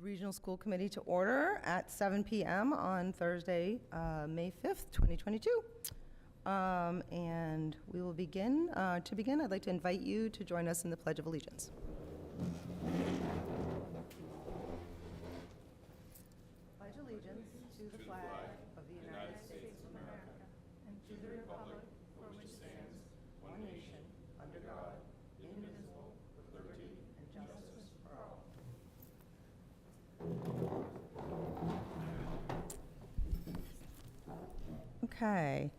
Regional School Committee to order at 7 p.m. on Thursday, May 5th, 2022. And we will begin. To begin, I'd like to invite you to join us in the Pledge of Allegiance. Pledge allegiance to the flag of the United States of America and to the republic for which stands one nation, under God, indivisible, with liberty and justice for all. Okay.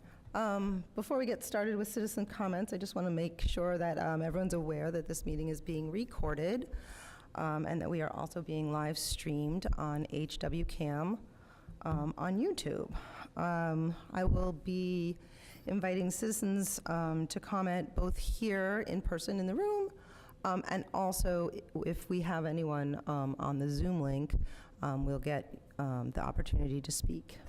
Before we get started with citizen comments, I just want to make sure that everyone's aware that this meeting is being recorded and that we are also being live streamed on HWCam on YouTube. I will be inviting citizens to comment both here in person in the room and also if we have anyone on the Zoom link, we'll get the opportunity to speak.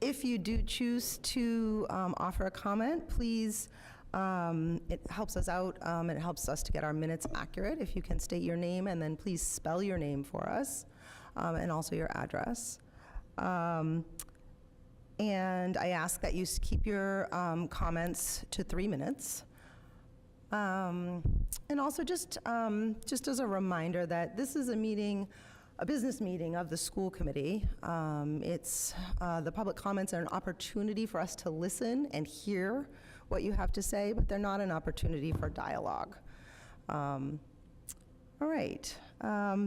If you do choose to offer a comment, please, it helps us out, it helps us to get our minutes accurate. If you can state your name and then please spell your name for us, and also your address. And I ask that you keep your comments to 3 minutes. And also just as a reminder that this is a meeting, a business meeting of the school committee. It's the public comments are an opportunity for us to listen and hear what you have to say, but they're not an opportunity for dialogue. All right,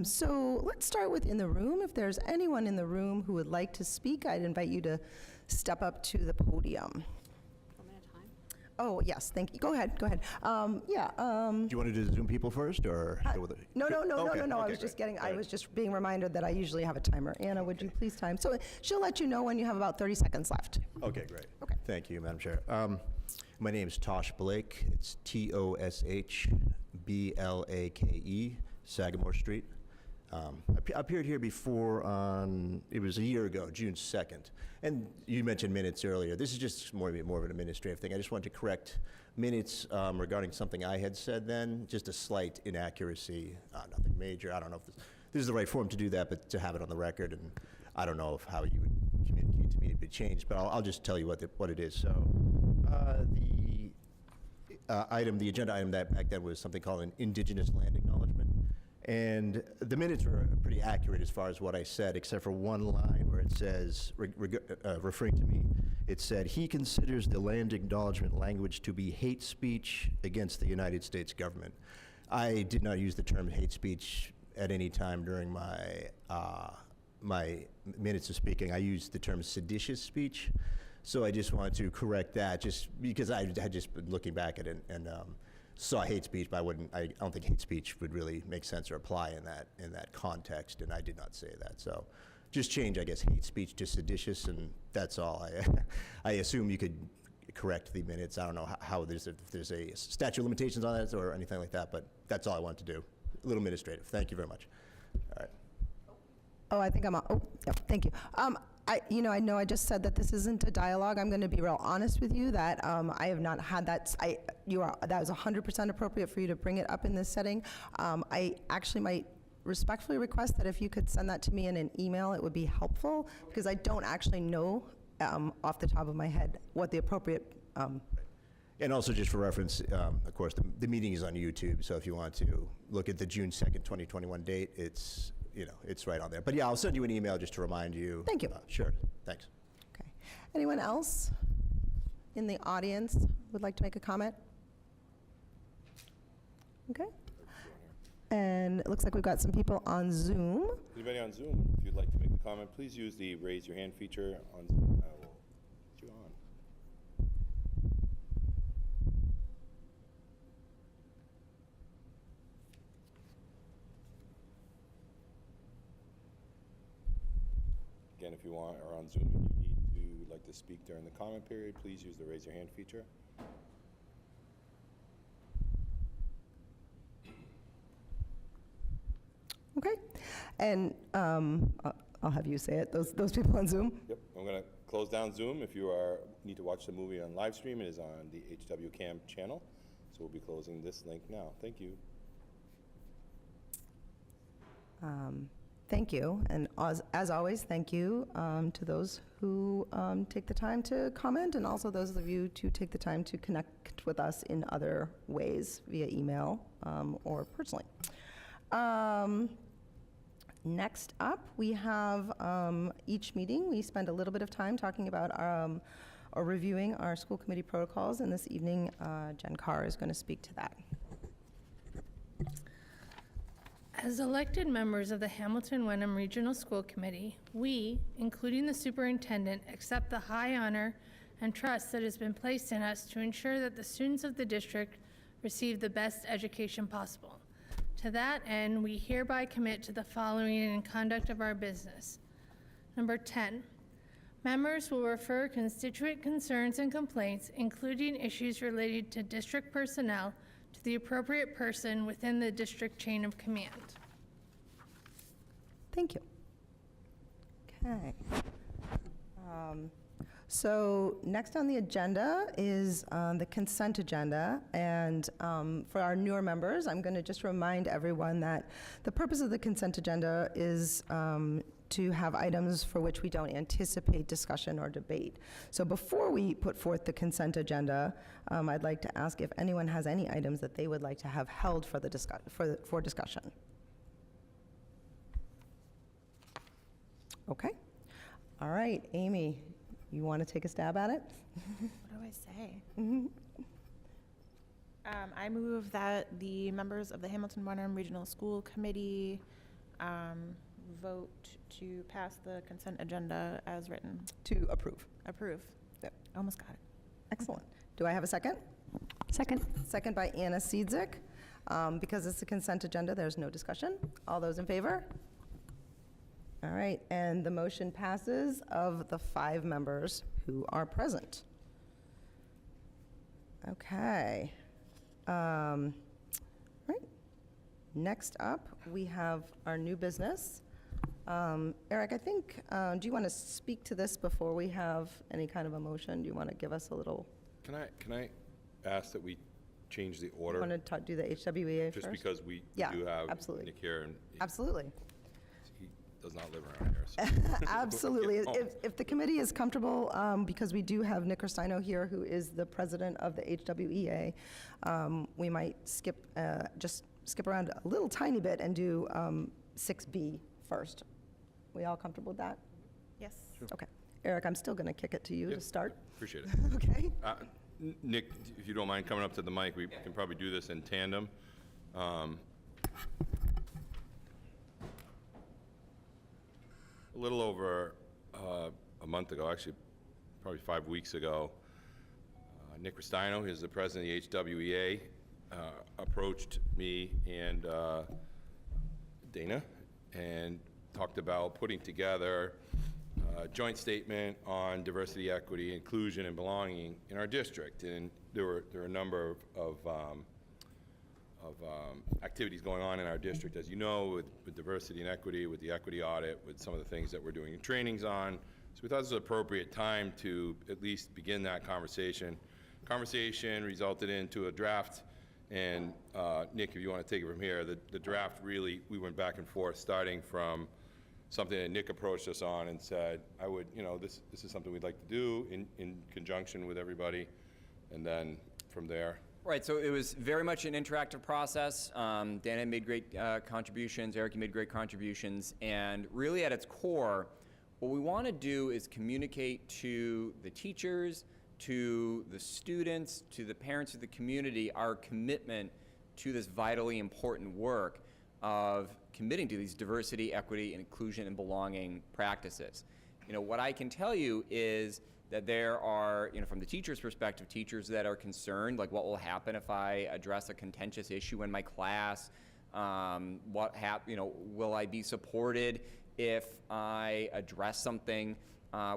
so let's start with in the room. If there's anyone in the room who would like to speak, I'd invite you to step up to the podium. Oh, yes, thank you. Go ahead, go ahead. Do you want to do the Zoom people first, or? No. Okay, I was just getting, I was just being reminded that I usually have a timer. Anna, would you please time? So she'll let you know when you have about 30 seconds left. Okay, great. Okay. Thank you, Madam Chair. My name is Tosh Blake. It's Toshblake, Sagamore Street. I appeared here before on, it was a year ago, June 2nd. And you mentioned minutes earlier. This is just more of an administrative thing. I just wanted to correct minutes regarding something I had said then, just a slight inaccuracy, nothing major. I don't know if this is the right form to do that, but to have it on the record, and I don't know how you would communicate to me if it changed, but I'll just tell you what it is. So the agenda item that back then was something called an indigenous land acknowledgement. And the minutes were pretty accurate as far as what I said, except for one line where it says, referring to me, it said, he considers the land acknowledgement language to be hate speech against the United States government. I did not use the term hate speech at any time during my minutes of speaking. I used the term seditious speech. So I just wanted to correct that, just because I had just been looking back at it and saw hate speech, but I don't think hate speech would really make sense or apply in that context, and I did not say that. So just change, I guess, hate speech to seditious, and that's all. I assume you could correct the minutes. I don't know how if there's a statute of limitations on that or anything like that, but that's all I wanted to do. A little administrative. Thank you very much. All right. Oh, I think I'm on. Oh, yeah, thank you. I know I just said that this isn't a dialogue. I'm going to be real honest with you that I have not had that. That was 100% appropriate for you to bring it up in this setting. I actually might respectfully request that if you could send that to me in an email, it would be helpful, because I don't actually know off the top of my head what the appropriate. And also, just for reference, of course, the meeting is on YouTube, so if you want to look at the June 2nd, 2021 date, it's right on there. But yeah, I'll send you an email just to remind you. Thank you. Sure, thanks. Okay. Anyone else in the audience would like to make a comment? Okay. And it looks like we've got some people on Zoom. Anybody on Zoom, if you'd like to make a comment, please use the raise your hand feature on Zoom. I will put you on. Again, if you want, or on Zoom and you would like to speak during the comment period, please use the raise your hand feature. Okay. And I'll have you say it, those people on Zoom. Yep, I'm going to close down Zoom. If you need to watch the movie on live stream, it is on the HWCam channel. So we'll be closing this link now. Thank you. Thank you, and as always, thank you to those who take the time to comment, and also those of you to take the time to connect with us in other ways, via email or personally. Next up, we have each meeting, we spend a little bit of time talking about or reviewing our school committee protocols, and this evening, Jen Carr is going to speak to that. As elected members of the Hamilton-Wenham Regional School Committee, we, including the superintendent, accept the high honor and trust that has been placed in us to ensure that the students of the district receive the best education possible. To that end, we hereby commit to the following in conduct of our business. Number 10, members will refer constituent concerns and complaints, including issues related to district personnel, to the appropriate person within the district chain of command. Thank you. Okay. So next on the agenda is the consent agenda. And for our newer members, I'm going to just remind everyone that the purpose of the consent agenda is to have items for which we don't anticipate discussion or debate. So before we put forth the consent agenda, I'd like to ask if anyone has any items that they would like to have held for the for discussion. Okay. All right, Amy, you want to take a stab at it? What do I say? I move that the members of the Hamilton-Wenham Regional School Committee vote to pass the consent agenda as written. To approve. Approve. Yep. Almost got it. Excellent. Do I have a second? Second. Second by Anna Siedzik. Because it's a consent agenda, there's no discussion. All those in favor? All right, and the motion passes of the 5 members who are present. Okay. Right. Next up, we have our new business. Eric, I think, do you want to speak to this before we have any kind of a motion? Do you want to give us a little, Can I ask that we change the order? want to do the HWEA first? Just because we Yeah, do have absolutely. Nick here, and Absolutely. he does not live around here. So Absolutely. Oh. If the committee is comfortable, because we do have Nick Rustino here, who is the president of the HWEA, we might just skip around a little tiny bit and do 6B first. We all comfortable with that? Yes. Okay. Eric, I'm still going to kick it to you to Yep. start. Appreciate it. Okay? Nick, if you don't mind coming up to the mic, we can probably do this in tandem. A little over a month ago, actually probably 5 weeks ago, Nick Rustino, who's the president of the HWEA, approached me and Dana and talked about putting together a joint statement on diversity, equity, inclusion, and belonging in our district. And there were a number of activities going on in our district, as you know, with diversity and equity, with the equity audit, with some of the things that we're doing trainings on. So we thought this was an appropriate time to at least begin that conversation. Conversation resulted into a draft, and Nick, if you want to take it from here, the draft really, we went back and forth, starting from something that Nick approached us on and said, this is something we'd like to do in conjunction with everybody, and then from there. Right, so it was very much an interactive process. Dana made great contributions, Eric made great contributions, and really at its core, what we want to do is communicate to the teachers, to the students, to the parents of the community, our commitment to this vitally important work of committing to these diversity, equity, and inclusion and belonging practices. What I can tell you is that there are, from the teacher's perspective, teachers that are concerned, like what will happen if I address a contentious issue in my class? Will I be supported if I address something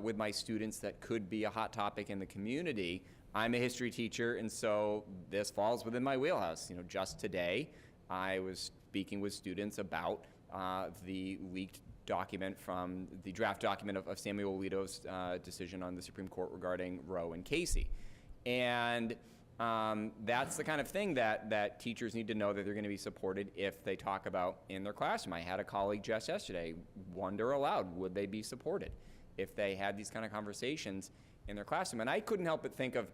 with my students that could be a hot topic in the community? I'm a history teacher, and so this falls within my wheelhouse. Just today, I was speaking with students about the leaked document from the draft document of Samuel Alito's decision on the Supreme Court regarding Roe and Casey. And That's the kind of thing that teachers need to know that they're going to be supported if they talk about in their classroom. I had a colleague just yesterday wonder aloud, would they be supported if they had these kind of conversations in their classroom? And I couldn't help but think of,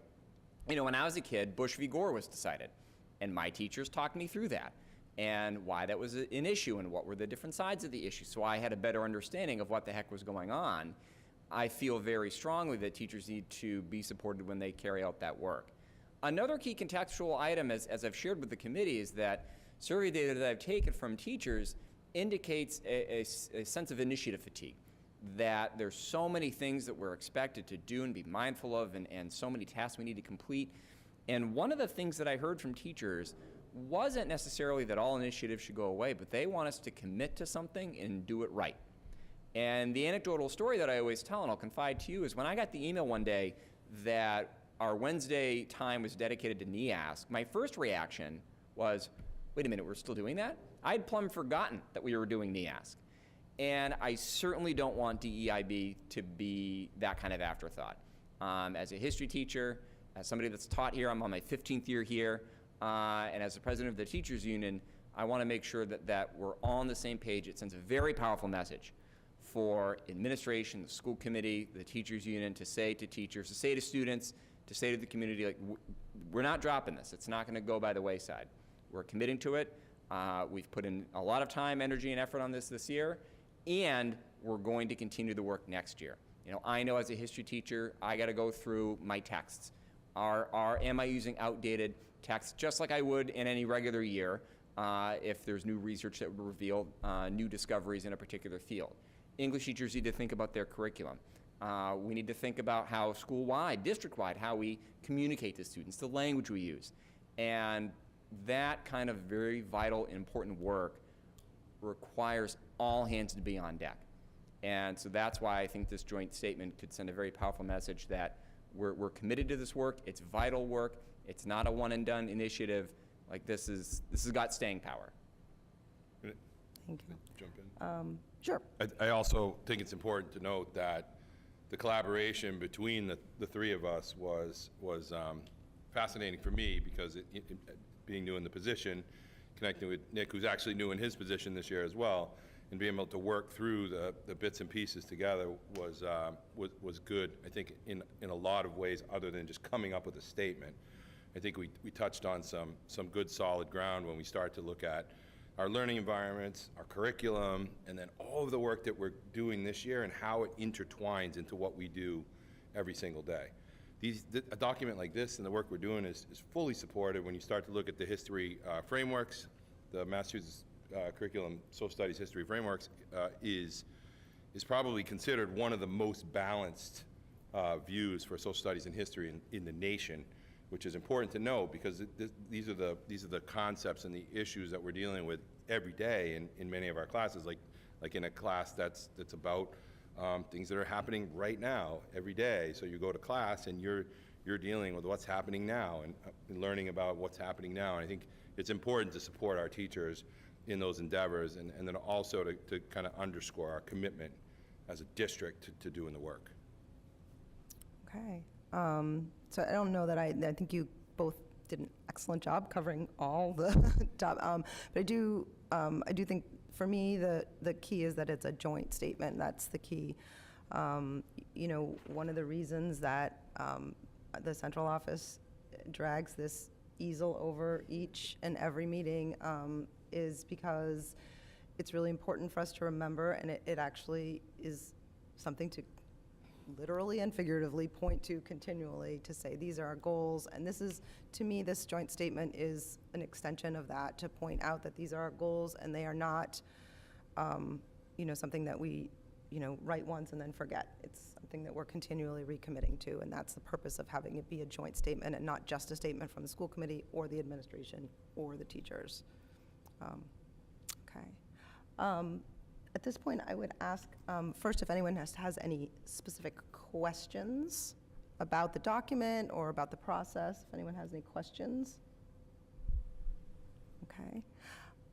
when I was a kid, Bush v. Gore was decided. And my teachers talked me through that and why that was an issue and what were the different sides of the issue. So I had a better understanding of what the heck was going on. I feel very strongly that teachers need to be supported when they carry out that work. Another key contextual item, as I've shared with the committee, is that survey data that I've taken from teachers indicates a sense of initiative fatigue, that there's so many things that we're expected to do and be mindful of, and so many tasks we need to complete. And one of the things that I heard from teachers wasn't necessarily that all initiatives should go away, but they want us to commit to something and do it right. And the anecdotal story that I always tell, and I'll confide to you, is when I got the email one day that our Wednesday time was dedicated to NEASC, my first reaction was, wait a minute, we're still doing that? I'd plumb forgotten that we were doing NEASC. And I certainly don't want DEIB to be that kind of afterthought. As a history teacher, as somebody that's taught here, I'm on my 15th year here, and as the president of the teachers union, I want to make sure that we're all on the same page. It sends a very powerful message for administration, the school committee, the teachers union, to say to teachers, to say to students, to say to the community, like, we're not dropping this. It's not going to go by the wayside. We're committing to it. We've put in a lot of time, energy, and effort on this year, and we're going to continue the work next year. I know as a history teacher, I got to go through my texts. Am I using outdated texts, just like I would in any regular year if there's new research that would reveal new discoveries in a particular field? English teachers need to think about their curriculum. We need to think about how school-wide, district-wide, how we communicate to students, the language we use. And that kind of very vital, important work requires all hands to be on deck. And so that's why I think this joint statement could send a very powerful message that we're committed to this work. It's vital work. It's not a one-and-done initiative. Like, this has got staying power. Thank you. Jump in? Sure. I also think it's important to note that the collaboration between the three of us was fascinating for me, because being new in the position, connecting with Nick, who's actually new in his position this year as well, and being able to work through the bits and pieces together was good, I think, in a lot of ways, other than just coming up with a statement. I think we touched on some good solid ground when we start to look at our learning environments, our curriculum, and then all of the work that we're doing this year and how it intertwines into what we do every single day. A document like this and the work we're doing is fully supported when you start to look at the history frameworks. The Massachusetts Curriculum Social Studies History Frameworks is probably considered one of the most balanced views for social studies and history in the nation, which is important to know, because these are the concepts and the issues that we're dealing with every day in many of our classes, like in a class that's about things that are happening right now every day. So you go to class and you're dealing with what's happening now and learning about what's happening now. And I think it's important to support our teachers in those endeavors, and then also to kind of underscore our commitment as a district to doing the work. Okay. So I don't know that I think you both did an excellent job covering all the top, but I do think, for me, the key is that it's a joint statement. That's the key. One of the reasons that the central office drags this easel over each and every meeting is because it's really important for us to remember, and it actually is something to literally and figuratively point to continually, to say these are our goals. And this is, to me, this joint statement is an extension of that, to point out that these are our goals and they are not something that we write once and then forget. It's something that we're continually recommitting to, and that's the purpose of having it be a joint statement and not just a statement from the school committee or the administration or the teachers. Okay. At this point, I would ask first if anyone has any specific questions about the document or about the process. If anyone has any questions. Okay.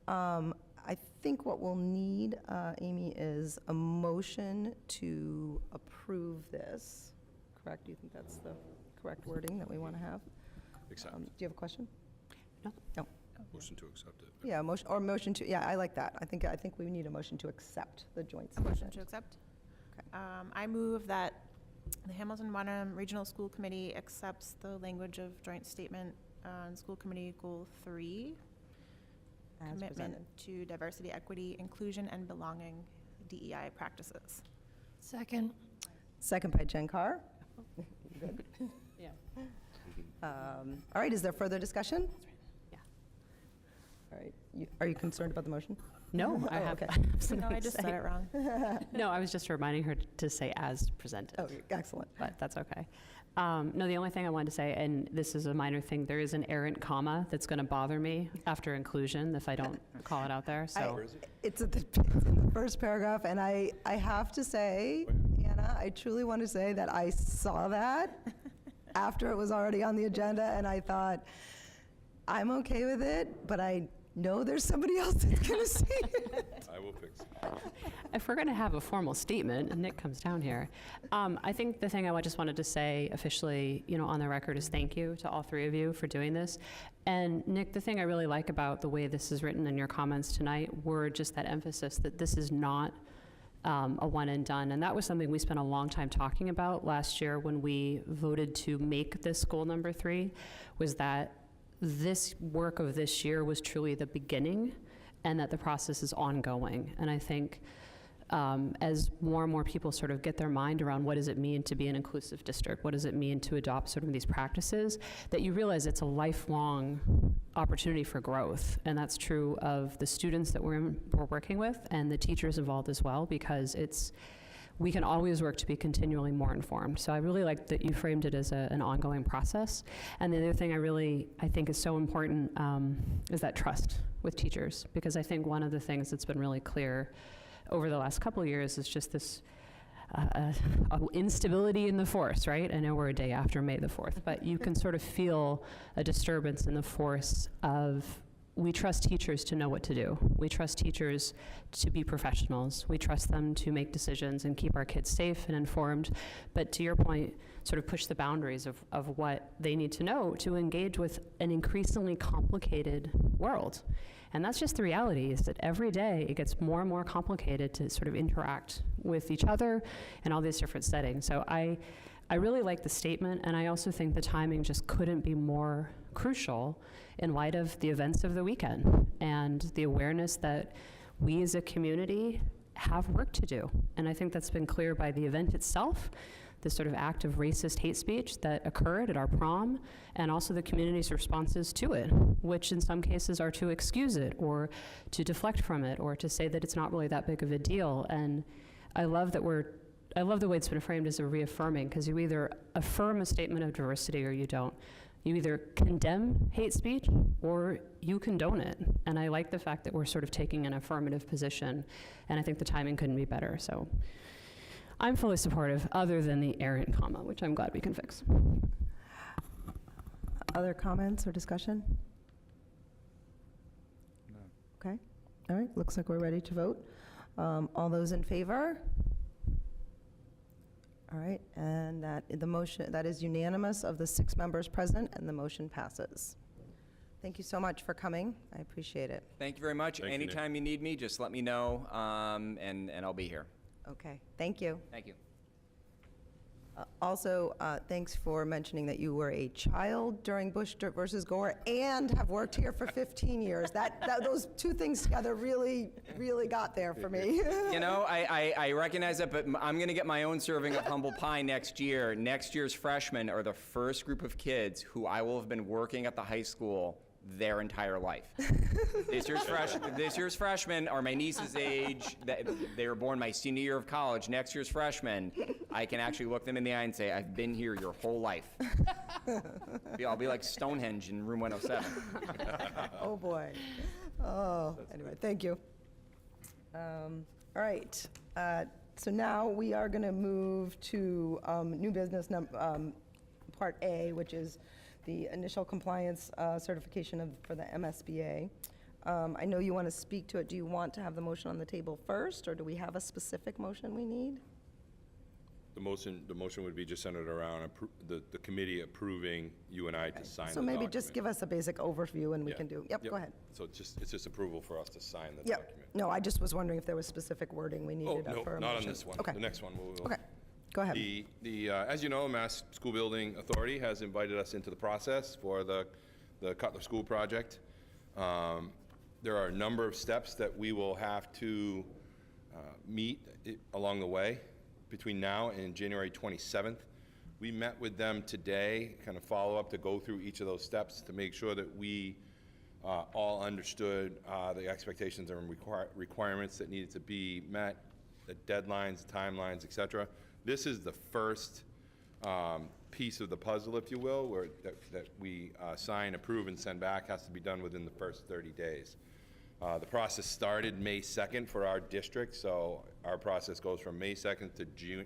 I think what we'll need, Amy, is a motion to approve this. Correct? Do you think that's the correct wording that we want to have? Accept. Do you have a question? No. No. Motion to accept it. Yeah, motion to, yeah, I like that. I think we need a motion to accept the joint A motion statement. to accept? Okay. I move that the Hamilton-Wenham Regional School Committee accepts the language of joint statement on School Committee Goal 3, As commitment presented. to diversity, equity, inclusion, and belonging, DEI practices. Second. Second by Jen Carr. Good. Yeah. All right, is there further discussion? Yeah. All right, are you concerned about the motion? No, I Oh, have. okay. I have No, something I to just say. said it wrong. No, I was just reminding her to say as presented. Oh, excellent. But that's okay. No, the only thing I wanted to say, and this is a minor thing, there is an errant comma that's going to bother me after inclusion if I don't call it out there. So It's in the first paragraph, and I have to say, Anna, I truly want to say that I saw that after it was already on the agenda, and I thought, I'm okay with it, but I know there's somebody else that's going to see it. I will fix it. if we're going to have a formal statement, and Nick comes down here, I think the thing I just wanted to say officially, on the record is thank you to all three of you for doing this. And Nick, the thing I really like about the way this is written in your comments tonight were just that emphasis that this is not a one and done. And that was something we spent a long time talking about last year when we voted to make this goal number 3, was that this work of this year was truly the beginning and that the process is ongoing. And I think as more and more people sort of get their mind around what does it mean to be an inclusive district, what does it mean to adopt sort of these practices, that you realize it's a lifelong opportunity for growth. And that's true of the students that we're working with and the teachers involved as well, because we can always work to be continually more informed. So I really like that you framed it as an ongoing process. And the other thing I think is so important is that trust with teachers, because I think one of the things that's been really clear over the last couple of years is just this instability in the force, right? I know we're a day after May the 4th, but you can sort of feel a disturbance in the force of we trust teachers to know what to do. We trust teachers to be professionals. We trust them to make decisions and keep our kids safe and informed. But to your point, sort of push the boundaries of what they need to know to engage with an increasingly complicated world. And that's just the reality, is that every day it gets more and more complicated to sort of interact with each other in all these different settings. So I really like the statement, and I also think the timing just couldn't be more crucial in light of the events of the weekend and the awareness that we as a community have work to do. And I think that's been clear by the event itself, the sort of act of racist hate speech that occurred at our prom, and also the community's responses to it, which in some cases are to excuse it or to deflect from it or to say that it's not really that big of a deal. And I love the way it's been framed as a reaffirming, because you either affirm a statement of diversity or you don't. You either condemn hate speech or you condone it. And I like the fact that we're sort of taking an affirmative position, and I think the timing couldn't be better. So I'm fully supportive, other than the errant comma, which I'm glad we can fix. Other comments or discussion? No. Okay, all right, looks like we're ready to vote. All those in favor? All right, and that is unanimous of the 6 members present, and the motion passes. Thank you so much for coming. I appreciate it. Thank you very much. Thank you, Nick. Anytime you need me, just let me know, and I'll be here. Okay, thank you. Thank you. Also, thanks for mentioning that you were a child during Bush versus Gore and have worked here for 15 years. Those two things together really, really got there for me. I recognize that, but I'm going to get my own serving of humble pie next year. Next year's freshmen are the first group of kids who I will have been working at the high school their entire life. This year's freshmen are my niece's age. They were born my senior year of college. Next year's freshmen, I can actually look them in the eye and say, I've been here your whole life. I'll be like Stonehenge in room 107. Oh, boy. Oh, anyway, thank you. All right. So now we are going to move to new business Part A, which is the initial compliance certification for the MSBA. I know you want to speak to it. Do you want to have the motion on the table first, or do we have a specific motion we need? The motion would be just centered around the committee approving you and I to sign the So document. maybe just give us a basic overview and we Yeah. can do, yep, go ahead. So it's just approval for us to sign the Yep, document. no, I just was wondering if there was specific wording we Oh, needed no, for a motion. not on this one. Okay, The next one, we'll. okay, go ahead. As you know, Mass School Building Authority has invited us into the process for the Cutler School project. There are a number of steps that we will have to meet along the way between now and January 27th. We met with them today, kind of follow up to go through each of those steps to make sure that we all understood the expectations and requirements that needed to be met, the deadlines, timelines, et cetera. This is the first piece of the puzzle, if you will, where that we sign, approve, and send back has to be done within the first 30 days. The process started May 2nd for our district, so our process goes from May 2nd to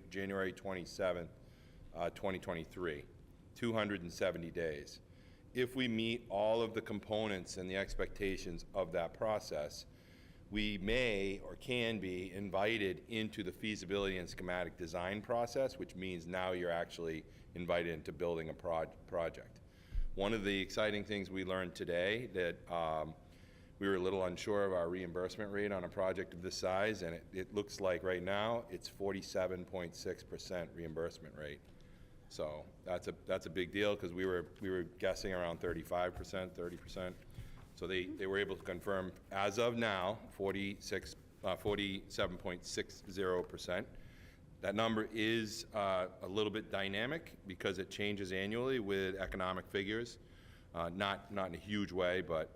January 27th, 2023, 270 days. If we meet all of the components and the expectations of that process, we may or can be invited into the feasibility and schematic design process, which means now you're actually invited into building a project. One of the exciting things we learned today that we were a little unsure of our reimbursement rate on a project of this size, and it looks like right now it's 47.6% reimbursement rate. So that's a big deal because we were guessing around 35%, 30%. So they were able to confirm, as of now, 47.60%. That number is a little bit dynamic because it changes annually with economic figures. Not in a huge way, but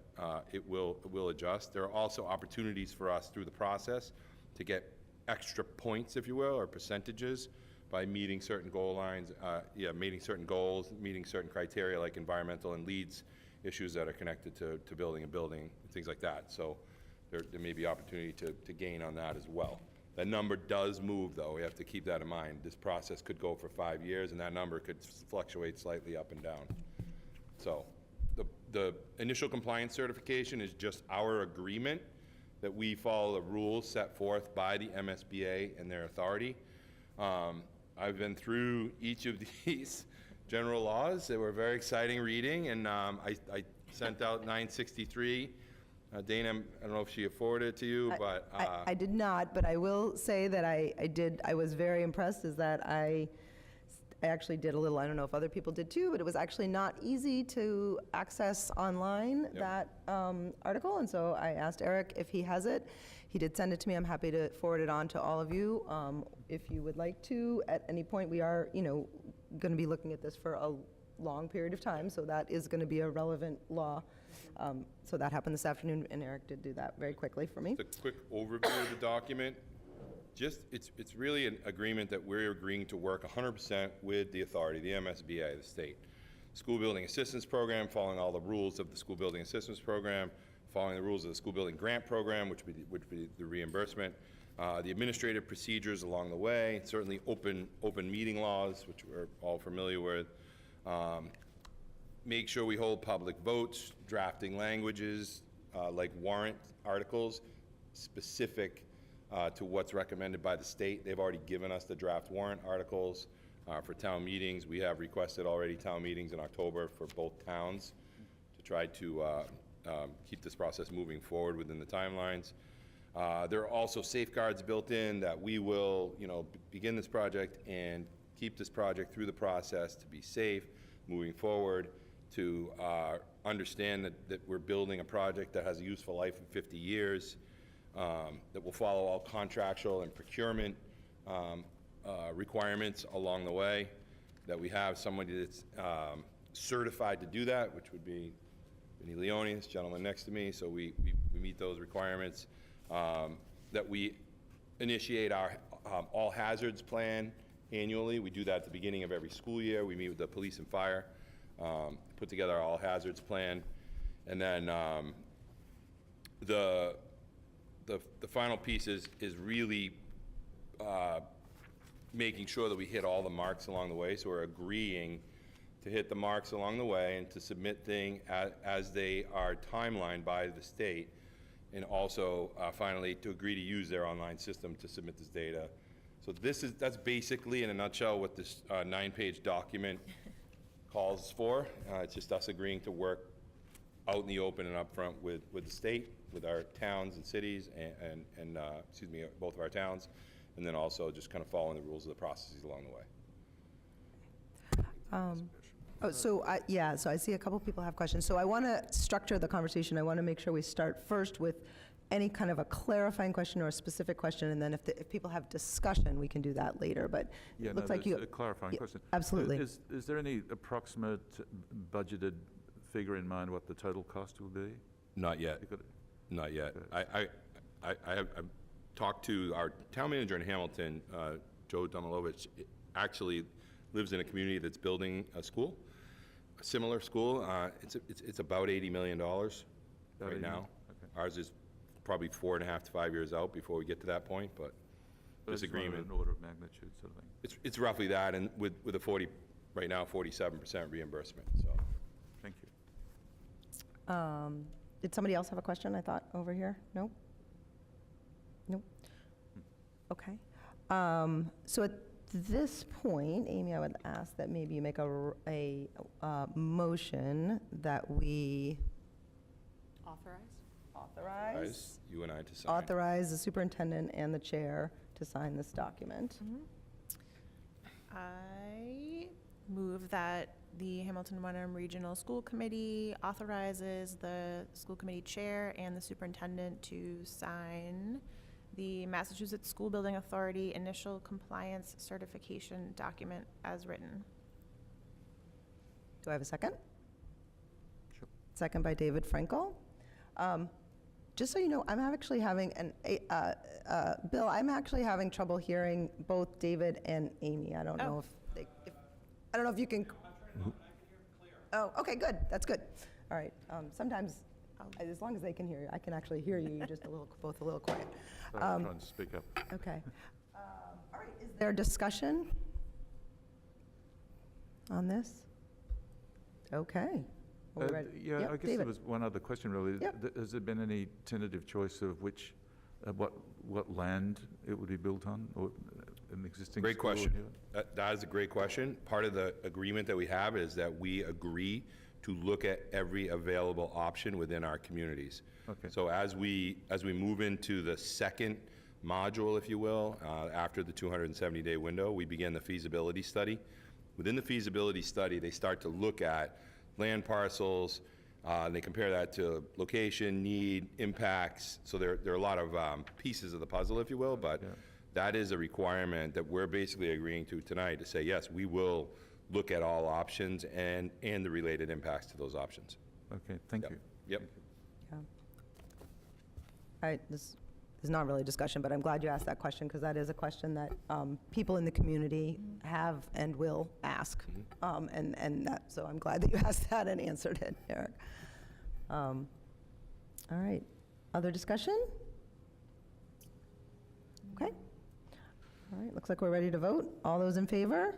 it will adjust. There are also opportunities for us through the process to get extra points, if you will, or percentages by meeting certain goal lines, meeting certain goals, meeting certain criteria like environmental and leads issues that are connected to building a building, things like that. So there may be opportunity to gain on that as well. That number does move, though. We have to keep that in mind. This process could go for 5 years, and that number could fluctuate slightly up and down. So the initial compliance certification is just our agreement that we follow the rules set forth by the MSBA and their authority. I've been through each of these general laws. They were very exciting reading, and I sent out 963. Dana, I don't know if she forwarded it to you, but... I did not, but I will say that I was very impressed is that I actually did a little, I don't know if other people did too, but it was actually not easy to access online, that article, and so I asked Eric if he has it. He did send it to me. I'm happy to forward it on to all of you if you would like to. At any point, we are, going to be looking at this for a long period of time, so that is going to be a relevant law. So that happened this afternoon, and Eric did do that very quickly for me. Just a quick overview of the document. It's really an agreement that we're agreeing to work 100% with the authority, the MSBA, the state. School Building Assistance Program, following all the rules of the School Building Assistance Program, following the rules of the School Building Grant Program, which would be the reimbursement, the administrative procedures along the way, certainly open meeting laws, which we're all familiar with. Make sure we hold public votes, drafting languages like warrant articles specific to what's recommended by the state. They've already given us the draft warrant articles for town meetings. We have requested already town meetings in October for both towns to try to keep this process moving forward within the timelines. There are also safeguards built in that we will, begin this project and keep this project through the process to be safe moving forward, to understand that we're building a project that has a useful life of 50 years, that will follow all contractual and procurement requirements along the way, that we have somebody that's certified to do that, which would be Vinnie Leone, this gentleman next to me, so we meet those requirements, that we initiate our all hazards plan annually. We do that at the beginning of every school year. We meet with the police and fire, put together our all hazards plan, and then the final piece is really making sure that we hit all the marks along the way. So we're agreeing to hit the marks along the way and to submit things as they are timelined by the state, and also finally to agree to use their online system to submit this data So that's basically, in a nutshell, what this 9-page document calls for. It's just us agreeing to work out in the open and upfront with the state, with our towns and cities, and excuse me, both of our towns, and then also just kind of following the rules of the processes along the way. So I see a couple people have questions. So I want to structure the conversation. I want to make sure we start first with any kind of a clarifying question or a specific question, and then if people have discussion, we can do that later, but Yeah, it no, looks like that's you... a clarifying Yeah, question. absolutely. Is there any approximate budgeted figure in mind what the total cost will be? Not yet. You got it? Not yet. Okay. I've talked to our town manager in Hamilton, Joe Domilovich, actually lives in a community that's building a school, a similar school. It's about $80 million right 80 now. okay. Ours is probably 4.5 to 5 years out before we get to that point, but But this it's one of agreement, an order of magnitude sort of thing. it's roughly that, and with a 40, right now, 47% reimbursement, so. Thank you. Did somebody else have a question, I thought, over here? No? Nope. Okay. So at this point, Amy, I would ask that maybe you make a motion that we authorize You and I to sign. authorize the superintendent and the chair to sign this document. I move that the Hamilton Wenham Regional School Committee authorizes the school committee chair and the superintendent to sign the Massachusetts School Building Authority Initial Compliance Certification document as written. Do I have a second? Sure. Second by David Frankel. Just so you know, I'm actually having Bill, I'm actually having trouble hearing both David and Amy. I don't know I don't know if you can. Oh, okay, good. That's good. All right. Sometimes, as long as they can hear you, I can actually hear you. You're just both a little quiet. Sorry, I'm trying to speak up. Okay. All right. Is there discussion on this? Okay. Are we ready? Yeah, Yep, I guess David. there was one other question really. Yep. Has there been any tentative choice of which, what land it would be built on, or an existing Great school question. here? That is a great question. Part of the agreement that we have is that we agree to look at every available option within our communities. Okay. So as we move into the second module, if you will, after the 270-day window, we begin the feasibility study. Within the feasibility study, they start to look at land parcels, and they compare that to location, need, impacts. So there are a lot of pieces of the puzzle, if you will, but that is a requirement that we're basically agreeing to tonight to say, yes, we will look at all options and the related impacts to those options. Okay, thank you. Yep. Yeah. All right, this is not really a discussion, but I'm glad you asked that question, because that is a question that people in the community have and will ask. So I'm glad that you asked that and answered it, Eric. All right, other discussion? Okay. All right, looks like we're ready to vote. All those in favor?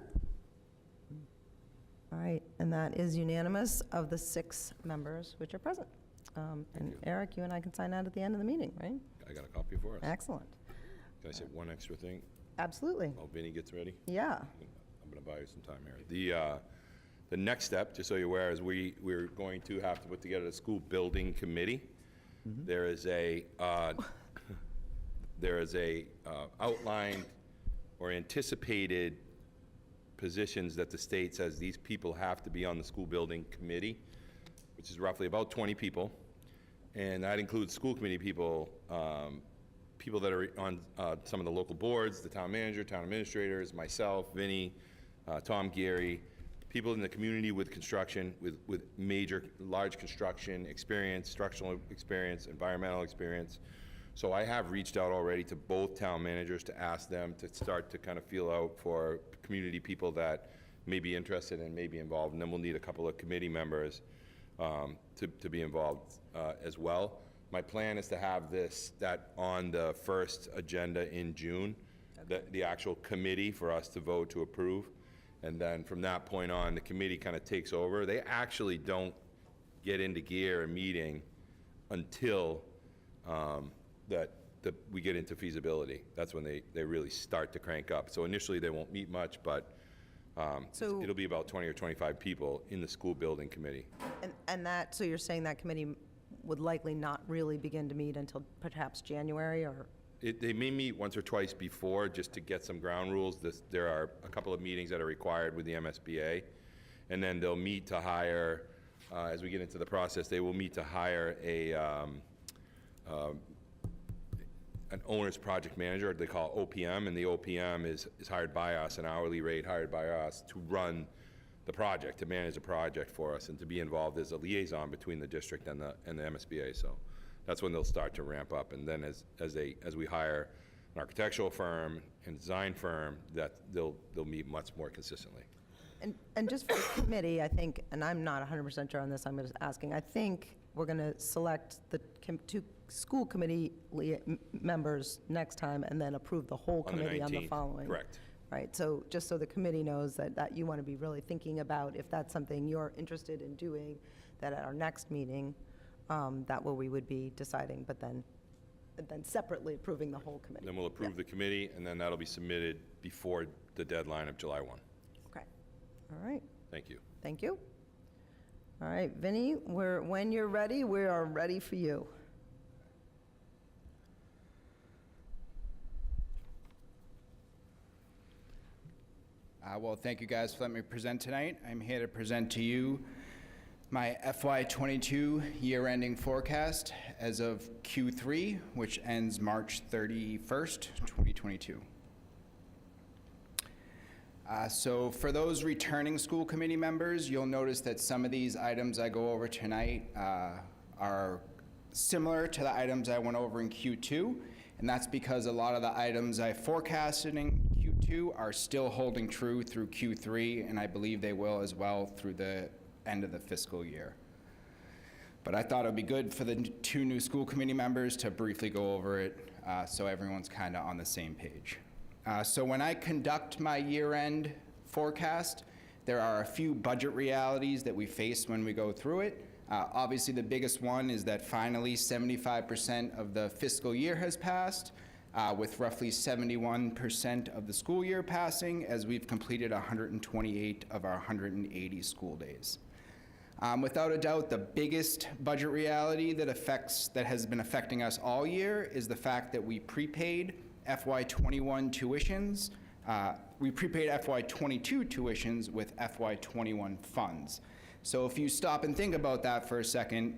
All right, and that is unanimous of the 6 members which are present. And you. Eric, you and I can sign out at the end of the meeting, right? I got a copy for us. Excellent. Can I say one extra thing Absolutely. while Vinny gets ready? Yeah. I'm going to buy you some time here. The next step, just so you're aware, is we're going to have to put together a school building committee. There is a outlined or anticipated positions that the state says these people have to be on the school building committee, which is roughly about 20 people. And that includes school committee people, people that are on some of the local boards, the town manager, town administrators, myself, Vinny, Tom Geary, people in the community with construction, with large construction experience, structural experience, environmental experience. So I have reached out already to both town managers to ask them to start to kind of feel out for community people that may be interested and may be involved. And then we'll need a couple of committee members to be involved as well. My plan is to have that on the first agenda in June, the actual committee for us to vote to approve. And then from that point on, the committee kind of takes over. They actually don't get into gear a meeting until the we get into feasibility. That's when they really start to crank up. So initially, they won't meet much, but So- it'll be about 20 or 25 people in the school building committee. And that, so you're saying that committee would likely not really begin to meet until perhaps January, or? They may meet once or twice before, just to get some ground rules. There are a couple of meetings that are required with the MSBA, and then they'll meet to hire, as we get into the process, they will meet to hire an owner's project manager, they call OPM, and the OPM is hired by us, an hourly rate hired by us to run the project, to manage the project for us, and to be involved as a liaison between the district and the MSBA. So that's when they'll start to ramp up, and then as we hire an architectural firm and design firm, that they'll meet much more consistently. And just for the committee, I think, and I'm not 100% sure on this, I'm just asking, I think we're going to select the two school committee members next time and then approve the whole On the committee on the 19th, following. correct. Right, so just so the committee knows that you want to be really thinking about if that's something you're interested in doing, that at our next meeting, that what we would be deciding, but then separately approving the whole committee. Then we'll approve the committee, and then that'll be submitted before the deadline of July 1. Okay, all right, Thank you. thank you. All right, Vinnie, when you're ready, we are ready for you. Well, thank you guys for letting me present tonight. I'm here to present to you my FY22 year-ending forecast as of Q3, which ends March 31st, 2022. So for those returning school committee members, you'll notice that some of these items I go over tonight are similar to the items I went over in Q2, and that's because a lot of the items I forecasted in Q2 are still holding true through Q3, and I believe they will as well through the end of the fiscal year. But I thought it would be good for the two new school committee members to briefly go over it so everyone's kind of on the same page. So when I conduct my year-end forecast, there are a few budget realities that we face when we go through it. Obviously, the biggest one is that finally 75% of the fiscal year has passed, with roughly 71% of the school year passing, as we've completed 128 of our 180 school days. Without a doubt, the biggest budget reality that has been affecting us all year is the fact that we prepaid FY21 tuitions. We prepaid FY22 tuitions with FY21 funds. So if you stop and think about that for a second,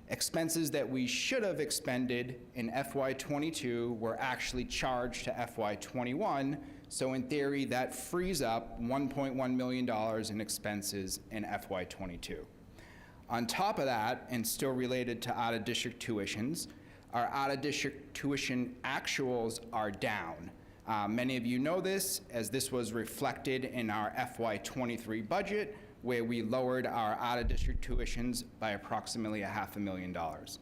expenses that we should have expended in FY22 were actually charged to FY21. So in theory, that frees up $1.1 million in expenses in FY22. On top of that, and still related to out-of-district tuitions, our out-of-district tuition actuals are down. Many of you know this, as this was reflected in our FY23 budget, where we lowered our out-of-district tuitions by approximately $500,000.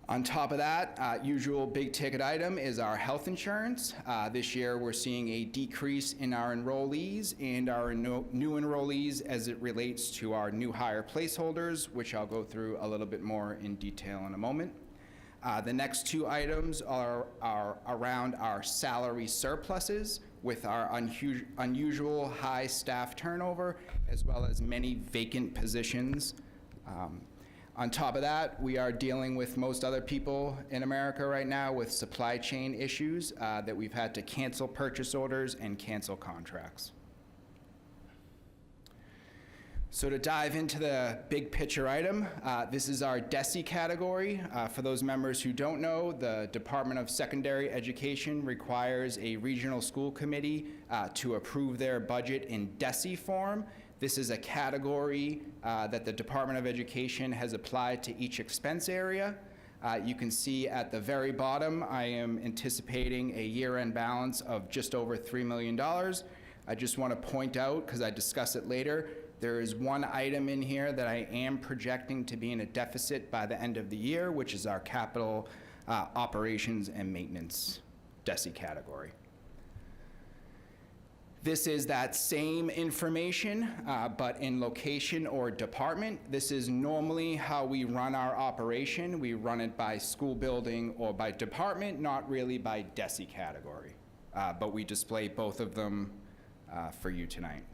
On top of that, usual big-ticket item is our health insurance. This year, we're seeing a decrease in our enrollees and our new enrollees as it relates to our new hire placeholders, which I'll go through a little bit more in detail in a moment. The next two items are around our salary surpluses with our unusual high staff turnover, as well as many vacant positions. On top of that, we are dealing with most other people in America right now with supply chain issues that we've had to cancel purchase orders and cancel contracts. So to dive into the big picture item, this is our DESE category. For those members who don't know, the Department of Secondary Education requires a regional school committee to approve their budget in DESE form. This is a category that the Department of Education has applied to each expense area. You can see at the very bottom, I am anticipating a year-end balance of just over $3 million. I just want to point out, because I discuss it later, there is one item in here that I am projecting to be in a deficit by the end of the year, which is our capital operations and maintenance DESE category. This is that same information, but in location or department. This is normally how we run our operation. We run it by school building or by department, not really by DESI category. But we display both of them for you tonight.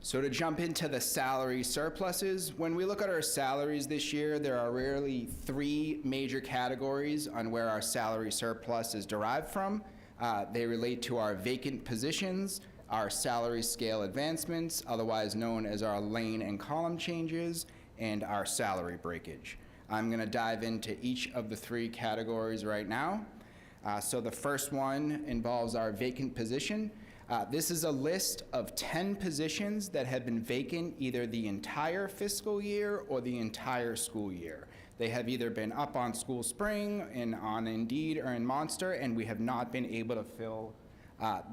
So to jump into the salary surpluses, when we look at our salaries this year, there are really 3 major categories on where our salary surplus is derived from. They relate to our vacant positions, our salary scale advancements, otherwise known as our lane and column changes, and our salary breakage. I'm going to dive into each of the 3 categories right now. So the first one involves our vacant position. This is a list of 10 positions that have been vacant either the entire fiscal year or the entire school year. They have either been up on School Spring, on Indeed, or in Monster, and we have not been able to fill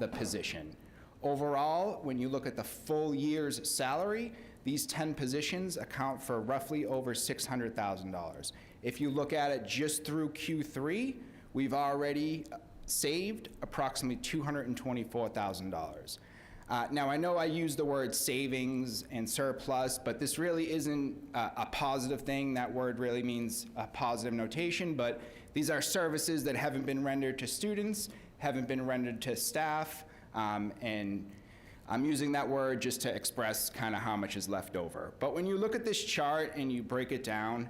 the position. Overall, when you look at the full year's salary, these 10 positions account for roughly over $600,000. If you look at it just through Q3, we've already saved approximately $224,000. Now, I know I use the word savings and surplus, but this really isn't a positive thing. That word really means a positive notation, but these are services that haven't been rendered to students, haven't been rendered to staff, and I'm using that word just to express kind of how much is left over. But when you look at this chart and you break it down,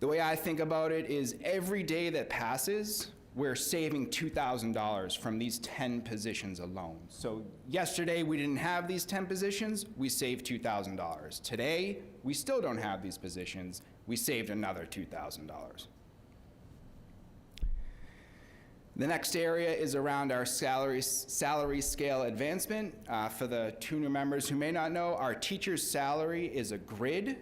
the way I think about it is every day that passes, we're saving $2,000 from these 10 positions alone. So yesterday, we didn't have these 10 positions, we saved $2,000. Today, we still don't have these positions, we saved another $2,000. The next area is around our salary scale advancement. For the 2 new members who may not know, our teacher's salary is a grid.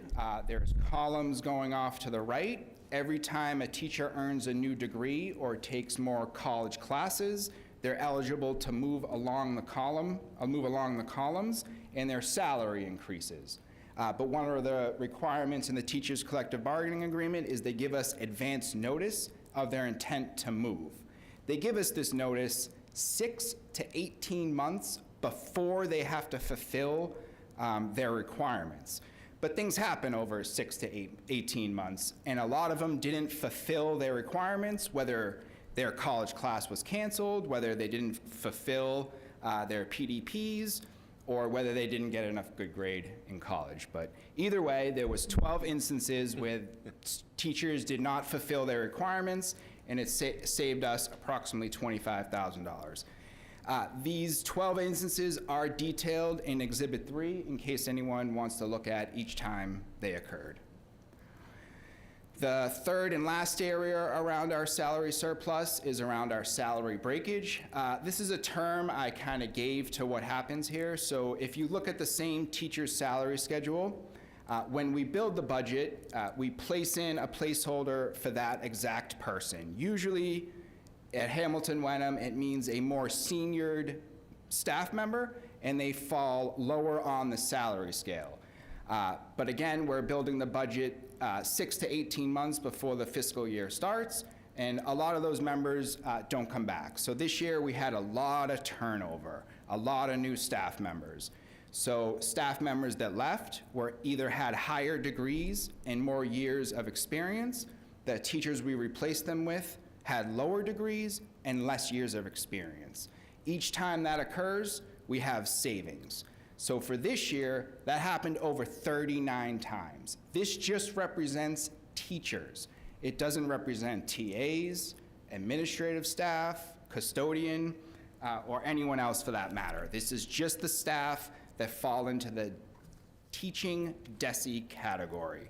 There's columns going off to the right. Every time a teacher earns a new degree or takes more college classes, they're eligible to move along the columns, and their salary increases. But one of the requirements in the teachers' collective bargaining agreement is they give us advance notice of their intent to move. They give us this notice 6 to 18 months before they have to fulfill their requirements. But things happen over 6 to 18 months, and a lot of them didn't fulfill their requirements, whether their college class was canceled, whether they didn't fulfill their PDPs, or whether they didn't get enough good grade in college. But either way, there was 12 instances where teachers did not fulfill their requirements, and it saved us approximately $25,000. These 12 instances are detailed in Exhibit 3 in case anyone wants to look at each time they occurred. The third and last area around our salary surplus is around our salary breakage. This is a term I kind of gave to what happens here. So if you look at the same teacher's salary schedule, when we build the budget, we place in a placeholder for that exact person. Usually, at Hamilton Wenham, it means a more seniored staff member, and they fall lower on the salary scale. But again, we're building the budget 6 to 18 months before the fiscal year starts, and a lot of those members don't come back. So this year, we had a lot of turnover, a lot of new staff members. So staff members that left were either had higher degrees and more years of experience. The teachers we replaced them with had lower degrees and less years of experience. Each time that occurs, we have savings. So for this year, that happened over 39 times. This just represents teachers. It doesn't represent TAs, administrative staff, custodian, or anyone else for that matter. This is just the staff that fall into the teaching DESI category.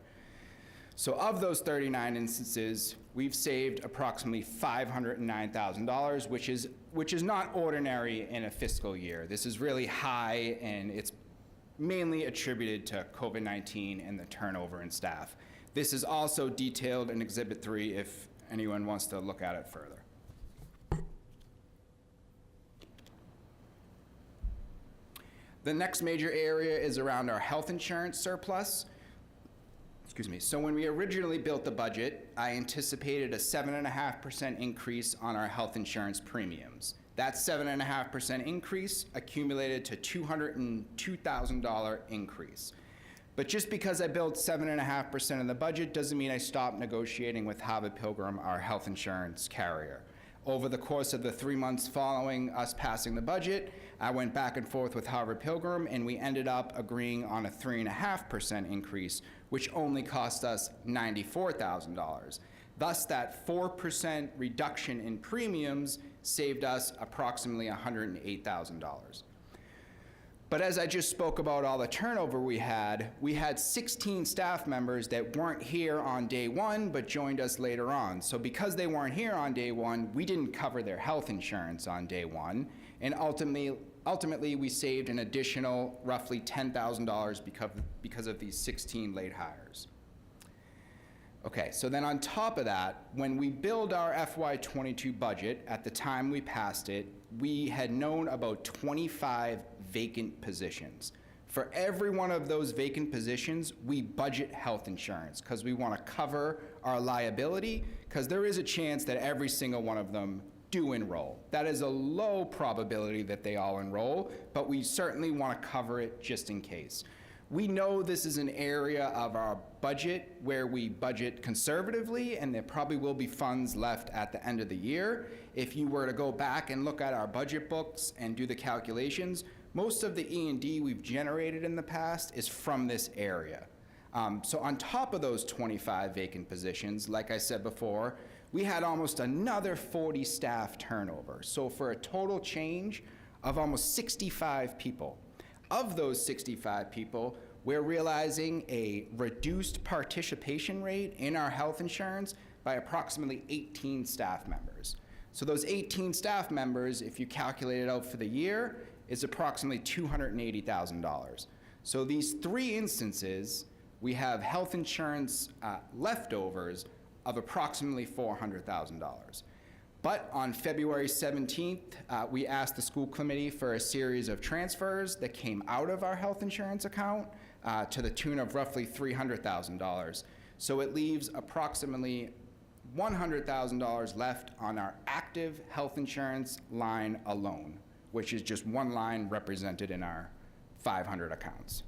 So of those 39 instances, we've saved approximately $509,000, which is not ordinary in a fiscal year. This is really high, and it's mainly attributed to COVID-19 and the turnover in staff. This is also detailed in Exhibit 3 if anyone wants to look at it further. The next major area is around our health insurance surplus. So when we originally built the budget, I anticipated a 7.5% increase on our health insurance premiums. That 7.5% increase accumulated to $202,000 increase. But just because I built 7.5% of the budget doesn't mean I stopped negotiating with Harvard Pilgrim, our health insurance carrier. Over the course of the 3 months following us passing the budget, I went back and forth with Harvard Pilgrim, and we ended up agreeing on a 3.5% increase, which only cost us $94,000. Thus, that 4% reduction in premiums saved us approximately $108,000. But as I just spoke about all the turnover we had 16 staff members that weren't here on day one but joined us later on. So because they weren't here on day one, we didn't cover their health insurance on day one, and ultimately we saved an additional roughly $10,000 because of these 16 late hires. Okay, so then on top of that, when we build our FY22 budget, at the time we passed it, we had known about 25 vacant positions. For every one of those vacant positions, we budget health insurance because we want to cover our liability, because there is a chance that every single one of them do enroll. That is a low probability that they all enroll, but we certainly want to cover it just in case. We know this is an area of our budget where we budget conservatively, and there probably will be funds left at the end of the year. If you were to go back and look at our budget books and do the calculations, most of the E&D we've generated in the past is from this area. So on top of those 25 vacant positions, like I said before, we had almost another 40 staff turnover. So for a total change of almost 65 people. Of those 65 people, we're realizing a reduced participation rate in our health insurance by approximately 18 staff members. So those 18 staff members, if you calculate it out for the year, is approximately $280,000. So these 3 instances, we have health insurance leftovers of approximately $400,000. But on February 17th, we asked the school committee for a series of transfers that came out of our health insurance account to the tune of roughly $300,000. So it leaves approximately $100,000 left on our active health insurance line alone, which is just one line represented in our 500 accounts.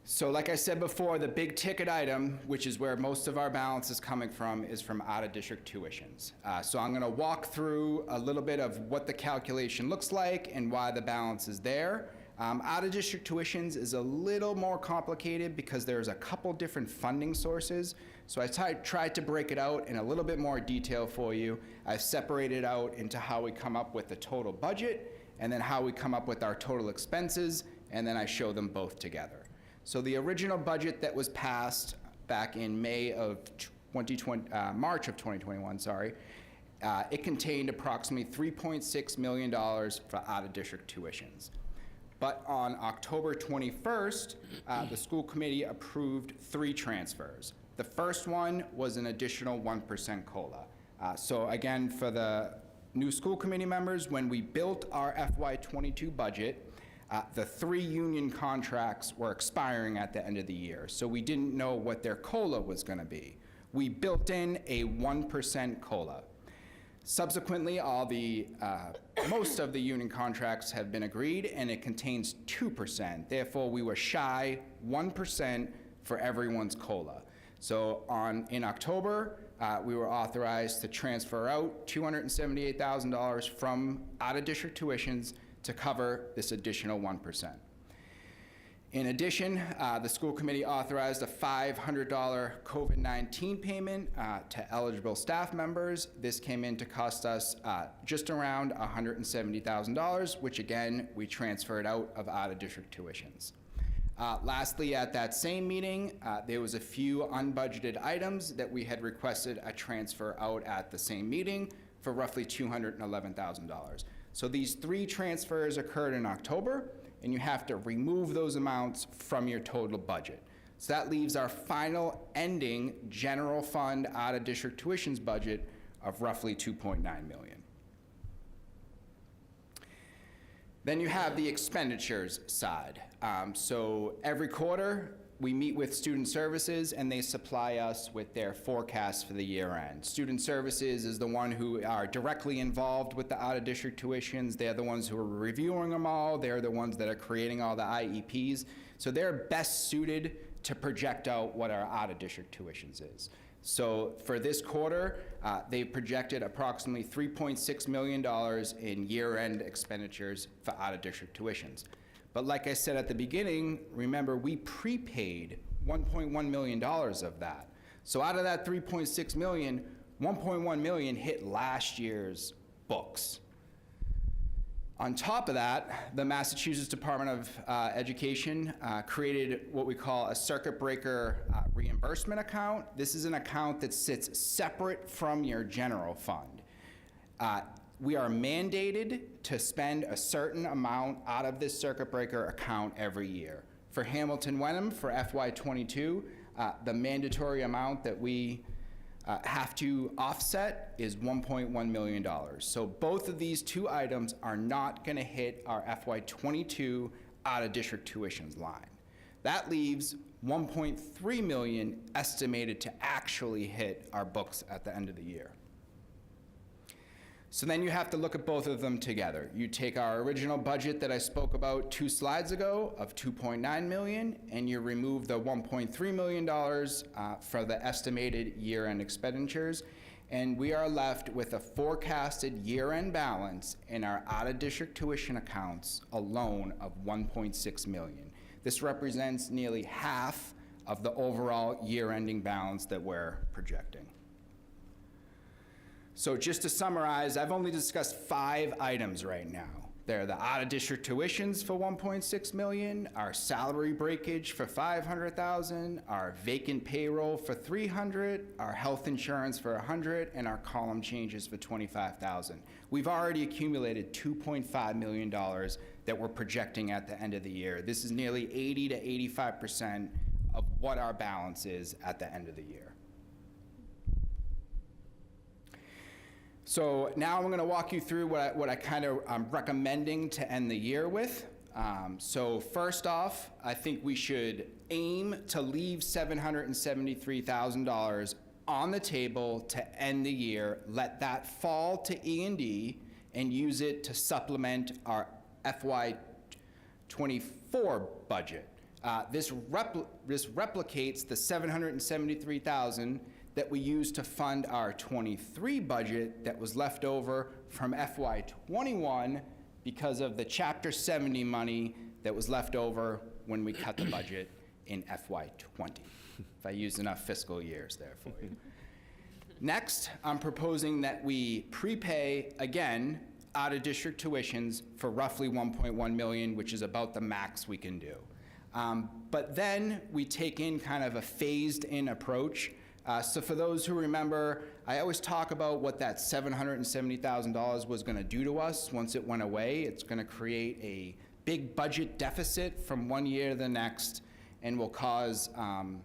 So like I said before, the big ticket item, which is where most of our balance is coming from, is from out-of-district tuitions. So I'm going to walk through a little bit of what the calculation looks like and why the balance is there. Out-of-district tuitions is a little more complicated because there's a couple different funding sources. So I tried to break it out in a little bit more detail for you. I've separated out into how we come up with the total budget and then how we come up with our total expenses, and then I show them both together. So the original budget that was passed back in March of 2021, it contained approximately $3.6 million for out-of-district tuitions. But on October 21st, the school committee approved 3 transfers. The first one was an additional 1% COLA. So again, for the new school committee members, when we built our FY22 budget, the 3 union contracts were expiring at the end of the year, so we didn't know what their COLA was going to be. We built in a 1% COLA. Subsequently, most of the union contracts have been agreed, and it contains 2%. Therefore, we were shy 1% for everyone's COLA. So in October, we were authorized to transfer out $278,000 from out-of-district tuitions to cover this additional 1%. In addition, the school committee authorized a $500 COVID-19 payment to eligible staff members. This came in to cost us just around $170,000, which again, we transferred out of out-of-district tuitions. Lastly, at that same meeting, there was a few unbudgeted items that we had requested a transfer out at the same meeting for roughly $211,000. So these 3 transfers occurred in October, and you have to remove those amounts from your total budget. So that leaves our final ending general fund out-of-district tuitions budget of roughly $2.9 million. Then you have the expenditures side. So every quarter, we meet with Student Services, and they supply us with their forecast for the year end. Student Services is the one who are directly involved with the out-of-district tuitions. They're the ones who are reviewing them all. They're the ones that are creating all the IEPs. So they're best suited to project out what our out-of-district tuitions is. So for this quarter, they projected approximately $3.6 million in year-end expenditures for out-of-district tuitions. But like I said at the beginning, remember, we prepaid $1.1 million of that. So out of that $3.6 million, $1.1 million hit last year's books. On top of that, the Massachusetts Department of Education created what we call a circuit breaker reimbursement account. This is an account that sits separate from your general fund. We are mandated to spend a certain amount out of this circuit breaker account every year. For Hamilton Wenham, for FY22, the mandatory amount that we have to offset is $1.1 million. So both of these two items are not going to hit our FY22 out-of-district tuitions line. That leaves $1.3 million estimated to actually hit our books at the end of the year. So then you have to look at both of them together. You take our original budget that I spoke about 2 slides ago of $2.9 million, and you remove the $1.3 million for the estimated year-end expenditures, and we are left with a forecasted year-end balance in our out-of-district tuition accounts alone of $1.6 million. This represents nearly half of the overall year-ending balance that we're projecting. So just to summarize, I've only discussed 5 items right now. They're the out-of-district tuitions for $1.6 million, our salary breakage for $500,000, our vacant payroll for $300,000, our health insurance for $100,000, and our column changes for $25,000. We've already accumulated $2.5 million that we're projecting at the end of the year. This is nearly 80 to 85% of what our balance is at the end of the year. So now I'm going to walk you through what I kind of am recommending to end the year with. So first off, I think we should aim to leave $773,000 on the table to end the year. Let that fall to E&D and use it to supplement our FY24 budget. This replicates the $773,000 that we used to fund our 23 budget that was left over from FY21 because of the Chapter 70 money that was left over when we cut the budget in FY20. If I used enough fiscal years there for you. Next, I'm proposing that we prepay, again, out-of-district tuitions for roughly $1.1 million, which is about the max we can do. But then we take in kind of a phased-in approach. So for those who remember, I always talk about what that $770,000 was going to do to us once it went away. It's going to create a big budget deficit from one year to the next and will cause an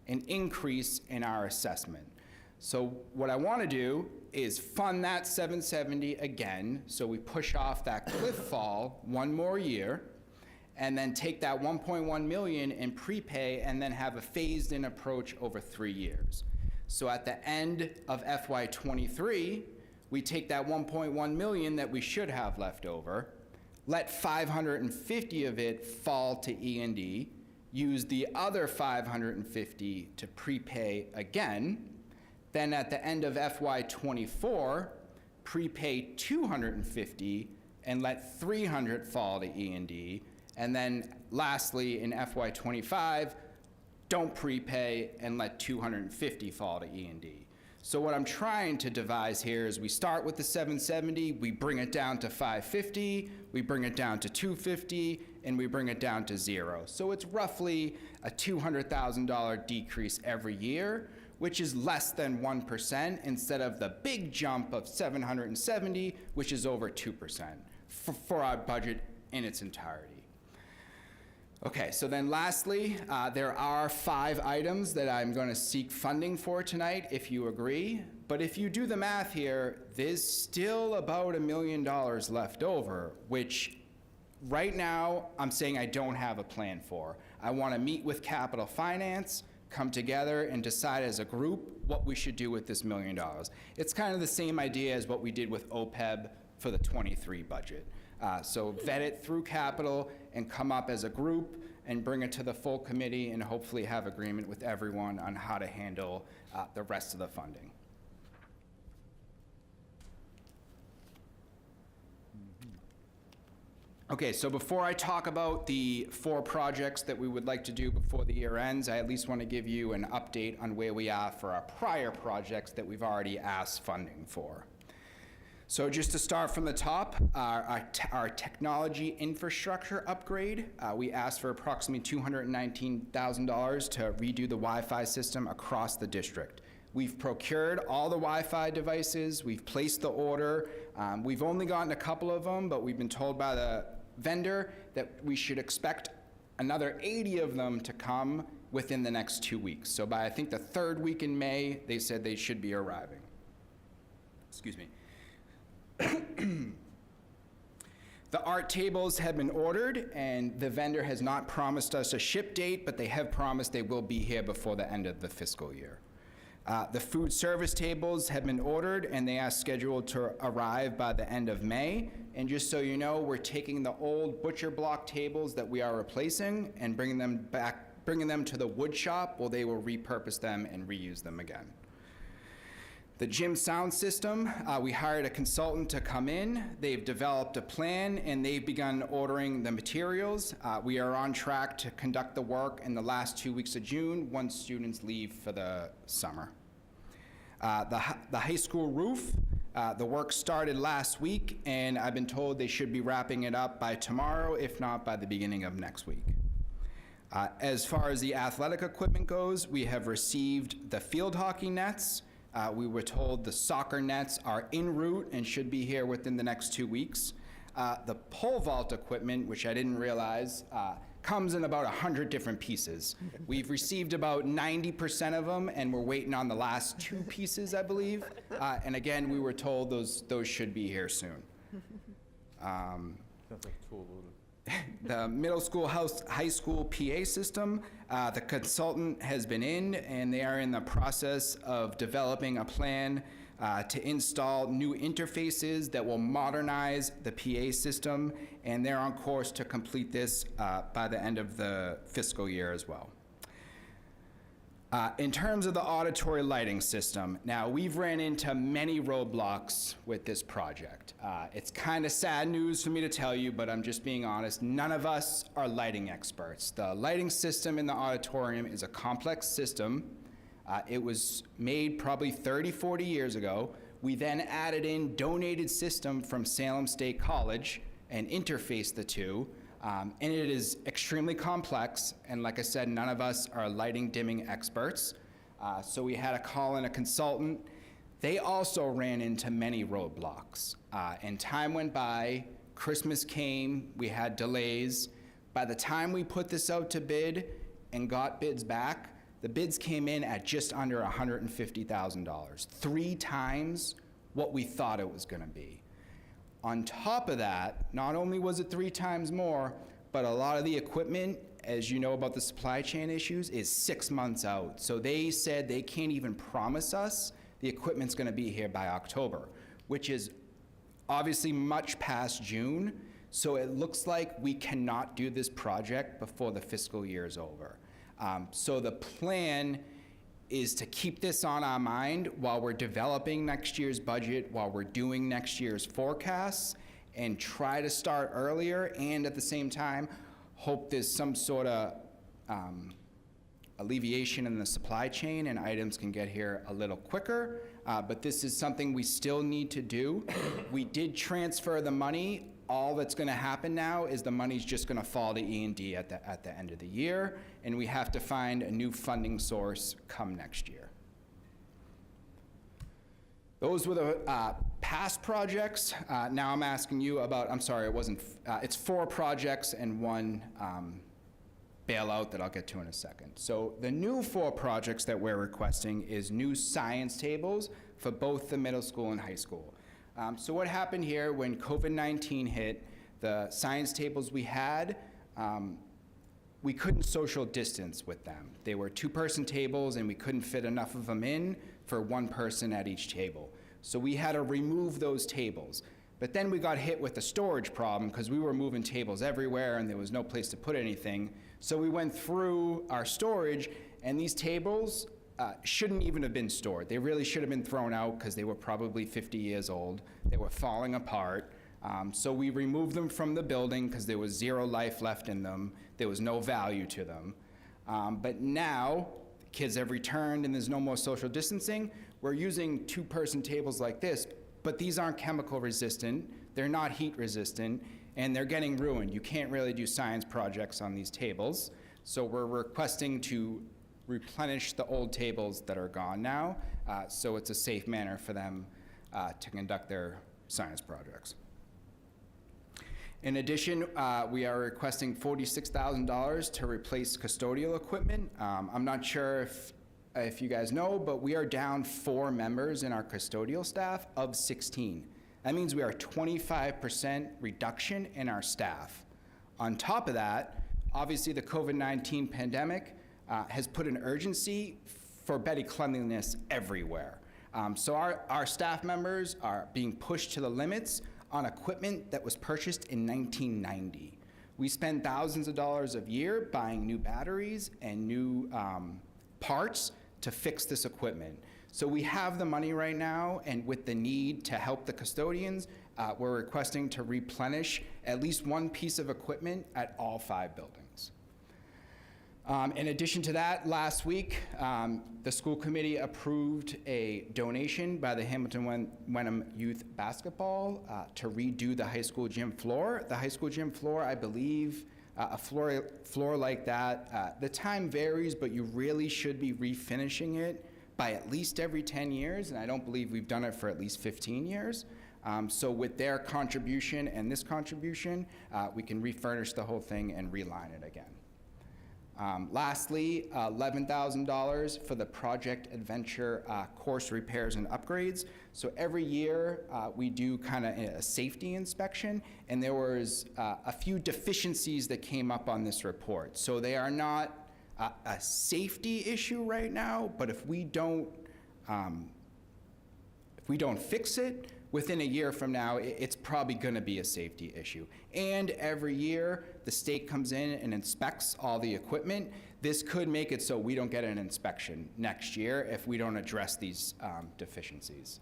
increase in our assessment. So what I want to do is fund that $770 again, so we push off that cliff fall one more year, and then take that $1.1 million and prepay, and then have a phased-in approach over 3 years. So at the end of FY23, we take that $1.1 million that we should have left over, let $550 of it fall to E&D, use the other $550 to prepay again, then at the end of FY24, prepay $250 and let $300 fall to E&D, and then lastly, in FY25, don't prepay and let $250 fall to E&D. So what I'm trying to devise here is we start with the $770, we bring it down to $550, we bring it down to $250, and we bring it down to $0. So it's roughly a $200,000 decrease every year, which is less than 1% instead of the big jump of $770, which is over 2% for our budget in its entirety. Okay, so then lastly, there are 5 items that I'm going to seek funding for tonight, if you agree. But if you do the math here, there's still about $1 million left over, which right now, I'm saying I don't have a plan for. I want to meet with Capital Finance, come together and decide as a group what we should do with this $1 million. It's kind of the same idea as what we did with OPEB for the '23 budget. So vet it through Capital and come up as a group and bring it to the full committee and hopefully have agreement with everyone on how to handle the rest of the funding. Okay, so before I talk about the 4 projects that we would like to do before the year ends, I at least want to give you an update on where we are for our prior projects that we've already asked funding for. So just to start from the top, our technology infrastructure upgrade, we asked for approximately $219,000 to redo the Wi-Fi system across the district. We've procured all the Wi-Fi devices, we've placed the order. We've only gotten a couple of them, but we've been told by the vendor that we should expect another 80 of them to come within the next 2 weeks. So by, I think, the 3rd week in May, they said they should be arriving. Excuse me. The art tables have been ordered, and the vendor has not promised us a ship date, but they have promised they will be here before the end of the fiscal year. The food service tables have been ordered, and they are scheduled to arrive by the end of May. And just so you know, we're taking the old butcher block tables that we are replacing and bringing them to the wood shop where they will repurpose them and reuse them again. The gym sound system, we hired a consultant to come in. They've developed a plan, and they've begun ordering the materials. We are on track to conduct the work in the last 2 weeks of June once students leave for the summer. The high school roof, the work started last week, and I've been told they should be wrapping it up by tomorrow, if not by the beginning of next week. As far as the athletic equipment goes, we have received the field hockey nets. We were told the soccer nets are en route and should be here within the next 2 weeks. The pole vault equipment, which I didn't realize, comes in about 100 different pieces. We've received about 90% of them, and we're waiting on the last 2 pieces, I believe. And again, we were told those should be here soon. Sounds like a tall order. The middle school high school PA system, the consultant has been in, and they are in the process of developing a plan to install new interfaces that will modernize the PA system, and they're on course to complete this by the end of the fiscal year as well. In terms of the auditory lighting system, now we've ran into many roadblocks with this project. It's kind of sad news for me to tell you, but I'm just being honest. None of us are lighting experts. The lighting system in the auditorium is a complex system. It was made probably 30, 40 years ago. We then added in donated system from Salem State College and interfaced the two. And it is extremely complex, and like I said, none of us are lighting dimming experts. So we had to call in a consultant. They also ran into many roadblocks. And time went by, Christmas came, we had delays. By the time we put this out to bid and got bids back, the bids came in at just under $150,000, 3 times what we thought it was gonna be. On top of that, not only was it 3 times more, but a lot of the equipment, as you know about the supply chain issues, is 6 months out. So they said they can't even promise us the equipment's gonna be here by October, which is obviously much past June. So it looks like we cannot do this project before the fiscal year is over. So the plan is to keep this on our mind while we're developing next year's budget, while we're doing next year's forecasts, and try to start earlier, and at the same time, hope there's some sort of alleviation in the supply chain and items can get here a little quicker. But this is something we still need to do. We did transfer the money. All that's gonna happen now is the money's just gonna fall to E&D at the end of the year, and we have to find a new funding source come next year. Those were the past projects. Now I'm asking you about, I'm sorry, it's 4 projects and 1 bailout that I'll get to in a second. So the new 4 projects that we're requesting is new science tables for both the middle school and high school. So what happened here when COVID-19 hit, The science tables we had, we couldn't social distance with them. They were two-person tables, and we couldn't fit enough of them in for one person at each table. So we had to remove those tables. But then we got hit with a storage problem because we were moving tables everywhere and there was no place to put anything. So we went through our storage, and these tables shouldn't even have been stored. They really should have been thrown out because they were probably 50 years old. They were falling apart. So we removed them from the building because there was zero life left in them. There was no value to them. But now, the kids have returned and there's no more social distancing. We're using two-person tables like this, but these aren't chemical resistant, they're not heat resistant, and they're getting ruined. You can't really do science projects on these tables. So we're requesting to replenish the old tables that are gone now, so it's a safe manner for them to conduct their science projects. In addition, we are requesting $46,000 to replace custodial equipment. I'm not sure if you guys know, but we are down 4 members in our custodial staff of 16. That means we are 25% reduction in our staff. On top of that, obviously the COVID-19 pandemic has put an urgency for better cleanliness everywhere. So our staff members are being pushed to the limits on equipment that was purchased in 1990. We spend thousands of dollars a year buying new batteries and new parts to fix this equipment. So we have the money right now, and with the need to help the custodians, we're requesting to replenish at least one piece of equipment at all 5 buildings. In addition to that, last week, the school committee approved a donation by the Hamilton Wenham Youth Basketball to redo the high school gym floor. The high school gym floor, I believe, a floor like that, the time varies, but you really should be refinishing it by at least every 10 years, and I don't believe we've done it for at least 15 years. So with their contribution and this contribution, we can refurnish the whole thing and reline it again. Lastly, $11,000 for the Project Adventure course repairs and upgrades. So every year we do kind of a safety inspection, and there was a few deficiencies that came up on this report. So they are not a safety issue right now, but if we don't fix it, within a year from now, it's probably going to be a safety issue. And every year, the state comes in and inspects all the equipment. This could make it so we don't get an inspection next year if we don't address these deficiencies.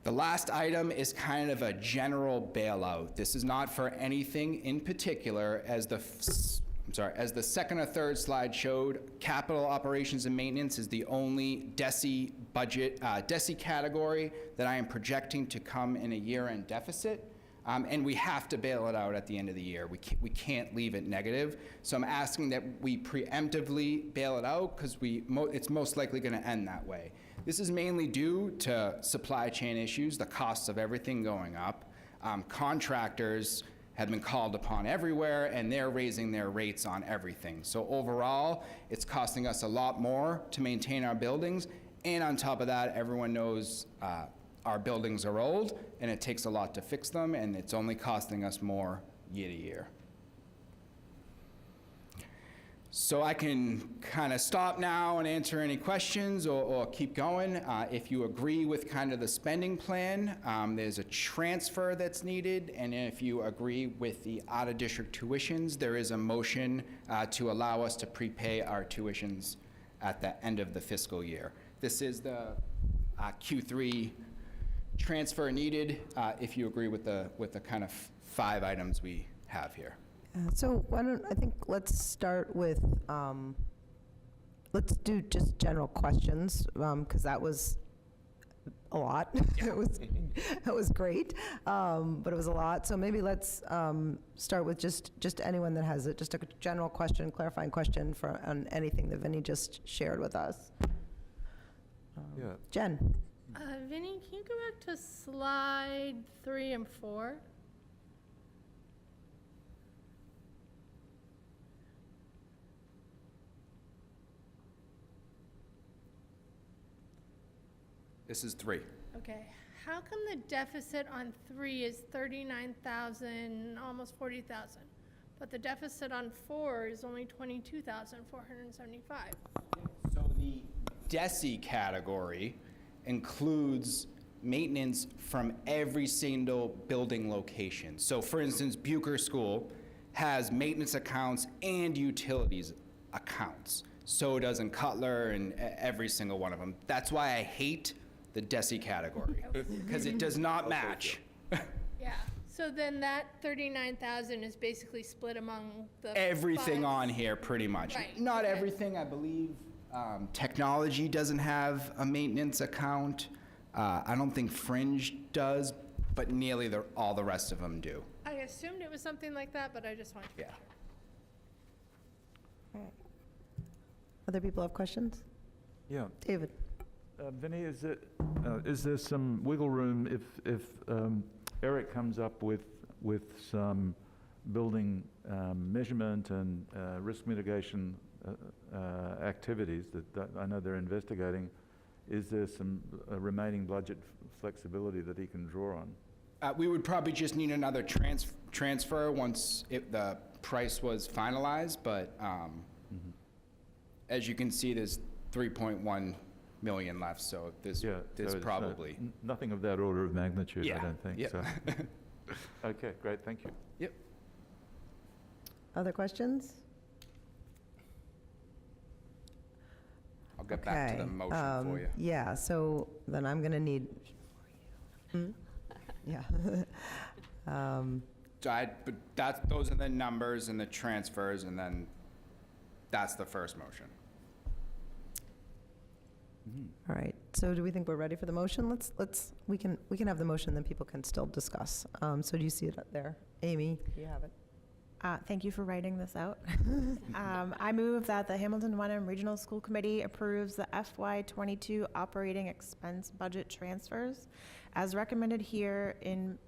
The last item is kind of a general bailout. This is not for anything in particular. As the second or third slide showed, capital operations and maintenance is the only DESI budget, DESI category that I am projecting to come in a year-end deficit. And we have to bail it out at the end of the year. We can't leave it negative. So I'm asking that we preemptively bail it out because it's most likely going to end that way. This is mainly due to supply chain issues, the costs of everything going up. Contractors have been called upon everywhere, and they're raising their rates on everything. So overall, it's costing us a lot more to maintain our buildings, and on top of that, everyone knows our buildings are old, and it takes a lot to fix them, and it's only costing us more year to year. So I can kind of stop now and answer any questions or keep going. If you agree with kind of the spending plan, there's a transfer that's needed, and if you agree with the out-of-district tuitions, there is a motion to allow us to prepay our tuitions at the end of the fiscal year. This is the Q3 transfer needed if you agree with the kind of 5 items we have here. So let's start with, let's do just general questions, because that was a lot. It was great, but it was a lot. So maybe let's start with just anyone that has just a general question, clarifying question on anything that Vinny just shared with us. Yeah. Jen. Vinny, can you go back to slide 3 and 4? This is 3. Okay. how come the deficit on 3 is 39,000, almost 40,000? But the deficit on 4 is only 22,475. So the DESI category includes maintenance from every single building location. So for instance, Bucher School has maintenance accounts and utilities accounts. So does in Cutler and every single one of them. That's why I hate the DESI category, because it does not match. Yeah, so then that 39,000 is basically split among the Everything 5. on here, pretty much. Right, Not okay. everything, I believe. Technology doesn't have a maintenance account. I don't think Fringe does, but nearly all the rest of them do. I assumed it was something like that, but I just wanted to be Yeah. sure. Other people have questions? Yeah. David? Vinny, is there some wiggle room if Eric comes up with some building measurement and risk mitigation activities that I know they're investigating? Is there some remaining budget flexibility that he can draw on? We would probably just need another transfer once the price was finalized, but as you can see, there's 3.1 million left, so there's So it's probably. nothing of that order of magnitude, I Yeah, don't think. yeah. So. Okay, great, thank you. Yep. Other questions? I'll get back to the Okay, motion for you. Yeah, so then I'm going to need, yeah. But those are the numbers and the transfers, and then that's the first motion. All right, so do we think we're ready for the motion? We can have the motion, then people can still discuss. So do you see it up there? Amy, do you have it? Thank you for writing this out. I move that the Hamilton Wenham Regional School Committee approves the FY22 operating expense budget transfers as recommended here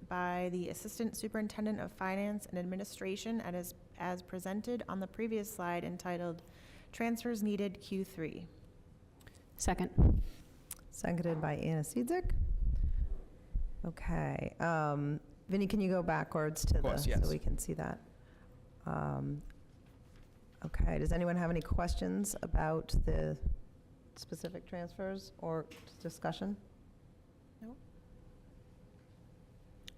by the Assistant Superintendent of Finance and Administration and as presented on the previous slide entitled Transfers Needed Q3. Second. Seconded by Anna Seizik. Okay, Vinny, can you go backwards to course, so yes. we can see that? Okay, does anyone have any questions about the specific transfers or discussion? No.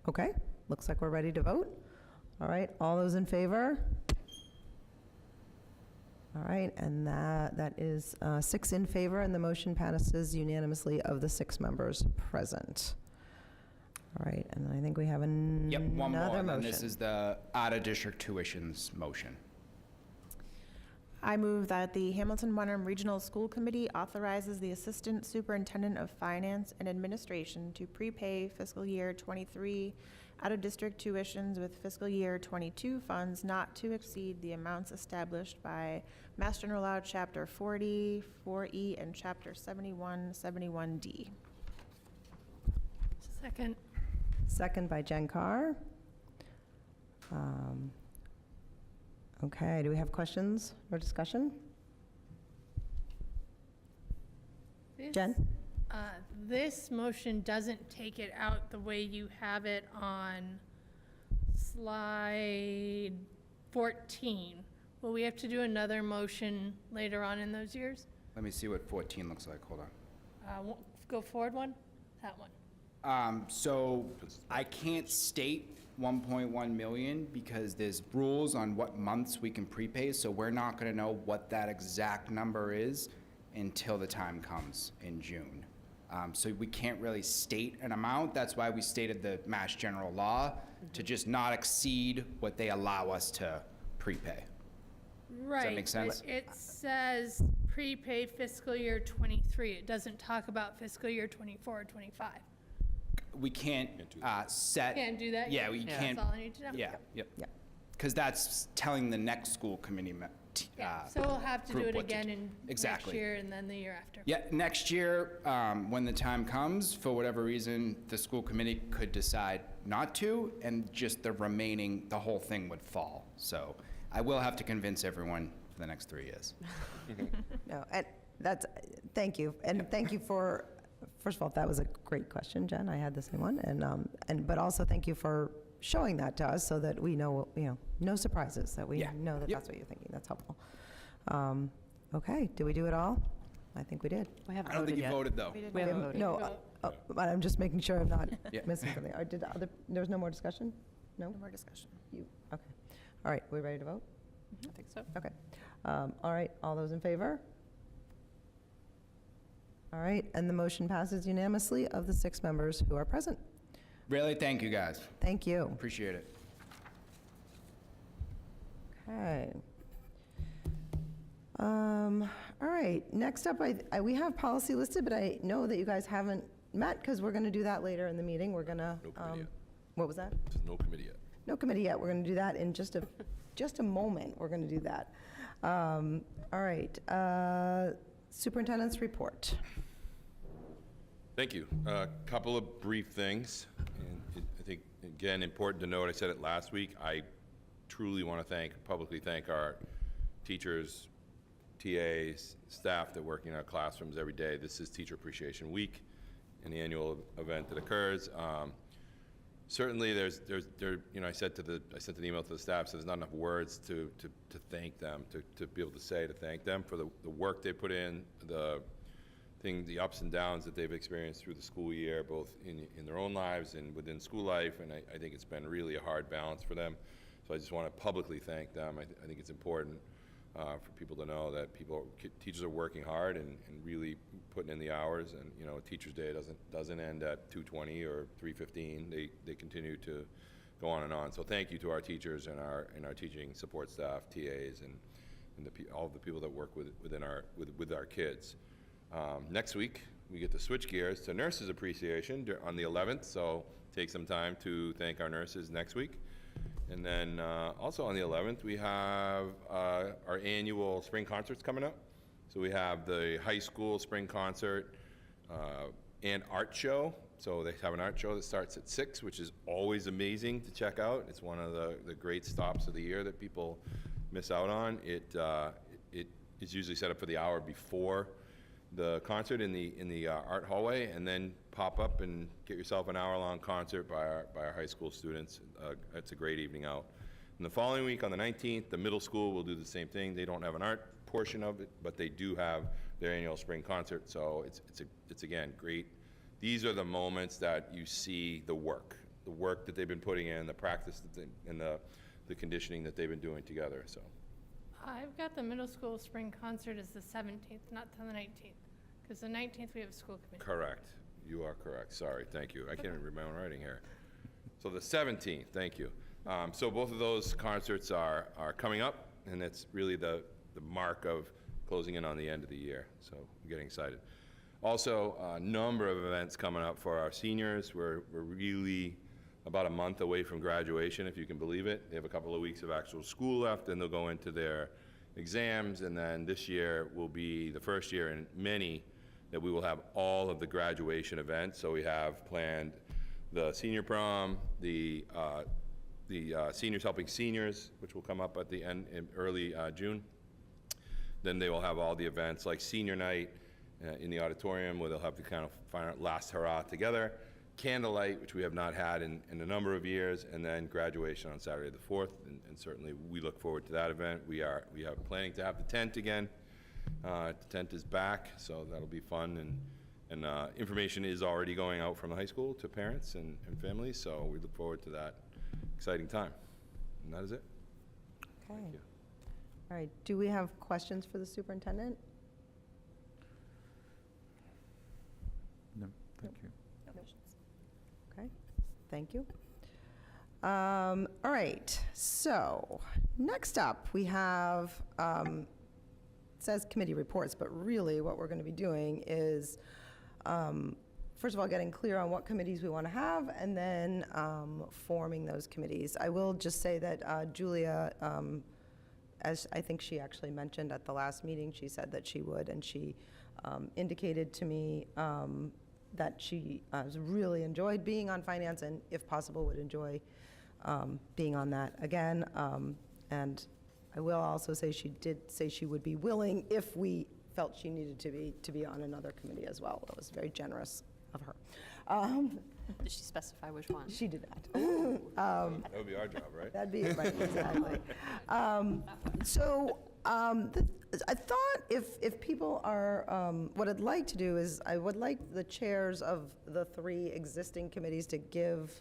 Okay, looks like we're ready to vote. All right, all those in favor? All right, and that is 6 in favor, and the motion passes unanimously of the 6 members present. All right, and I think we have Yep, one more, another and then motion. this is the out-of-district tuitions motion. I move that the Hamilton Wenham Regional School Committee authorizes the Assistant Superintendent of Finance and Administration to prepay fiscal year '23 out-of-district tuitions with fiscal year '22 funds not to exceed the amounts established by Mass General Law Chapter 40, 4E, and Chapter 71, 71D. Second. Second by Jen Carr. Okay, do we have questions or discussion? Jen? This motion doesn't take it out the way you have it on slide 14. Will we have to do another motion later on in those years? Let me see what 14 looks like, hold on. Go forward one? That one. So I can't state 1.1 million because there's rules on what months we can prepay, so we're not gonna know what that exact number is until the time comes in June. So we can't really state an amount. That's why we stated the Mass General Law to just not exceed what they allow us to prepay. Right. make sense? but It says prepay fiscal year '23. It doesn't talk about fiscal year '24 or '25. We can't set. Can't do that? Yeah, we That's can't. all I need to know? Yeah, yep. Yep. Because that's telling the next school committee. Yeah, so we'll have to do group it what to again do. in next Exactly. year and then the year after. Yeah, next year, when the time comes, for whatever reason, the school committee could decide not to, and just the whole thing would fall. So I will have to convince everyone for the next 3 years. No, and thank you, and thank you for first of all, that was a great question, Jen. I had the same one. But also thank you for showing that to us so that we know, no surprises, that we Yeah. know that Yep. that's what you're thinking. That's helpful. Okay, did we do it all? I think we did. We haven't I don't think you yet. voted, though. We haven't voted. No, but I'm just making sure I'm not Yeah. missing something. There was no more discussion? No? No more discussion. Okay. All right, we ready to vote? I think so. Okay. All right, all those in favor? All right, and the motion passes unanimously of the 6 members who are present. Really, thank you, guys. Thank you. Appreciate it. Okay. All right, next up, we have policy listed, but I know that you guys haven't met because we're going to do that later in the meeting. We're going to, No committee yet. what was that? There's no committee yet. No committee yet. We're going to do that in just a moment. We're going to do that. All right, superintendent's report. Thank you. A couple of brief things. And I think, again, important to note, I said it last week, I truly want to publicly thank our teachers, TAs, staff that work in our classrooms every day. This is Teacher Appreciation Week, an annual event that occurs. Certainly, I sent an email to the staff, so there's not enough words to thank them, to be able to say to thank them for the work they put in, the ups and downs that they've experienced through the school year, both in their own lives and within school life, and I think it's been really a hard balance for them. So I just want to publicly thank them. I think it's important for people to know that teachers are working hard and really putting in the hours, and Teachers' Day doesn't end at 2:20 or 3:15. They continue to go on and on. So thank you to our teachers and our teaching support staff, TAs, and all of the people that work with our kids. Next week, we get to switch gears to Nurses Appreciation on the 11th, so take some time to thank our nurses next week. And then also on the 11th, we have our annual spring concerts coming up. So we have the high school spring concert and art show. So they have an art show that starts at 6, which is always amazing to check out. It's one of the great stops of the year that people miss out on. It is usually set up for the hour before the concert in the art hallway, and then pop up and get yourself an hour-long concert by our high school students. It's a great evening out. And the following week, on the 19th, the middle school will do the same thing. They don't have an art portion of it, but they do have their annual spring concert. So it's again great. These are the moments that you see the work that they've been putting in, the practice and the conditioning that they've been doing together. So. I've got the middle school spring concert is the 17th, not the 19th, because the 19th we have a school committee. Correct. You are correct. Sorry. Thank you. I can't even read my own writing here. So the 17th. Thank you. So both of those concerts are coming up, and it's really the mark of closing in on the end of the year. So I'm getting excited. Also, a number of events coming up for our seniors. We're really about a month away from graduation, if you can believe it. They have a couple of weeks of actual school left, and they'll go into their exams, and then this year will be the first year in many that we will have all of the graduation events. So we have planned the senior prom, the Seniors Helping Seniors, which will come up at the end in early June. Then they will have all the events like senior night in the auditorium, where they'll have the kind of final last hurrah together. Candlelight, which we have not had in a number of years, and then graduation on Saturday the 4th, and certainly we look forward to that event. We are planning to have the tent again. The tent is back, so that'll be fun, and information is already going out from the high school to parents and families, so we look forward to that exciting time. And that is it. Okay. Thank you. All right, do we have questions for the superintendent? No, thank you. Okay, thank you. All right, so next up, we have, it says committee reports, but really what we're going to be doing is, first of all, getting clear on what committees we want to have, and then forming those committees. I will just say that Julia, as I think she actually mentioned at the last meeting, she said that she would, and she indicated to me that she has really enjoyed being on finance, and if possible would enjoy being on that again. And I will also say she did say she would be willing if we felt she needed to be on another committee as well. That was very generous of her. Did she specify which one? She did not. That would be our job, right? That'd be, right, exactly. I thought if people are, what I'd like to do is, I would like the chairs of the 3 existing committees to give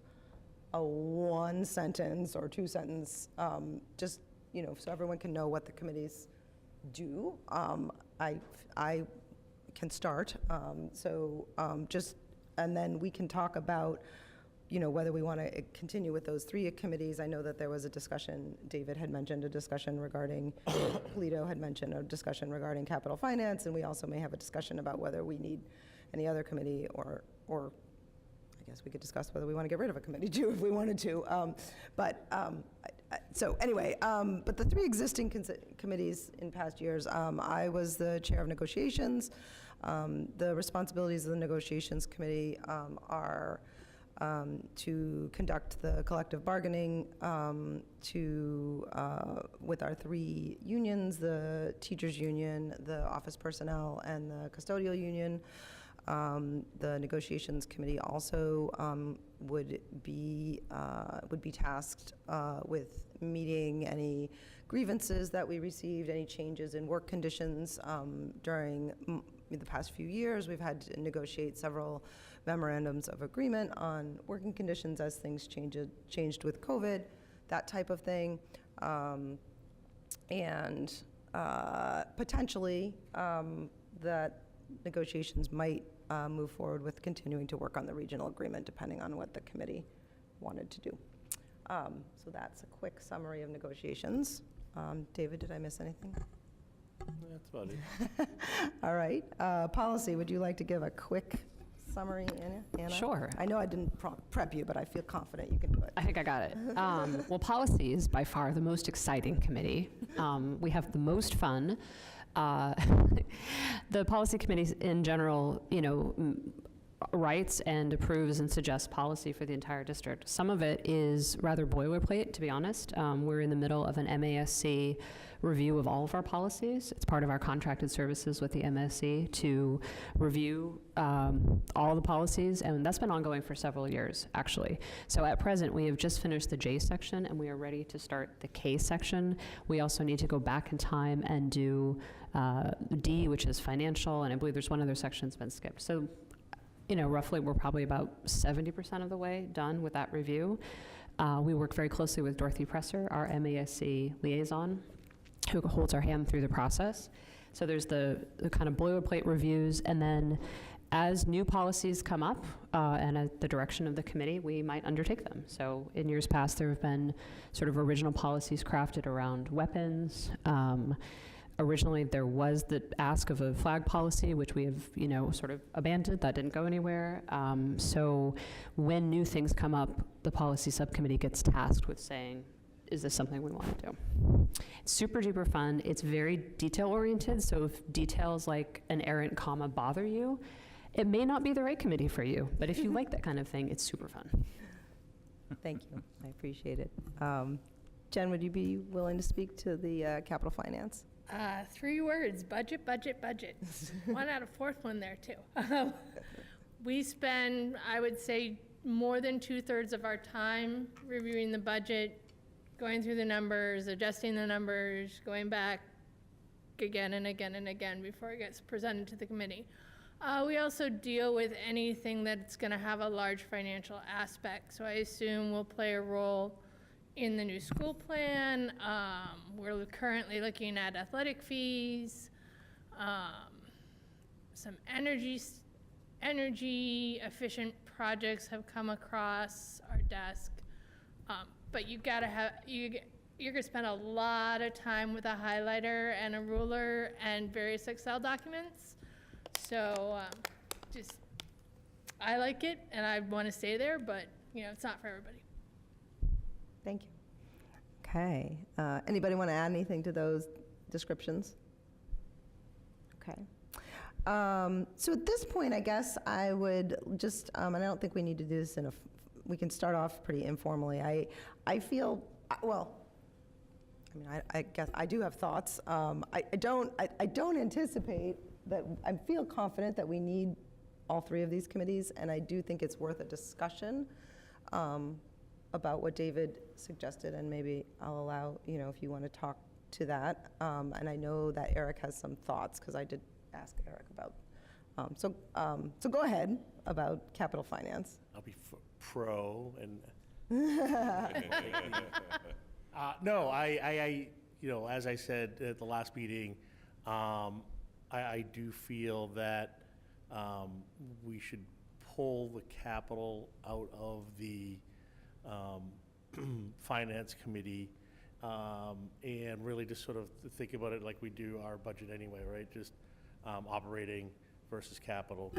a 1-sentence or 2-sentence, just, so everyone can know what the committees do. I can start, and then we can talk about, whether we want to continue with those 3 committees. I know that there was a discussion, David had mentioned a discussion regarding, Polito had mentioned a discussion regarding capital finance, and we also may have a discussion about whether we need any other committee, or I guess we could discuss whether we want to get rid of a committee too, if we wanted to. But the 3 existing committees in past years, I was the chair of negotiations. The responsibilities of the negotiations committee are to conduct the collective bargaining with our 3 unions, the teachers union, the office personnel, and the custodial union. The negotiations committee also would be tasked with meeting any grievances that we received, any changes in work conditions during the past few years. We've had to negotiate several memorandums of agreement on working conditions as things changed with COVID, that type of thing. Potentially that negotiations might move forward with continuing to work on the regional agreement, depending on what the committee wanted to do. So that's a quick summary of negotiations. David, did I miss anything? That's about it. All right. Policy, would you like to give a quick summary, Anna? Sure. I know I didn't prep you, but I feel confident you can do it. I think I got it. Well, policy is by far the most exciting committee. We have the most fun. The policy committee in general, writes and approves and suggests policy for the entire district. Some of it is rather boilerplate, to be honest. We're in the middle of an MASC review of all of our policies. It's part of our contracted services with the MASC to review all the policies, and that's been ongoing for several years, actually. So at present, we have just finished the J section, and we are ready to start the K section. We also need to go back in time and do D, which is financial, and I believe there's one other section that's been skipped. So roughly we're probably about 70% of the way done with that review. We work very closely with Dorothy Presser, our MASC liaison, who holds our hand through the process. So there's the kind of boilerplate reviews, and then as new policies come up and at the direction of the committee, we might undertake them. So in years past, there have been sort of original policies crafted around weapons. Originally, there was the ask of a flag policy, which we have, sort of abandoned. That didn't go anywhere. So when new things come up, the policy subcommittee gets tasked with saying, is this something we want to do? It's super duper fun. It's very detail oriented. So if details like an errant comma bother you, it may not be the right committee for you. But if you like that kind of thing, it's super fun. Thank you. I appreciate it. Jen, would you be willing to speak to the capital finance? 3 words: budget, budget, budget. One out of 4th one there too. We spend, I would say, more than 2/3 of our time reviewing the budget, going through the numbers, adjusting the numbers, going back again and again and again before it gets presented to the committee. We also deal with anything that's going to have a large financial aspect. So I assume we'll play a role in the new school plan. We're currently looking at athletic fees, some energy efficient projects have come across our desk. But you're gonna spend a lot of time with a highlighter and a ruler and various Excel documents. So I like it and I want to stay there, but it's not for everybody. Thank you. Okay. Anybody want to add anything to those descriptions? Okay. So at this point, I guess I would just, and I don't think we need to do this we can start off pretty informally. I feel, I guess I do have thoughts. I don't anticipate that, I feel confident that we need all three of these committees, and I do think it's worth a discussion about what David suggested, and maybe I'll allow, if you want to talk to that. And I know that Eric has some thoughts, because I did ask Eric about, so go ahead about capital finance. I'll be pro and. No, I, as I said at the last meeting, I do feel that we should pull the capital out of the finance committee and really just sort of think about it like we do our budget anyway, right? Just operating versus capital.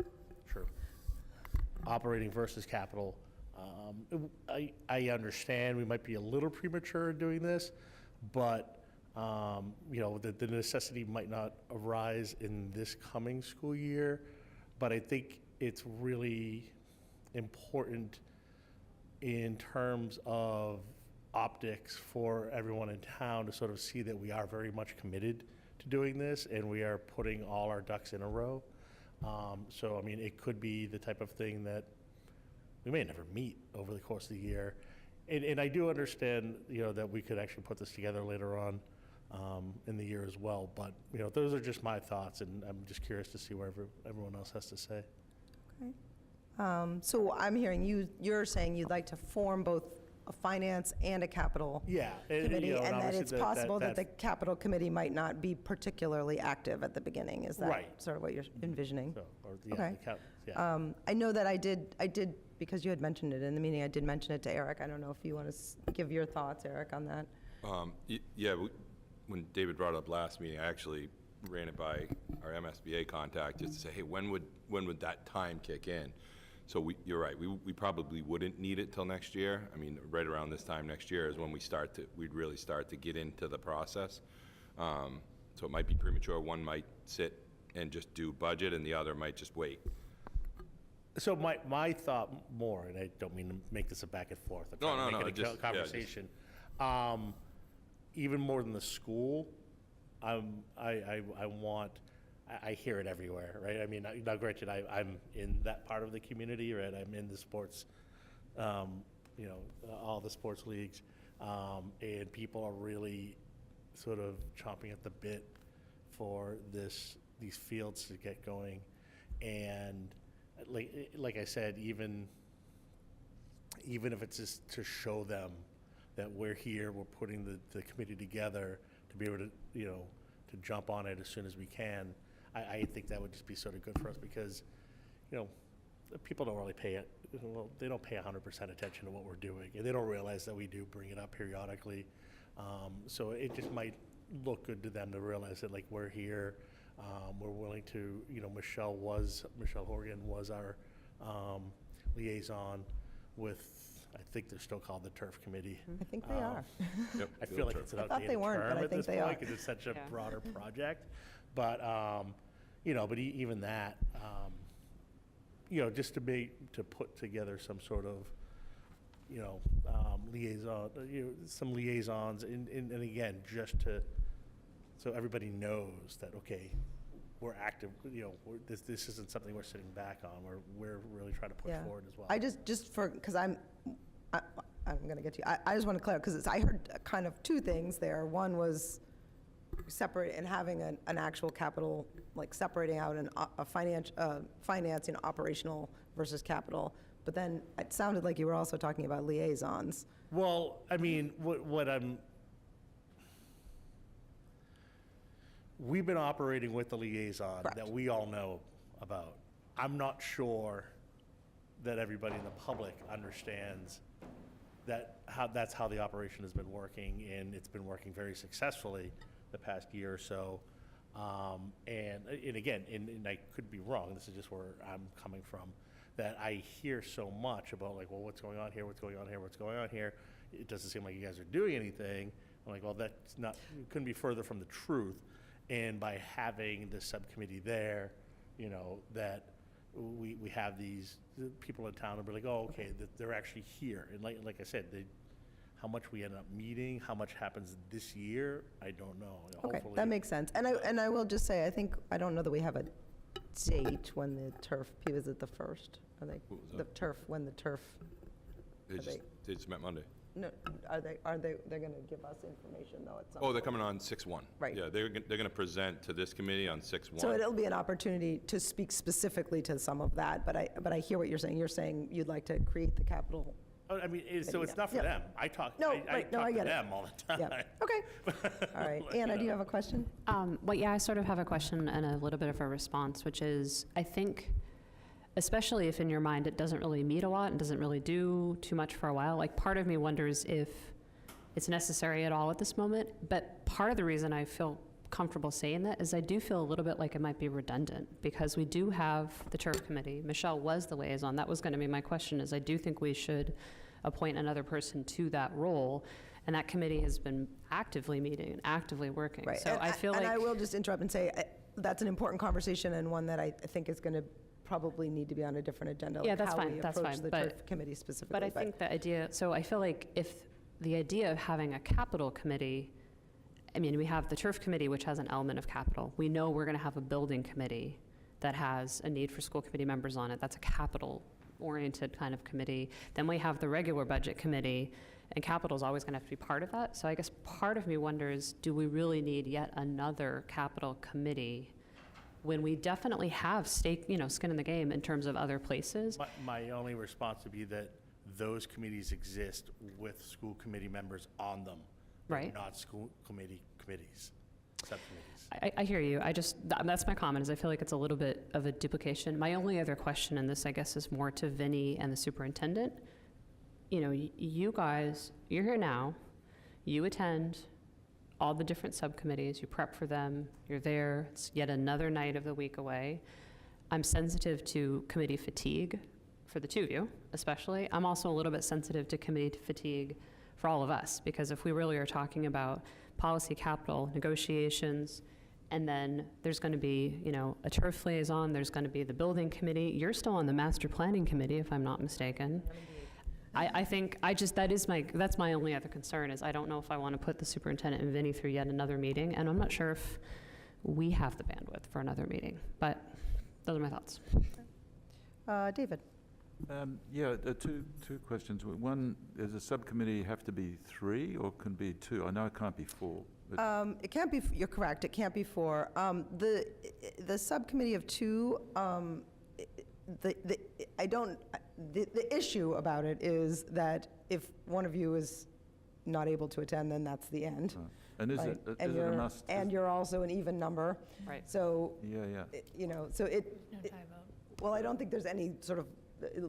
Sure. Operating versus capital. I understand we might be a little premature in doing this, but the necessity might not arise in this coming school year. But I think it's really important in terms of optics for everyone in town to sort of see that we are very much committed to doing this, and we are putting all our ducks in a row. So, I mean, it could be the type of thing that we may never meet over the course of the year. And I do understand, that we could actually put this together later on in the year as well. But, those are just my thoughts, and I'm just curious to see what everyone else has to say. Okay. So I'm hearing you're saying you'd like to form both a finance and a capital committee, and that it's possible that the capital committee might not be particularly active at the beginning. Is that Right. sort of what you're envisioning? So, Okay. Yeah. I know that I did, because you had mentioned it in the meeting, I did mention it to Eric. I don't know if you want to give your thoughts, Eric, on that. When David brought it up last meeting, I actually ran it by our MSBA contact just to say, hey, when would that time kick in? So you're right, we probably wouldn't need it till next year. I mean, right around this time next year is when we'd really start to get into the process. So it might be premature. One might sit and just do budget, and the other might just wait. So my thought more, and I don't mean to make this a back and forth. I'm trying to make it a conversation. Even more than the school, I hear it everywhere, right? I mean, now granted, I'm in that part of the community, right? I'm in the sports, all the sports leagues, and people are really sort of chomping at the bit for these fields to get going. And like I said, even if it's just to show them that we're here, we're putting the committee together to be able to, to jump on it as soon as we can, I think that would just be sort of good for us, because, people don't really they don't pay 100% attention to what we're doing, and they don't realize that we do bring it up periodically. So it just might look good to them to realize that, like, we're here, we're willing to, Michelle Horgan was our liaison with, I think they're still called the Turf Committee. I think they are. Yep. I feel like it's an I thought they outdated weren't, but term I at think this they point, are. because it's such a Yeah. broader project. But, but even that, just to put together some sort of, liaison, some liaisons, and again, just so everybody knows that, okay, we're active, this isn't something we're sitting back on, we're really trying to push Yeah. forward as well. I just because I'm going to get to you. I just want to clarify, because I heard kind of two things there. One was separate and having an actual capital, like separating out a financing operational versus capital. But then it sounded like you were also talking about liaisons. Well, I mean, we've been operating with the liaison Correct. that we all know about. I'm not sure that everybody in the public understands that's how the operation has been working, and it's been working very successfully the past year or so. And again, and I could be wrong, this is just where I'm coming from, that I hear so much about, like, well, what's going on here, what's going on here, what's going on here? It doesn't seem like you guys are doing anything. I'm like, well, that's not, it couldn't be further from the truth. And by having the subcommittee there, that we have these people in town and be like, oh, okay, that they're actually here. And like I said, how much we end up meeting, how much happens this year, I don't know. Okay, Hopefully- that makes sense. And I will just say, I don't know that we have a date when the turf, is it the 1st? Are they, What was the that? turf, when the turf, They just, they just met Monday. no, they're going to give us information though at some Oh, they're point? coming on 6/1. Right. Yeah, they're going to present to this committee on 6/1. So it'll be an opportunity to speak specifically to some of that, but I hear what you're saying. You're saying you'd like to create the capital. Oh, I mean, so it's not for Yeah. them. I talk, No, I right, no, talk I to get it. them all the time. Yeah, okay. All right. Anna, do you have a question? Well, yeah, I sort of have a question and a little bit of a response, which is, I think, especially if in your mind it doesn't really meet a lot and doesn't really do too much for a while, like part of me wonders if it's necessary at all at this moment. But part of the reason I feel comfortable saying that is I do feel a little bit like it might be redundant, because we do have the turf committee. Michelle was the liaison. That was going to be my question, is I do think we should appoint another person to that role. And that committee has been actively meeting and actively working. Right. So And I feel like. And I will just interrupt and say, that's an important conversation and one that I think is going to probably need to be on a different agenda. Yeah, like that's how fine, we that's approach fine, the but- turf committee specifically. But I think the idea, so I feel like if the idea of having a capital committee, I mean, we have the turf committee, which has an element of capital. We know we're going to have a building committee that has a need for school committee members on it. That's a capital-oriented kind of committee. Then we have the regular budget committee, and capital is always going to have to be part of that. So I guess part of me wonders, do we really need yet another capital committee when we definitely have skin in the game in terms of other places? My only response would be that those committees exist with school committee members on them. They're Right. not school committees, subcommittees. I hear you. That's my comment, is I feel like it's a little bit of a duplication. My only other question, and this I guess is more to Vinny and the superintendent. You know, you guys, you're here now, you attend all the different subcommittees, you prep for them, you're there, it's yet another night of the week away. I'm sensitive to committee fatigue for the two of you, especially. I'm also a little bit sensitive to committee fatigue for all of us, because if we really are talking about policy capital, negotiations, and then there's going to be, a turf liaison, there's going to be the building committee. You're still on the master planning committee, if I'm not mistaken. I think, that's my only other concern, is I don't know if I want to put the superintendent and Vinny through yet another meeting, and I'm not sure if we have the bandwidth for another meeting, but those are my thoughts. David? Two questions. One, does a subcommittee have to be 3 or can be 2? I know it can't be 4. But It can't be, you're correct, it can't be 4. The subcommittee of 2, the issue about it is that if one of you is not able to attend, then that's the end. and is right? it And a you're- must? And you're also an even number. Right. So, Yeah. so No tie vote. well, I don't think there's any sort of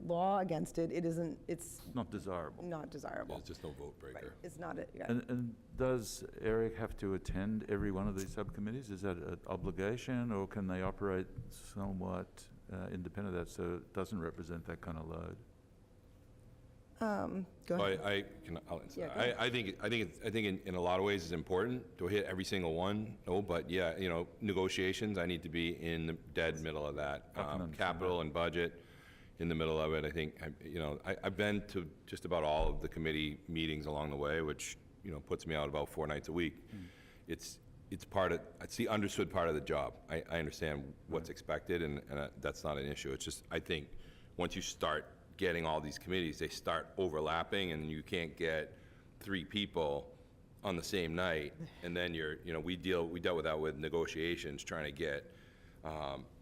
law against it. It isn't, it's Not desirable. not desirable. There's just no vote Right. breaker. It's not, yeah. And does Eric have to attend every one of these subcommittees? Is that an obligation, or can they operate somewhat independent of that, so it doesn't represent that kind of load? Go ahead. I'll answer Yeah, that. go I think in a lot of ways it's important to hit every single one. No, but yeah, negotiations, I need to be in the dead middle of that. I can understand Capital and budget, in the middle of it. I think, I've been to just about all of the committee meetings along the way, which, puts me out about 4 nights a week. It's the understood part of the job. I understand what's expected, and that's not an issue. It's just, I think, once you start getting all these committees, they start overlapping, and you can't get 3 people on the same night, and then we dealt with that with negotiations, trying to get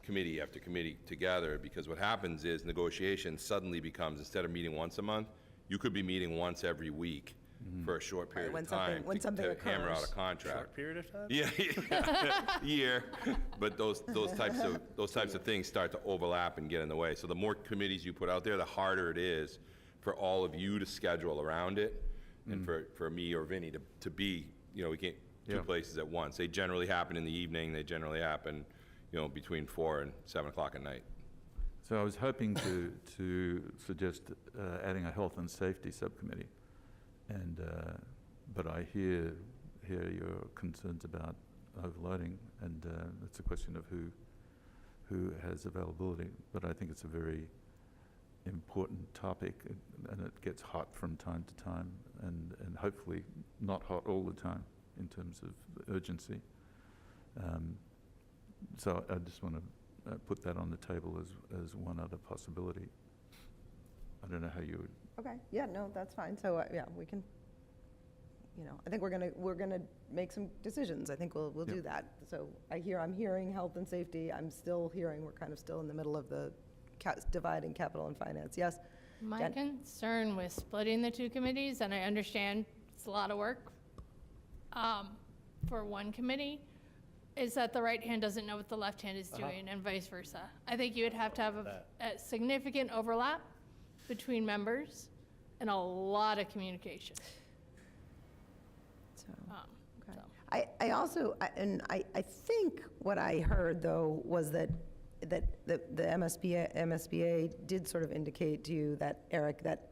committee after committee together, because what happens is negotiation suddenly becomes, instead of meeting once a month, you could be meeting once every week for a short period when of time when something to hammer out occurs. a contract. Short period of time? Yeah, year. But those types of things start to overlap and get in the way. So the more committees you put out there, the harder it is for all of you to schedule around it, and for me or Vinny to be, we can't two Yeah. places at once. They generally happen in the evening. They generally happen, between 4 and 7 o'clock at night. So I was hoping to suggest adding a health and safety subcommittee, and but I hear your concerns about overloading, and it's a question of who has availability. But I think it's a very important topic, and it gets hot from time to time, and hopefully not hot all the time in terms of urgency. So I just want to put that on the table as one other possibility. I don't know how you would. Okay, yeah, no, that's fine. So, yeah, we can, I think we're gonna make some decisions. I think we'll do that. So I'm hearing health and safety. I'm still hearing we're kind of still in the middle of the dividing capital and finance. Yes? My Jen? concern with splitting the two committees, and I understand it's a lot of work for one committee, is that the right hand doesn't know what the left hand is doing and vice versa. I think you would have to have a significant overlap between members and a lot of communication. So, So. I also, I think what I heard, though, was that the MSBA did sort of indicate to you that, Eric, that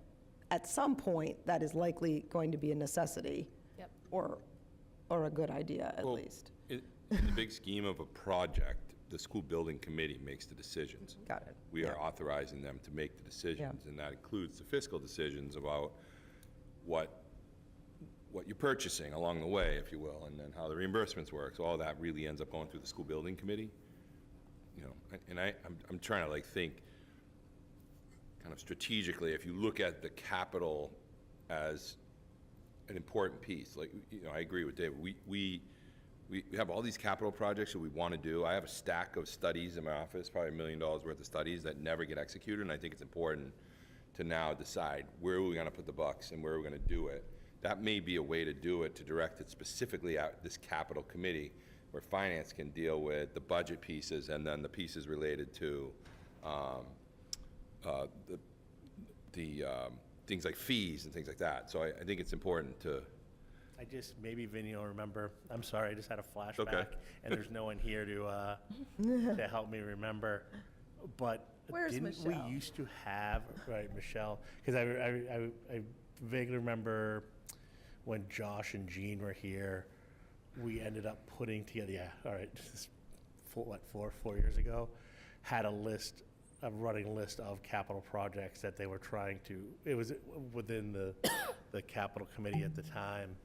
at some point, that is likely going to be a necessity. Yep. Or a good idea, at Well, least. In the big scheme of a project, the school building committee makes the decisions. Got it. We are authorizing them to make the decisions, and that includes the fiscal decisions about what you're purchasing along the way, if you will, and then how the reimbursements work. So all that really ends up going through the school building committee. And I'm trying to think kind of strategically. If you look at the capital as an important piece, I agree with David. We have all these capital projects that we want to do. I have a stack of studies in my office, probably $1 million worth of studies that never get executed, and I think it's important to now decide where are we going to put the bucks and where are we going to do it. That may be a way to do it, to direct it specifically at this capital committee, where finance can deal with the budget pieces and then the pieces related to the things like fees and things like that. So I think it's important to. Maybe Vinny will remember, I'm sorry, I just had a flashback. Okay. And there's no one here to help me remember. But Where's didn't Michelle? we used to have, right, Michelle? Because I vaguely remember when Josh and Jean were here, we ended up putting together, this, 4 years ago, had a running list of capital projects that they were trying to, it was within the capital committee at the time.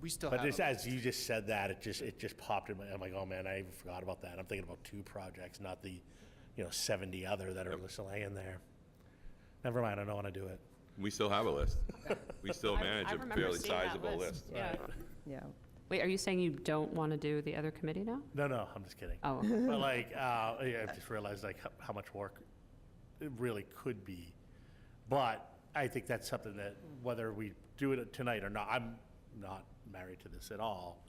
We still But have just a as you just said that, it just popped in my, I'm like, oh man, I even forgot about that. I'm thinking about 2 projects, not the, 70 other that are just laying there. Never mind, I don't want to do it. We still have a list. We still manage I a remember fairly seeing that sizable list. Yeah. Yeah. Wait, are you saying you don't want to do the other committee now? No, I'm just kidding. Oh. But I just realized how much work it really could be. But I think that's something that, whether we do it tonight or not, I'm not married to this at all.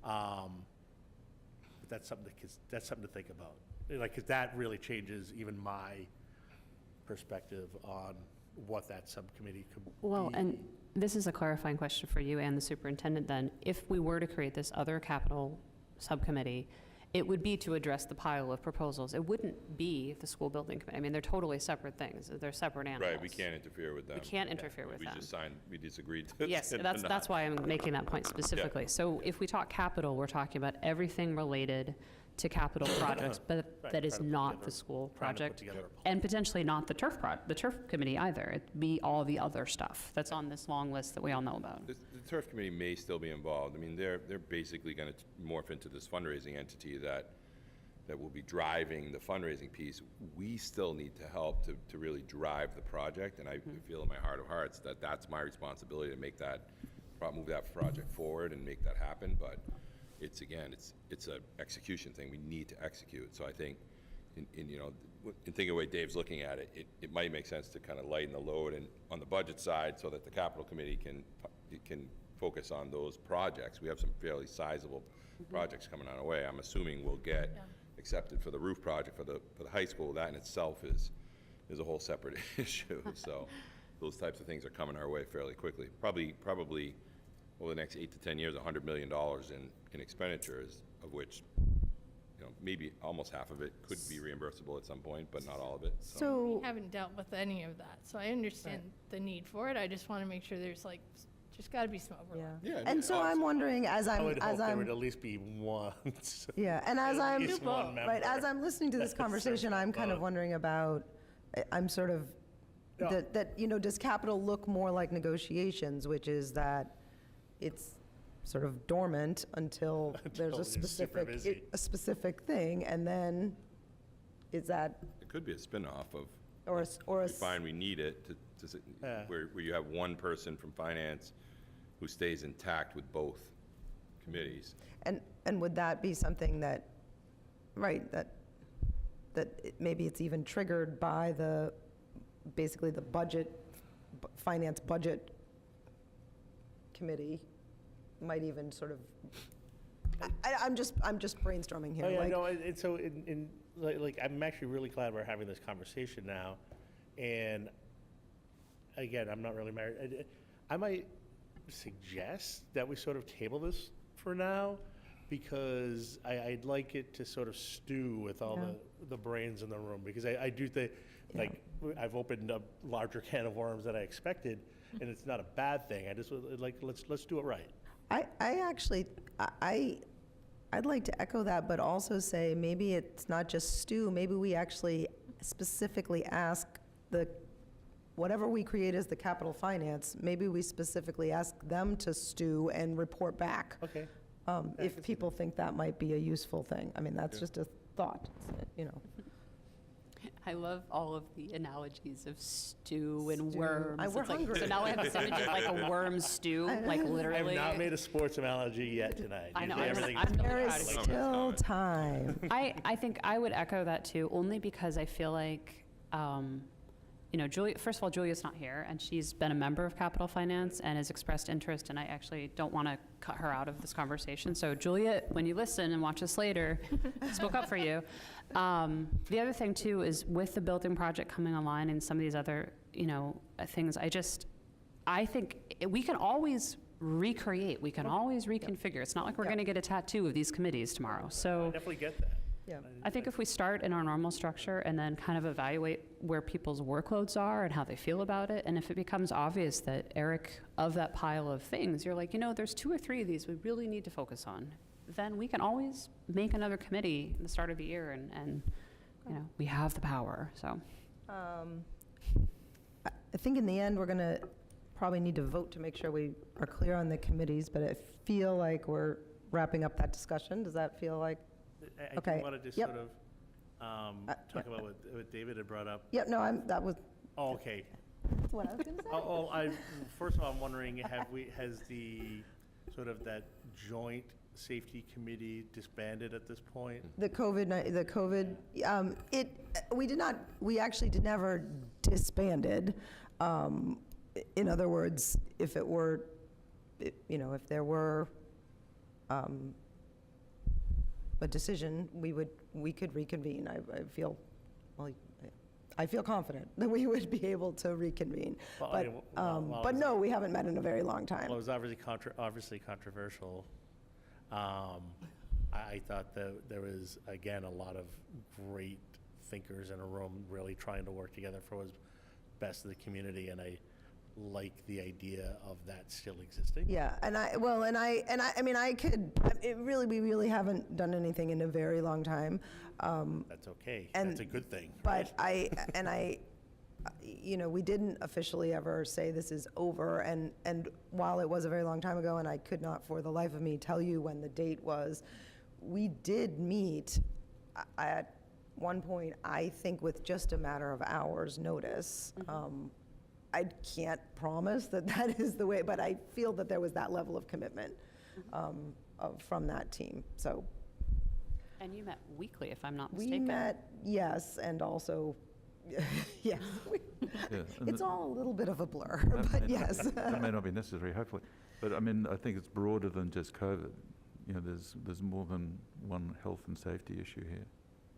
But that's something to think about. 'Cause that really changes even my perspective on what that subcommittee could be. Well, and this is a clarifying question for you and the superintendent then. If we were to create this other capital subcommittee, it would be to address the pile of proposals. It wouldn't be the school building committee. I mean, they're totally separate things. They're separate animals. Right, we can't interfere with them. We can't interfere with them. We disagreed to. Yes, to that's not. why I'm making that point specifically. So if we talk capital, we're talking about everything related to capital projects, but Right, that is trying to put not together- the school trying to put project. together a plan. And potentially not the turf committee either. It'd be all the other stuff that's on this long list that we all know about. The turf committee may still be involved. I mean, they're basically going to morph into this fundraising entity that will be driving the fundraising piece. We still need to help to really drive the project, and I feel in my heart of hearts that that's my responsibility to make that, move that project forward and make that happen. But it's a execution thing. We need to execute. So I think, in thinking the way Dave's looking at it, it might make sense to kind of lighten the load and on the budget side so that the capital committee can focus on those projects. We have some fairly sizable projects coming on our way. I'm assuming we'll get accepted for the roof project for the high school. That in itself is a whole separate issue. So those types of things are coming our way fairly quickly. Probably over the next 8 to 10 years, $100 million in expenditures, of which maybe almost half of it could be reimbursable at some point, but not all of it. So, We haven't dealt with any of that, so I understand the need for it. I just want to make sure there's just got to be some overlap. yeah. Yeah, And so I'm wondering, as I I'm, would hope as there would I'm, at least be one. yeah, and as At I'm, least one right, as member. I'm listening to this That's conversation, I'm kind of vote. wondering about, I'm sort of, Yeah. does capital look more like negotiations, which is that it's sort of dormant until there's Until a it's super busy. specific thing, and then Is that, It could be a spin-off of, or a, s- or a, we s- find we need it Yeah. where you have one person from finance who stays intact with both committees. and would that be something that, right, maybe it's even triggered by basically the finance budget committee might even sort of, I'm just brainstorming here. Oh, yeah, like- no, and so like, I'm actually really glad we're having this conversation now. And again, I'm not really married. I might suggest that we sort of table this for now, because I'd like it to sort of stew with all Yeah. the brains in the room, because I do think, like, I've opened a larger can of worms than I expected, and it's not a bad thing. I just would like, let's do it right. I actually, I'd like to echo that, but also say maybe it's not just stew, maybe we actually specifically ask whatever we create as the capital finance, maybe we specifically ask them to stew and report back. Okay. If people think that might be a useful thing. I mean, that's just a thought, you know. I love all of the analogies of stew and Stew. worms. We're It's like- hungry. So now I have this image of like a worm stew, like I have literally. not made a sports analogy yet tonight. I know, Usually I'm everything really is proud There of is you. still time. I think I would echo that too, only because I feel like, you know, Julia, first of all, Julia's not here, and she's been a member of Capital Finance and has expressed interest, and I actually don't want to cut her out of this conversation. So Julia, when you listen and watch this later, spoke up for you. The other thing too is with the building project coming online and some of these other, you know, things, I think we can always recreate, we can always reconfigure. It's not like we're Yep. going to get a tattoo of these committees tomorrow. I So definitely get that. Yeah. I think if we start in our normal structure and then kind of evaluate where people's workloads are and how they feel about it, and if it becomes obvious that, Eric, of that pile of things, you're like, you know, there's 2 or 3 of these we really need to focus on, then we can always make another committee at the start of the year, and you know, we have the power, so. I think in the end, we're going to probably need to vote to make sure we are clear on the committees, but I feel like we're wrapping up that discussion. Does that feel like? I Okay, do want to just yep. sort of talk about what David had brought up. Yep, no, that was Oh, okay. what I was going to say. First of all, I'm wondering, has the, sort of that joint safety committee disbanded at this point? The COVID, we actually never disbanded. In other words, if there were a decision, we could reconvene. I feel confident that we would be able to reconvene. Well, I But, mean, well, but no, we haven't met in a very long time. Well, it was obviously controversial. I thought that there was, again, a lot of great thinkers in a room really trying to work together for what's best of the community, and I like the idea of that still existing. Yeah, we really haven't done anything in a very long time. That's okay. And- That's a good thing. But we didn't officially ever say this is over, and while it was a very long time ago, and I could not for the life of me tell you when the date was, we did meet at one point, I think with just a matter of hours' notice. I can't promise that is the way, but I feel that there was that level of commitment from that team, so. And you met weekly, if I'm not We mistaken. met, yes, and also, yes. Yeah, and It's the- all a little bit of a blur, That but may- yes. That may not be necessary, hopefully. But I mean, I think it's broader than just COVID. You know, there's more than one health and safety issue here.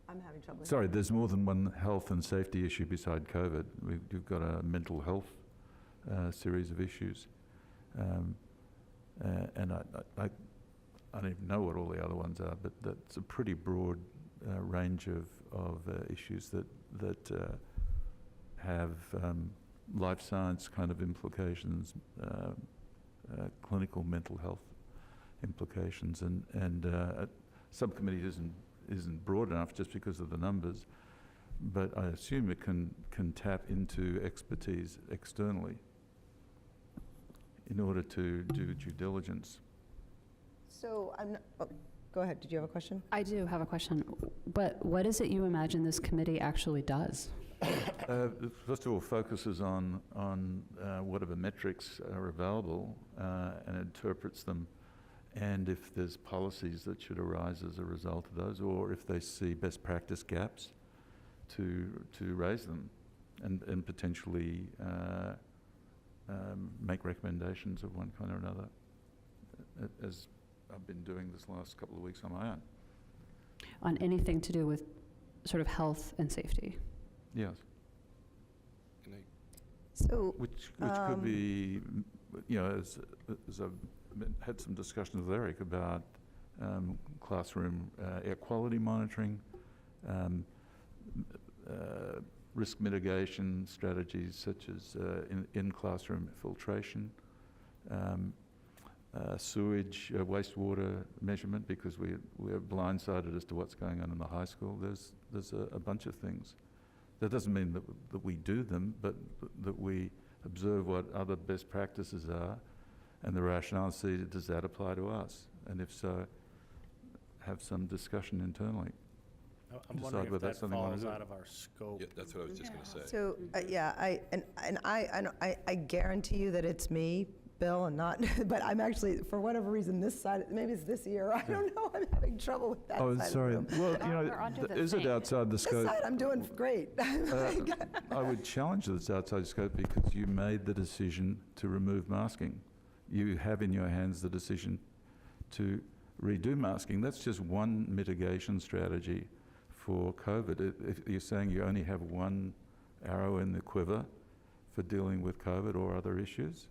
I'm having trouble. Sorry, there's more than one health and safety issue beside COVID. We've got a mental health series of issues. And I don't even know what all the other ones are, but that's a pretty broad range of issues that have life science kind of implications, clinical mental health implications, and a subcommittee isn't broad enough just because of the numbers, but I assume it can tap into expertise externally in order to do due diligence. So Go ahead, did you have a question? I do have a question. But what is it you imagine this committee actually does? First of all, focuses on whatever metrics are available and interprets them, and if there's policies that should arise as a result of those, or if they see best practice gaps, to raise them, and potentially make recommendations of one kind or another, as I've been doing this last couple of weeks on my own. On anything to do with sort of health and safety? Yes. So, Which could be, you know, as I've had some discussions with Eric about classroom air quality monitoring, risk mitigation strategies such as in-classroom filtration, sewage, wastewater measurement, because we're blindsided as to what's going on in the high school. There's a bunch of things. That doesn't mean that we do them, but that we observe what other best practices are and the rationale, see, does that apply to us? And if so, have some discussion internally. I'm Decide wondering if whether that's that something we wanna falls do. out of our scope. Yeah, that's what I was just going to say. so, yeah, I guarantee you that it's me, Bill, and not, but I'm actually, for whatever reason, this side, maybe it's this year, I don't know, I'm having trouble with that Oh, side sorry. of the room. Well, you know, is it outside the This scope? side, I'm doing great. I would challenge that it's outside scope because you made the decision to remove masking. You have in your hands the decision to redo masking. That's just one mitigation strategy for COVID. If you're saying you only have one arrow in the quiver for dealing with COVID or other issues,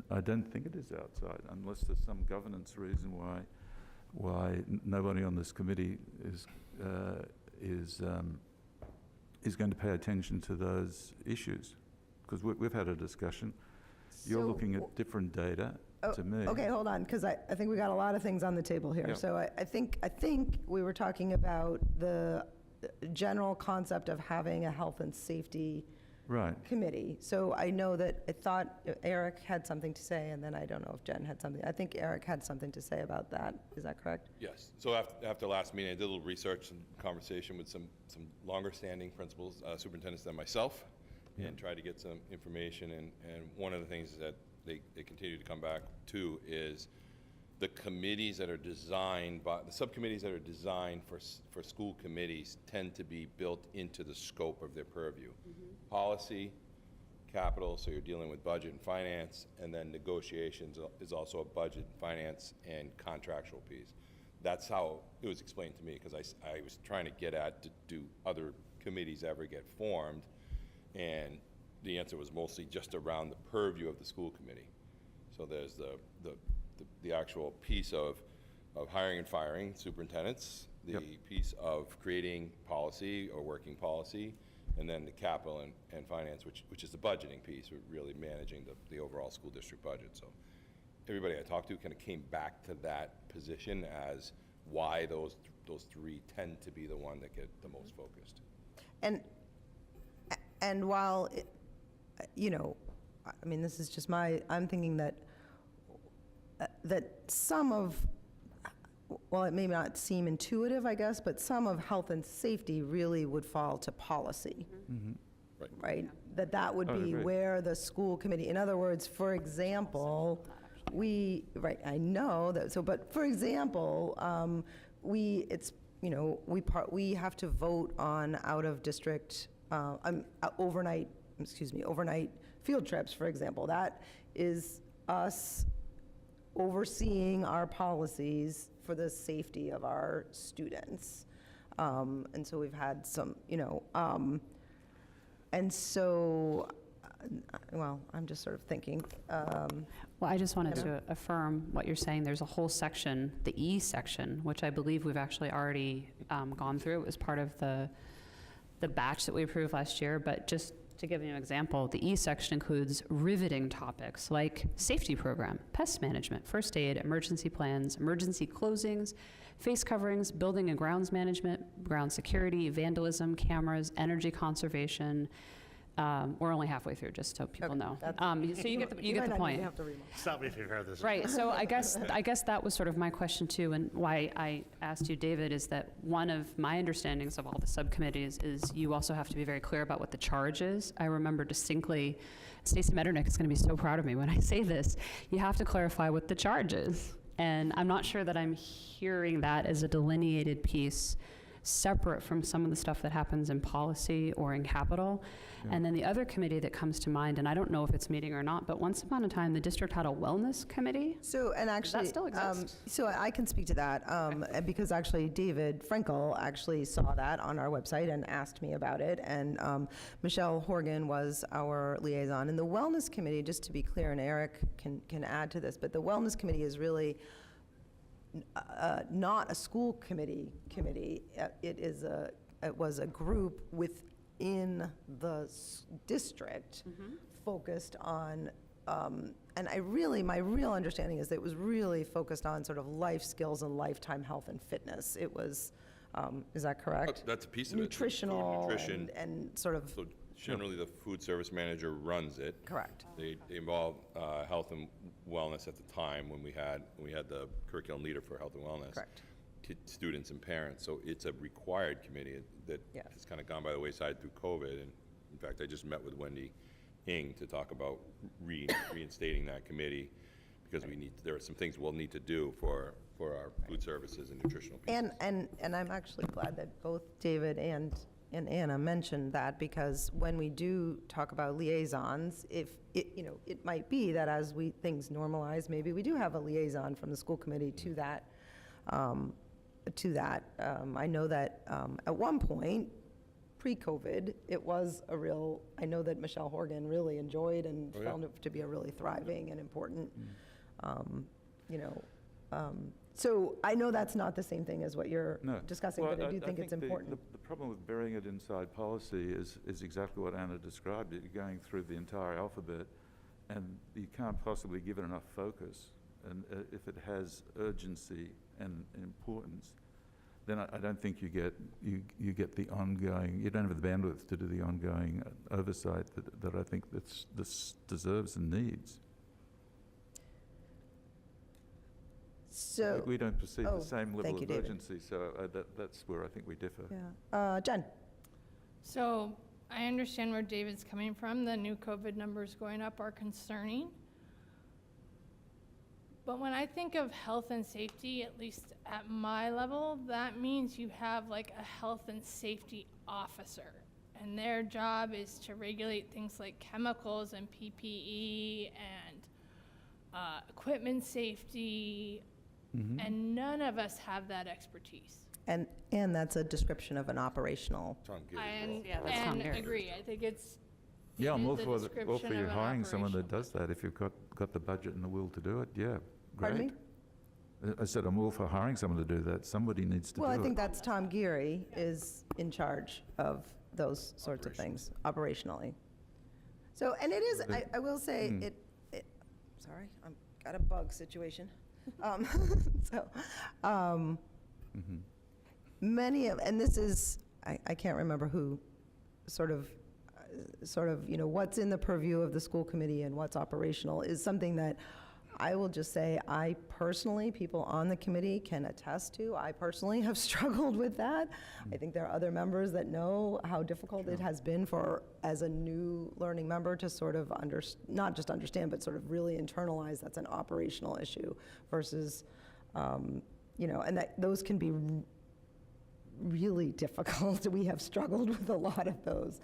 I don't think it is outside, unless there's some governance reason why nobody on this committee is going to pay attention to those issues. Because we've had a discussion. You're So, looking at different data to me. Okay, hold on, because I think we got a lot of things on the table here. Yep. So I think we were talking about the general concept of having a health and safety Right. committee. So I know that, I thought Eric had something to say, and then I don't know if Jen had something. I think Eric had something to say about that. Is that correct? Yes. So after last meeting, I did a little research and conversation with some longer-standing principals, superintendents than myself, and tried to get some information. And one of the things that they continue to come back to is the committees that are designed by, the subcommittees that are designed for school committees tend to be built into the scope of their purview. Policy, capital, so you're dealing with budget and finance, and then negotiations is also a budget, finance, and contractual piece. That's how it was explained to me, because I was trying to get at, do other committees ever get formed? And the answer was mostly just around the purview of the school committee. So there's the actual piece of hiring and firing superintendents, the piece of creating policy or working policy, and then the capital and finance, which is the budgeting piece, really managing the overall school district budget. So everybody I talked to kind of came back to that position as why those three tend to be the one that get the most focused. And while, you know, I mean, this is just I'm thinking that some of, well, it may not seem intuitive, I guess, but some of health and safety really would fall to policy. Right? That would I be agree. where the school committee, in other words, for example, I know that, but for example, we have to vote on out-of-district, overnight field trips, for example. That is us overseeing our policies for the safety of our students. And so we've had some, and so, well, I'm just sort of thinking. Well, I just wanted to affirm what you're saying. There's a whole section, the E section, which I believe we've actually already gone through. It was part of the batch that we approved last year, but just to give you an example, the E section includes riveting topics like safety program, pest management, first aid, emergency plans, emergency closings, face coverings, building and grounds management, ground security, vandalism, cameras, energy conservation, We're only halfway through, just so people Okay, know. that's- So you get the might not point. even have to read them. Stop me if you've heard this. Right, so I guess that was sort of my question too, and why I asked you, David, is that one of my understandings of all the subcommittees is you also have to be very clear about what the charge is. I remember distinctly, Stacey Metternich is going to be so proud of me when I say this, you have to clarify what the charge is. And I'm not sure that I'm hearing that as a delineated piece separate from some of the stuff that happens in policy or in capital. And then the other committee that comes to mind, and I don't know if it's meeting or not, but once upon a time, the district had a wellness committee. So, and actually. still exist? So I can speak to that, and because actually David Frankel actually saw that on our website and asked me about it, and Michelle Horgan was our liaison. And the Wellness Committee, just to be clear, and Eric can add to this, but the Wellness Committee is really not a school committee. It was a group within the district focused on, and my real understanding is that it was really focused on sort of life skills and lifetime health and fitness. It was, is that correct? That's a piece of it. Food, Nutritional nutrition. and sort of, So generally, the food service manager runs it. correct. They involve health and wellness at the time when we had the curriculum leader for health and wellness. Correct. Students and parents. So it's a required committee that Yes. has kind of gone by the wayside through COVID. And in fact, I just met with Wendy Ing to talk about reinstating that committee because there are some things we'll need to do for our food services and nutritional pieces. And I'm actually glad that both David and Anna mentioned that, because when we do talk about liaisons, if it might be that as things normalize, maybe we do have a liaison from the school committee to that. I know that at one point, pre-COVID, it was I know that Michelle Horgan really enjoyed and Oh, yeah. found it to be a really thriving and important, so I know that's not the same thing as what you're No. discussing, Well, but I do think it's the- important. The problem with burying it inside policy is exactly what Anna described. You're going through the entire alphabet, and you can't possibly give it enough focus. And if it has urgency and importance, then I don't think you get the ongoing. You don't have the bandwidth to do the ongoing oversight that I think this deserves and needs. So, We don't perceive oh, the same level thank you, of David. urgency, so that's where I think we differ. yeah. Jen? So I understand where David's coming from. The new COVID numbers going up are concerning. But when I think of health and safety, at least at my level, that means you have like a health and safety officer. And their job is to regulate things like chemicals and PPE and equipment safety. And none of us have that expertise. And that's a description of an operational. Tom Gillies' And, role. that's Tom and Garrett. agree, I think it's. Yeah, I'm it all is a for all description for you of an hiring someone that operational does that if you've got the budget and the will to do it. Yeah, great. Pardon me? I said I'm all for hiring someone to do that. Somebody needs to Well, I do think it. that's Tom Geary is in charge of those sorts of things operationally. So, and it is, I will say, sorry, I've got a bug situation. So, many of, and this is, I can't remember who sort of, what's in the purview of the school committee and what's operational is something that I will just say, I personally, people on the committee can attest to. I personally have struggled with that. I think there are other members that know how difficult it has been as a new learning member to sort of not just understand, but sort of really internalize that's an operational issue versus, and that those can be really difficult. We have struggled with a lot of those.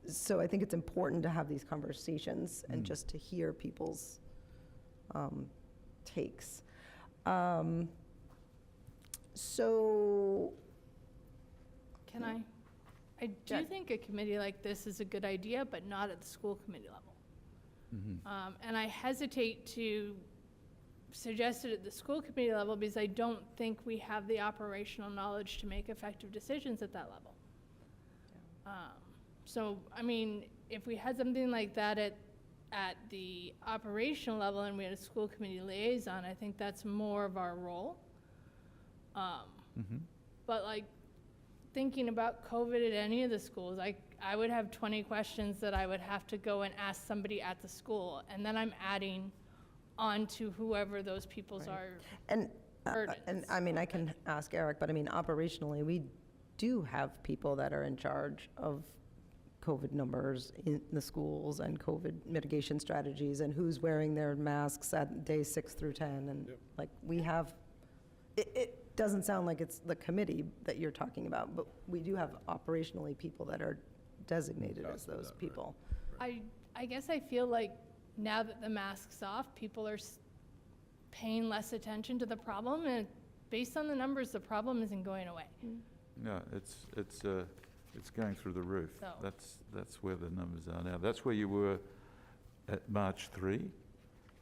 So I think it's important to have these conversations and just to hear people's takes. So, Can I do Jen. think a committee like this is a good idea, but not at the school committee level. And I hesitate to suggest it at the school committee level because I don't think we have the operational knowledge to make effective decisions at that level. So, I mean, if we had something like that at the operational level and we had a school committee liaison, I think that's more of our role. But like, thinking about COVID at any of the schools, I would have 20 questions that I would have to go and ask somebody at the school, and then I'm adding on to whoever those peoples are. And, and Burdens. I mean, I can ask Eric, but I mean, operationally, we do have people that are in charge of COVID numbers in the schools and COVID mitigation strategies and who's wearing their masks at day 6 through 10. And like, we have, it doesn't sound like it's the committee that you're talking about, but we do have operationally people that are designated as those people. I guess I feel like now that the mask's off, people are paying less attention to the problem, and based on the numbers, the problem isn't going away. No, it's going through the roof. So- That's where the numbers are now. That's where you were at March 3,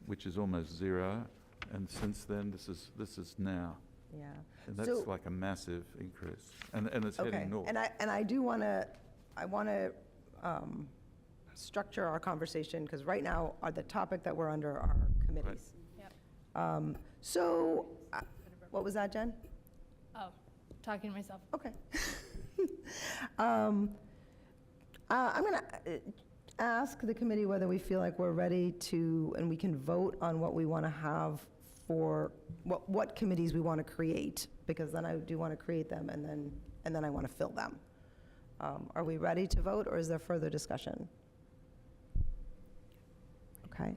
which is almost 0, and since then, this is now. Yeah. And So- that's like a massive increase, and it's Okay, heading north. and I do want to, structure our conversation, because right now, the topic that we're under are committees. Yep. So, what was that, Jen? Oh, talking to myself. Okay. I'm going to ask the committee whether we feel like we're ready to, and we can vote on what we want to have for, what committees we want to create, because then I do want to create them, and then I want to fill them. Are we ready to vote, or is there further discussion? Okay.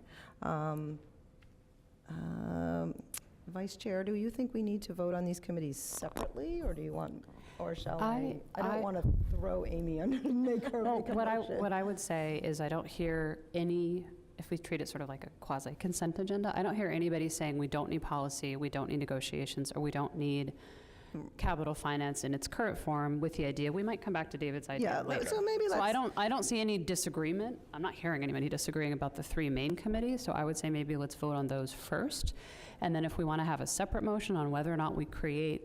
Vice Chair, do you think we need to vote on these committees separately, or do you want, or shall I don't want to throw Amy under, make her Well, make a what motion. I would say is I don't hear any, if we treat it sort of like a quasi-consent agenda, I don't hear anybody saying we don't need policy, we don't need negotiations, or we don't need capital finance in its current form, with the idea, we might come back to David's idea Yeah, later. so maybe So let's. I don't see any disagreement. I'm not hearing anybody disagreeing about the 3 main committees, so I would say maybe let's vote on those first. And then if we want to have a separate motion on whether or not we create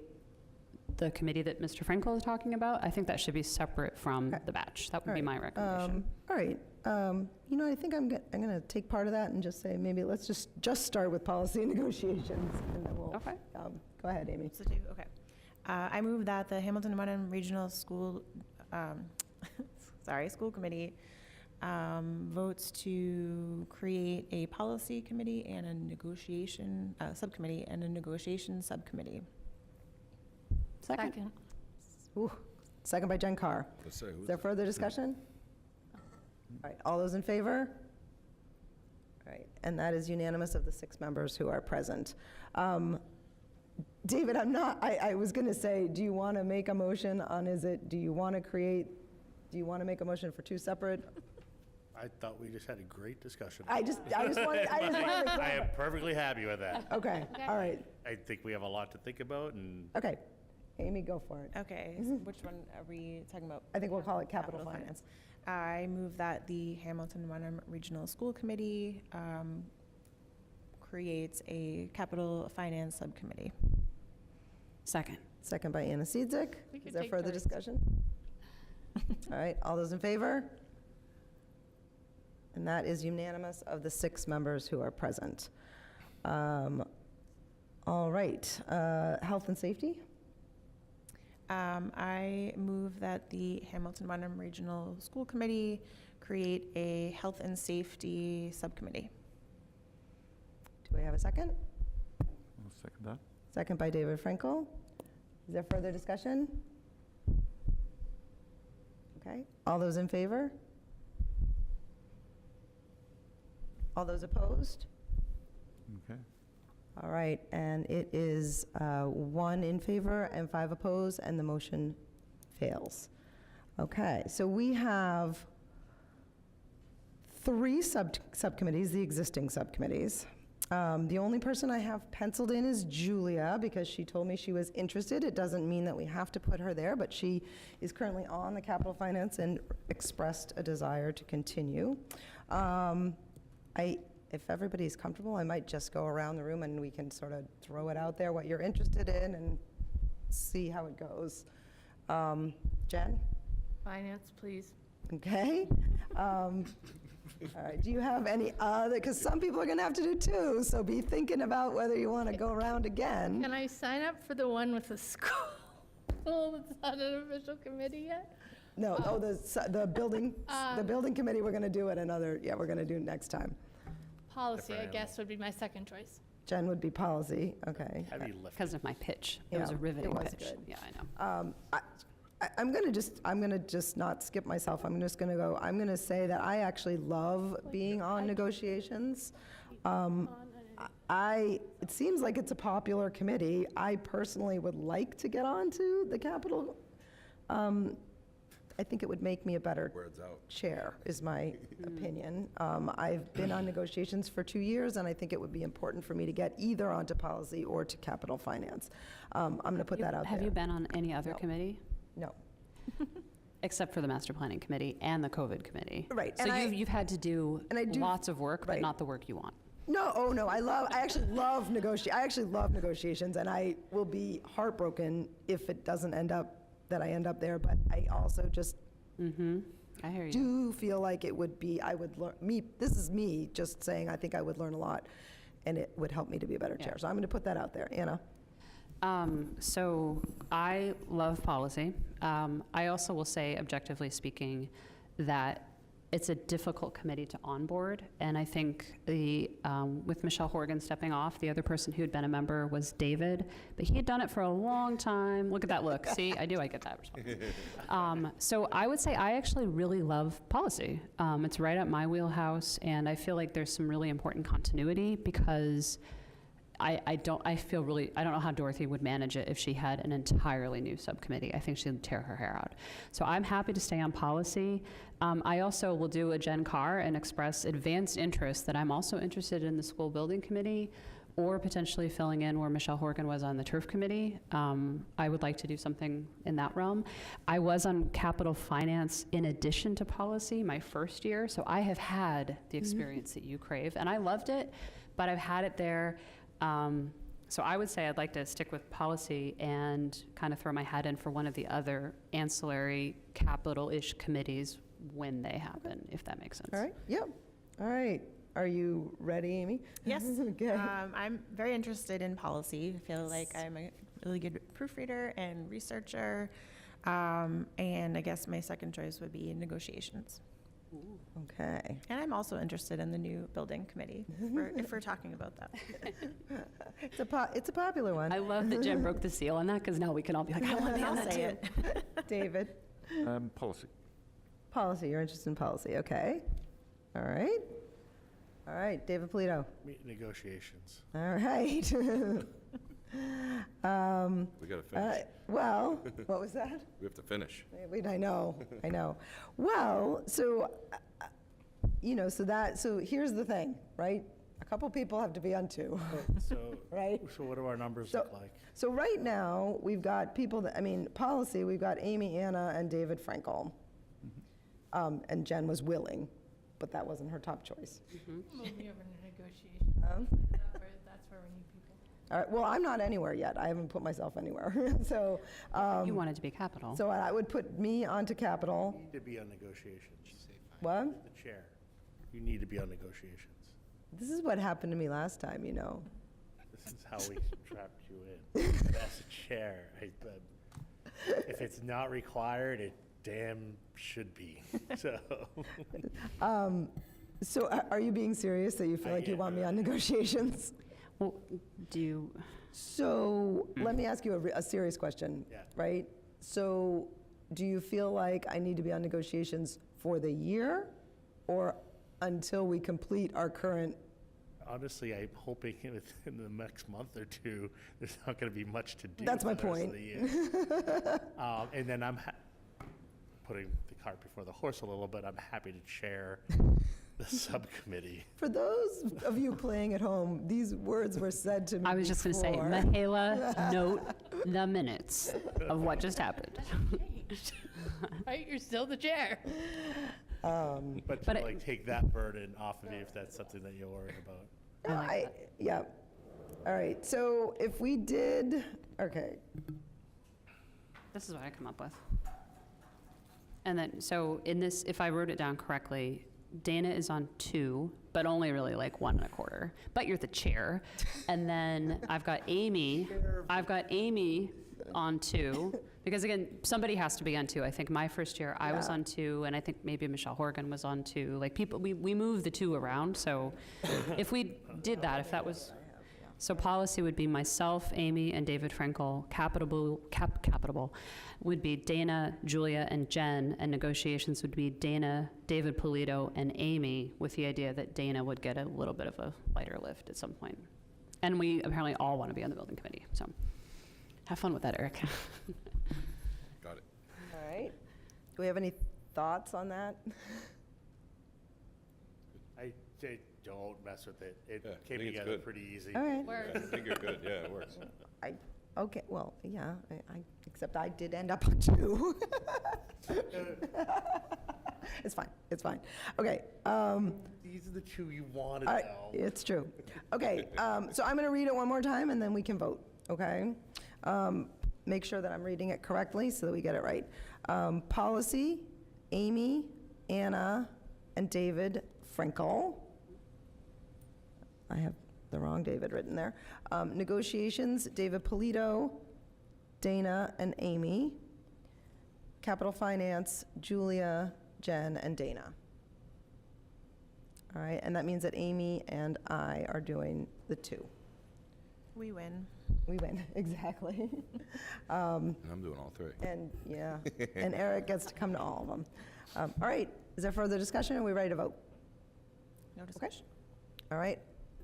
the committee that Mr. Frankel is talking about, I think that should be separate from Okay. the batch. That would All be right, my recommendation. All right, I think I'm going to take part of that and just say, maybe let's just start with policy and negotiations, and then we'll. Okay. Go ahead, Amy. So do, okay. I move that the Hamilton Wenham Regional School, School Committee votes to create a policy committee and a negotiation subcommittee and a negotiation subcommittee. Second. Ooh, second by Jen Carr. Let's say, Is there further discussion? All right, all those in favor? All right, and that is unanimous of the 6 members who are present. David, I was going to say, do you want to make a motion on, do you want to make a motion for 2 separate? I thought we just had a great discussion. I just wanted to I am clarify. perfectly happy with that. Okay, all right, I think we have a lot to think about, and okay. Amy, go for it. Okay, which one are we talking about? I think we'll call it capital finance. I move that the Hamilton Wenham Regional School Committee creates a capital finance subcommittee. Second. Second by Anna Seizik. We could Is there take further turns. discussion? All right, all those in favor? And that is unanimous of the 6 members who are present. All right, health and safety? I move that the Hamilton Wenham Regional School Committee create a health and safety subcommittee. Do we have a second? I'll second that. Second by David Frankel. Is there further discussion? Okay, all those in favor? All those opposed? Okay. All right, and it is 1 in favor and 5 opposed, and the motion fails. Okay, so we have 3 subcommittees, the existing subcommittees. The only person I have penciled in is Julia, because she told me she was interested. It doesn't mean that we have to put her there, but she is currently on the capital finance and expressed a desire to continue. If everybody's comfortable, I might just go around the room and we can sort of throw it out there, what you're interested in, and see how it goes. Jen? Finance, please. Okay. All right, do you have any other, because some people are going to have to do 2, so be thinking about whether you want to go around again. Can I sign up for the one with the school that's not an official committee yet? No, the building committee, we're going to do it we're going to do it next time. Policy, I Different guess, would be my second choice. Jen would be policy, okay. Heavy lifting. Because of my pitch. It was Yeah, a riveting it was pitch. good. Yeah, I know. I'm going to just not skip myself. I'm just going to go, I'm going to say that I actually love being on negotiations. It seems like it's a popular committee. I personally would like to get onto the capital. I think it would make me a better Words out. chair, is my opinion. I've been on negotiations for 2 years, and I think it would be important for me to get either onto policy or to capital finance. I'm going to put that out there. Have you been on any other No. committee? No. Except for the master planning committee and the COVID committee. Right, So and you've had to do and I do- lots of work, but right. not the work you want. No, oh no, I actually love negotiations, and I will be heartbroken if it doesn't end up, that I end up there, but I also just I hear you. do feel like it would be, I would learn, this is me just saying, I think I would learn a lot, and it would help me to be a better chair. So I'm going to put that out there. Anna? So I love policy. I also will say, objectively speaking, that it's a difficult committee to onboard. And I think with Michelle Horgan stepping off, the other person who had been a member was David, but he had done it for a long time. Look at that look. See, I get that response. So I would say I actually really love policy. It's right up my wheelhouse, and I feel like there's some really important continuity because I don't know how Dorothy would manage it if she had an entirely new subcommittee. I think she'd tear her hair out. So I'm happy to stay on policy. I also will do a Gen Car and express advanced interest that I'm also interested in the school building committee or potentially filling in where Michelle Horgan was on the turf committee. I would like to do something in that realm. I was on capital finance in addition to policy my first year, so I have had the experience that you crave, and I loved it, but I've had it there. So I would say I'd like to stick with policy and kind of throw my hat in for one of the other ancillary capital-ish committees when they happen, if that makes sense. All right, yep. All right. Are you ready, Amy? Yes. Okay. I'm very interested in policy. I feel like I'm a really good proofreader and researcher. And I guess my second choice would be negotiations. Okay. And I'm also interested in the new building committee, if we're talking about that. It's a popular one. I love that Jen broke the seal on that, because now we can all be like, I want to be on I'll that say too. it. David? Policy. Policy, you're interested in policy, okay. All right, David Polito. Negotiations. All right. We got to finish. Well, what was that? We have to finish. Wait, I know. Well, so, so here's the thing, right? A couple people have to be on two, So, right? so what do our numbers So- look like? So right now, we've got people policy, we've got Amy, Anna, and David Frankel. And Jen was willing, but that wasn't her top choice. Move me over to negotiations. That's where we need people. All right, well, I'm not anywhere yet. I haven't put myself anywhere. So, You wanted to be capital. so I would put me onto capital. You need to be on negotiations. What? The chair. You need to be on negotiations. This is what happened to me last time, you know. This is how we trapped you in. As a chair, if it's not required, it damn should be. So, So are you being serious that you feel I like you am. want me on negotiations? Well, do you, So let me ask you a serious question, Yeah. right? So do you feel like I need to be on negotiations for the year or until we complete our current? honestly, I'm hoping within the next month or two, there's not going to be much to do. That's for my the rest of point. the year. And then I'm putting the cart before the horse a little bit. I'm happy to chair the subcommittee. For those of you playing at home, these words were said to me I was just going to say, before. Michaela, note the minutes of what just happened. Right, you're still the chair. But But to it- like take that burden off of you if that's something that you're worried about. No, yeah. All right, so if we did, okay, This is what I come up with. And then, so in this, if I wrote it down correctly, Dana is on 2, but only really like 1 1/4. But you're the chair. And then I've got Amy on 2, because again, somebody has to be on 2. I think my first year, I was Yeah. on 2, and I think maybe Michelle Horgan was on 2. Like, people, we moved the 2 around, so if we did that, if that was, so policy would be myself, Amy, and David Frankel. Capital would be Dana, Julia, and Jen, and negotiations would be Dana, David Polito, and Amy, with the idea that Dana would get a little bit of a lighter lift at some point. And we apparently all want to be on the building committee, so have fun with that, Eric. Got it. All right. Do we have any thoughts on that? I say don't mess with it. It Yeah, I came think it's together good. pretty easy. All right. Yeah, I think you're good, yeah, it works. Okay, well, yeah, except I did end up on 2. It's fine, it's fine. Okay, These are the two you wanted, all right, Al. it's true. Okay, so I'm going to read it one more time, and then we can vote, okay? Make sure that I'm reading it correctly so that we get it right. Policy, Amy, Anna, and David Frankel. I have the wrong David written there. Negotiations, David Polito, Dana, and Amy. Capital Finance, Julia, Jen, and Dana. All right, and that means that Amy and I are doing the 2. We win. We win, exactly. And I'm doing all 3. And, yeah, and Eric gets to come to all of them. All right, is there further discussion? Are we ready to vote? No discussion. All right,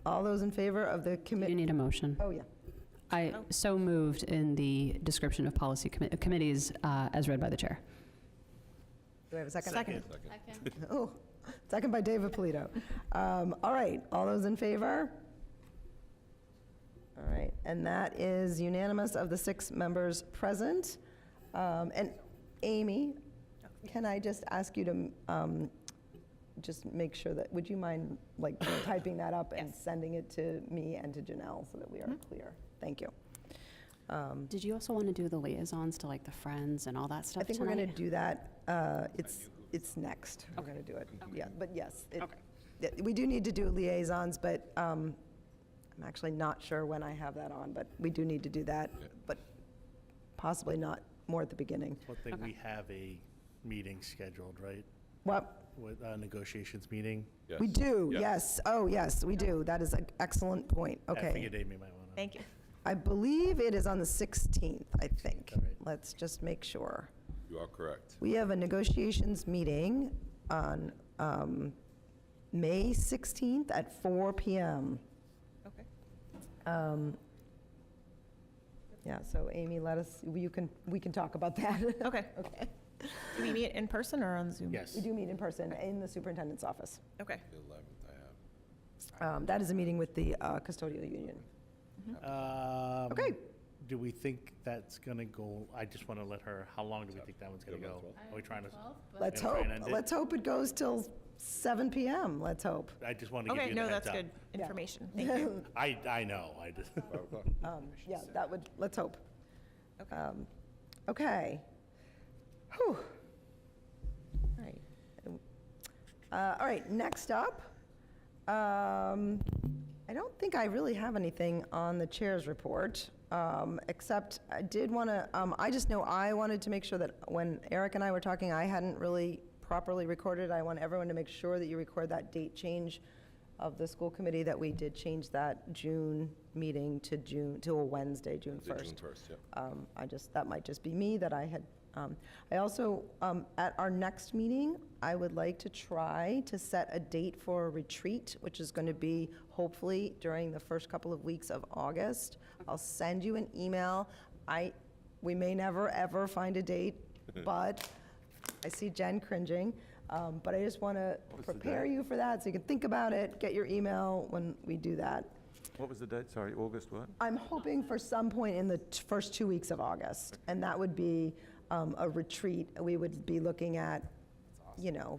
all those in favor of the You committee? need a motion. Oh, yeah. I so moved in the description of policy committees as read by the chair. Do I have a second? Second. Oh, second by David Polito. All right, all those in favor? All right, and that is unanimous of the 6 members present. And Amy, can I just ask you to just make sure that, would you mind like typing that up and sending it to me and to Janelle so that we are clear? Thank you. Did you also want to do the liaisons to like the Friends and all that stuff I think we're going to tonight? do that. It's next. We're going to do it. Yeah, but yes. Yeah, we do need to do liaisons, but I'm actually not sure when I have that on, but we do need to do that, but possibly not more at the beginning. One thing, we have a meeting scheduled, right? What? With a negotiations meeting. Yes. We do, Yep. yes. Oh, yes, we do. That is an excellent point. I Okay. figured Amy might want to. Thank you. I believe it is on the 16th, I think. All right. Let's just make sure. You are correct. We have a negotiations meeting on May 16th at 4 PM. Okay. Yeah, so Amy, we can talk about that. Okay. Okay. Do we meet in person or on Zoom? Yes. We do meet in person in the superintendent's office. Okay. The 11th I have. That is a meeting with the custodial union. Okay. Do we think that's going to go, I just want to let her, how long do we think that one's going to go? Are we trying to, Let's Yeah, hope. try and end it. Let's hope it goes till 7 PM. Let's hope. I just wanted to give Okay, you the no, heads that's up. good information. Thank you. I know, I just. Yeah, that would, let's hope. Okay. Whew. All right. All right, next up, I don't think I really have anything on the chair's report, except I did want to, I just know I wanted to make sure that when Eric and I were talking, I hadn't really properly recorded. I want everyone to make sure that you record that date change of the school committee, that we did change that June meeting to a Wednesday, June 1st. June 1st, yeah. That might just be me, that I had, I also, at our next meeting, I would like to try to set a date for a retreat, which is going to be hopefully during the first couple of weeks of August. I'll send you an email. We may never, ever find a date, but I see Jen cringing. But I just want to prepare you for that, so you can think about it, get your email when we do that. What was the date? Sorry, August what? I'm hoping for some point in the first 2 weeks of August, and that would be a retreat. We would be looking at, you know,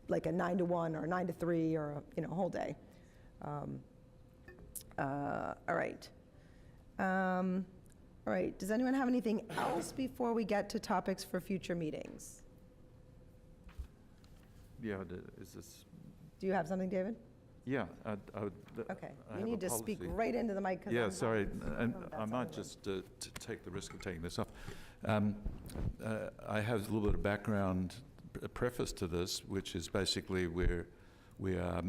like a 9 to 1 or 9 to 3 or, you know, a whole day. All right. All right, does anyone have anything else before we get to topics for future meetings? Yeah, is this, Do you have something, David? Yeah, I would. Okay, I you have a need to speak policy. right into the mic. 'cause Yeah, I'm sorry, not- and that's I all might it just take the risk of taking this off. I have a little bit of background, a preface to this, which is basically we are,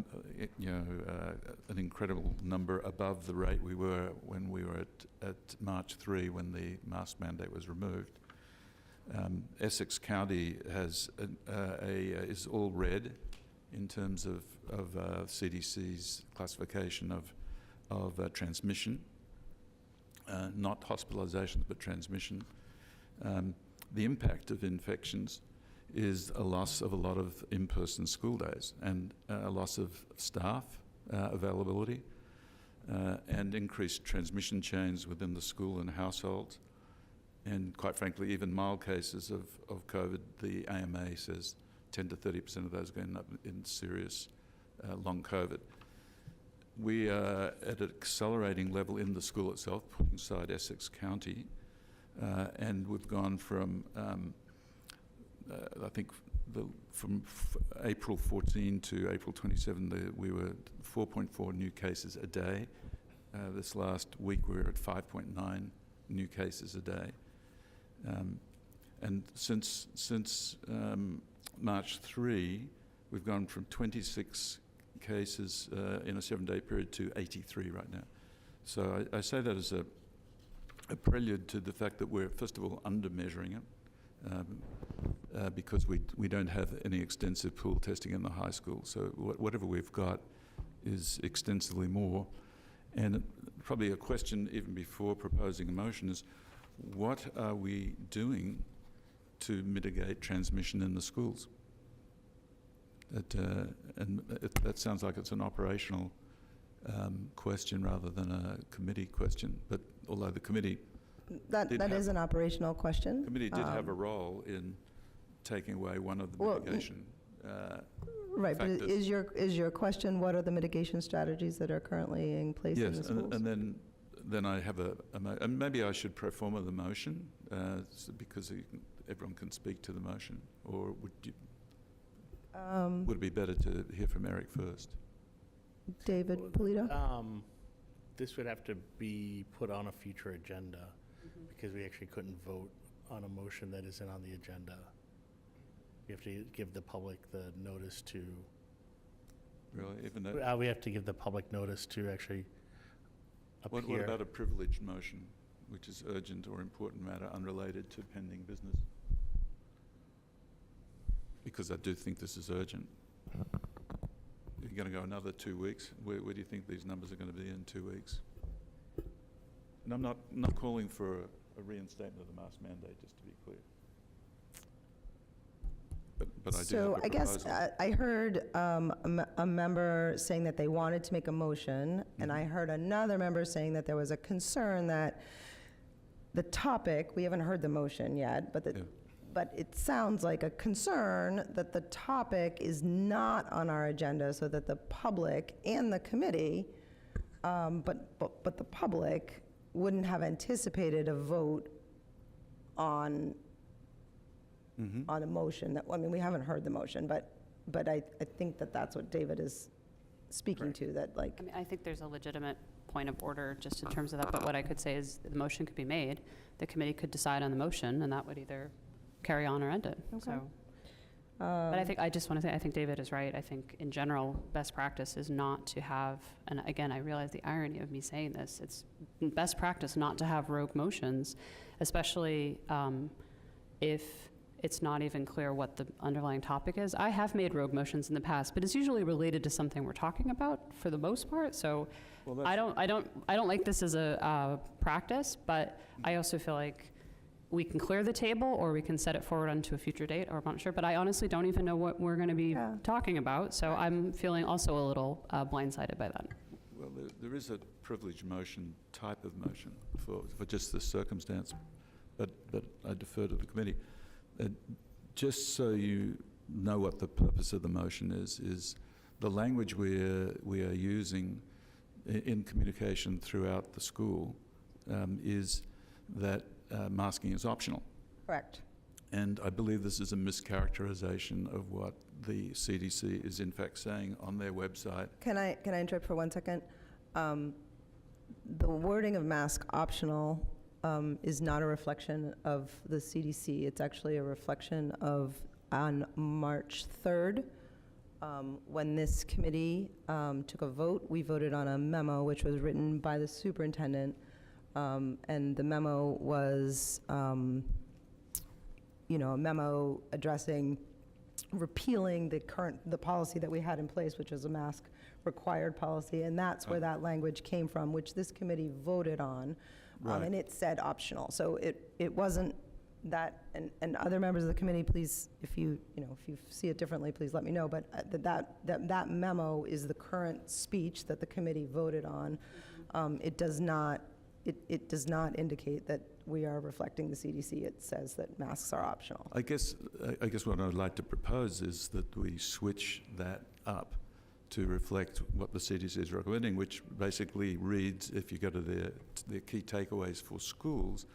an incredible number above the rate we were when we were at March 3, when the mask mandate was removed. Essex County has is all red in terms of CDC's classification of transmission, not hospitalizations but transmission. The impact of infections is a loss of a lot of in-person school days and a loss of staff availability and increased transmission chains within the school and households. And quite frankly, even mild cases of COVID, the AMA says 10 to 30% of those are going to end up in serious long COVID. We are at an accelerating level in the school itself, putting aside Essex County, and we've gone from, I think, from April 14 to April 27, we were 4.4 new cases a day. This last week we were at 5.9 new cases a day. And since March 3, we've gone from 26 cases in a 7-day period to 83 right now. So I say that as a prelude to the fact that we're, first of all, under-measuring it because we don't have any extensive pool testing in the high school. So whatever we've got is extensively more. And probably a question even before proposing a motion is, what are we doing to mitigate transmission in the schools? That sounds like it's an operational question rather than a committee question. But although the committee That is an operational question. did have a role in taking away one of the mitigation Right, but factors. is your question, what are the mitigation strategies that are currently in place in the Yes, schools? and then I have and maybe I should pro forma the motion because everyone can speak to the motion, or would it be better to hear from Eric first? David Polito? This would have to be put on a future agenda because we actually couldn't vote on a motion that isn't on the agenda. We have to give the public the notice to, Really, even though, we have to give the public notice to actually what appear. about a privileged motion, which is urgent or important matter unrelated to pending business? Because I do think this is urgent. You're going to go another 2 weeks. Where do you think these numbers are going to be in 2 weeks? And I'm not calling for a reinstatement of the mask mandate, just to be clear. But I do have a I guess proposal. I heard a member saying that they wanted to make a motion, and I heard another member saying that there was a concern that the topic, we haven't heard the motion yet, but but it sounds like a concern that the topic is not on our agenda so that the public and the committee, but the public wouldn't have anticipated a vote on a motion that, I mean, we haven't heard the motion, but I think that that's what David is speaking to, that like. I mean, I think there's a legitimate point of order just in terms of that, but what I could say is the motion could be made, the committee could decide on the motion, and that would either carry on or end it, so. But I just want to say, I think David is right. I think in general, best practice is not to have, and again, I realize the irony of me saying this, it's best practice not to have rogue motions, especially if it's not even clear what the underlying topic is. I have made rogue motions in the past, but it's usually related to something we're talking about for the most part. So I don't like this as a practice, but I also feel like we can clear the table or we can set it forward onto a future date, or I'm not sure. But I honestly don't even know what we're going to be talking about. So I'm feeling also a little blindsided by that. Well, there is a privileged motion type of motion for just this circumstance, but I defer to the committee. Just so you know what the purpose of the motion is the language we are using in communication throughout the school is that masking is optional. Correct. And I believe this is a mischaracterization of what the CDC is in fact saying on their website. Can I interrupt for 1 second? The wording of mask optional is not a reflection of the CDC. It's actually a reflection of, on March 3rd, when this committee took a vote, we voted on a memo which was written by the superintendent, and the memo was, a memo addressing repealing the policy that we had in place, which was a mask required policy, and that's where that language came from, which this committee voted on, Right. and it said optional. So it wasn't that, and other members of the committee, please, if you see it differently, please let me know, but that memo is the current speech that the committee voted on. It does not indicate that we are reflecting the CDC. It says that masks are optional. I guess what I'd like to propose is that we switch that up to reflect what the CDC is recommending, which basically reads, if you go to their key takeaways for schools,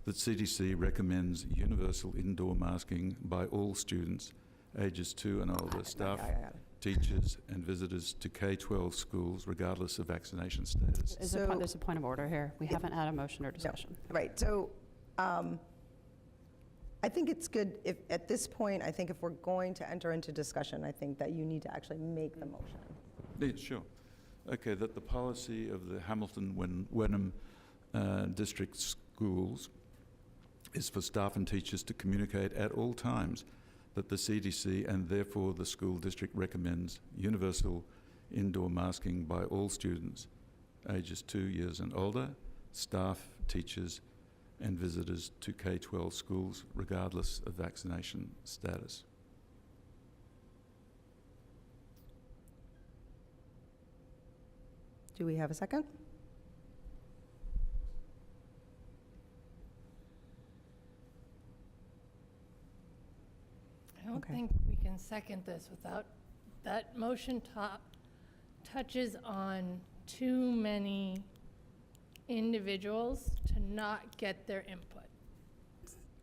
that CDC recommends universal indoor masking by all students ages 2 and older, staff, I got it. teachers, and visitors to K-12 schools, regardless of vaccination status. There's a point of order here. We haven't had a motion or discussion. Right, so I think it's good if, at this point, I think if we're going to enter into discussion, I think that you need to actually make the motion. Yeah, sure. Okay, that the policy of the Hamilton-Wenham district schools is for staff and teachers to communicate at all times that the CDC and therefore the school district recommends universal indoor masking by all students ages 2 years and older, staff, teachers, and visitors to K-12 schools, regardless of vaccination status. Do we have a second? I don't Okay. think we can second this without, that motion touches on too many individuals to not get their input.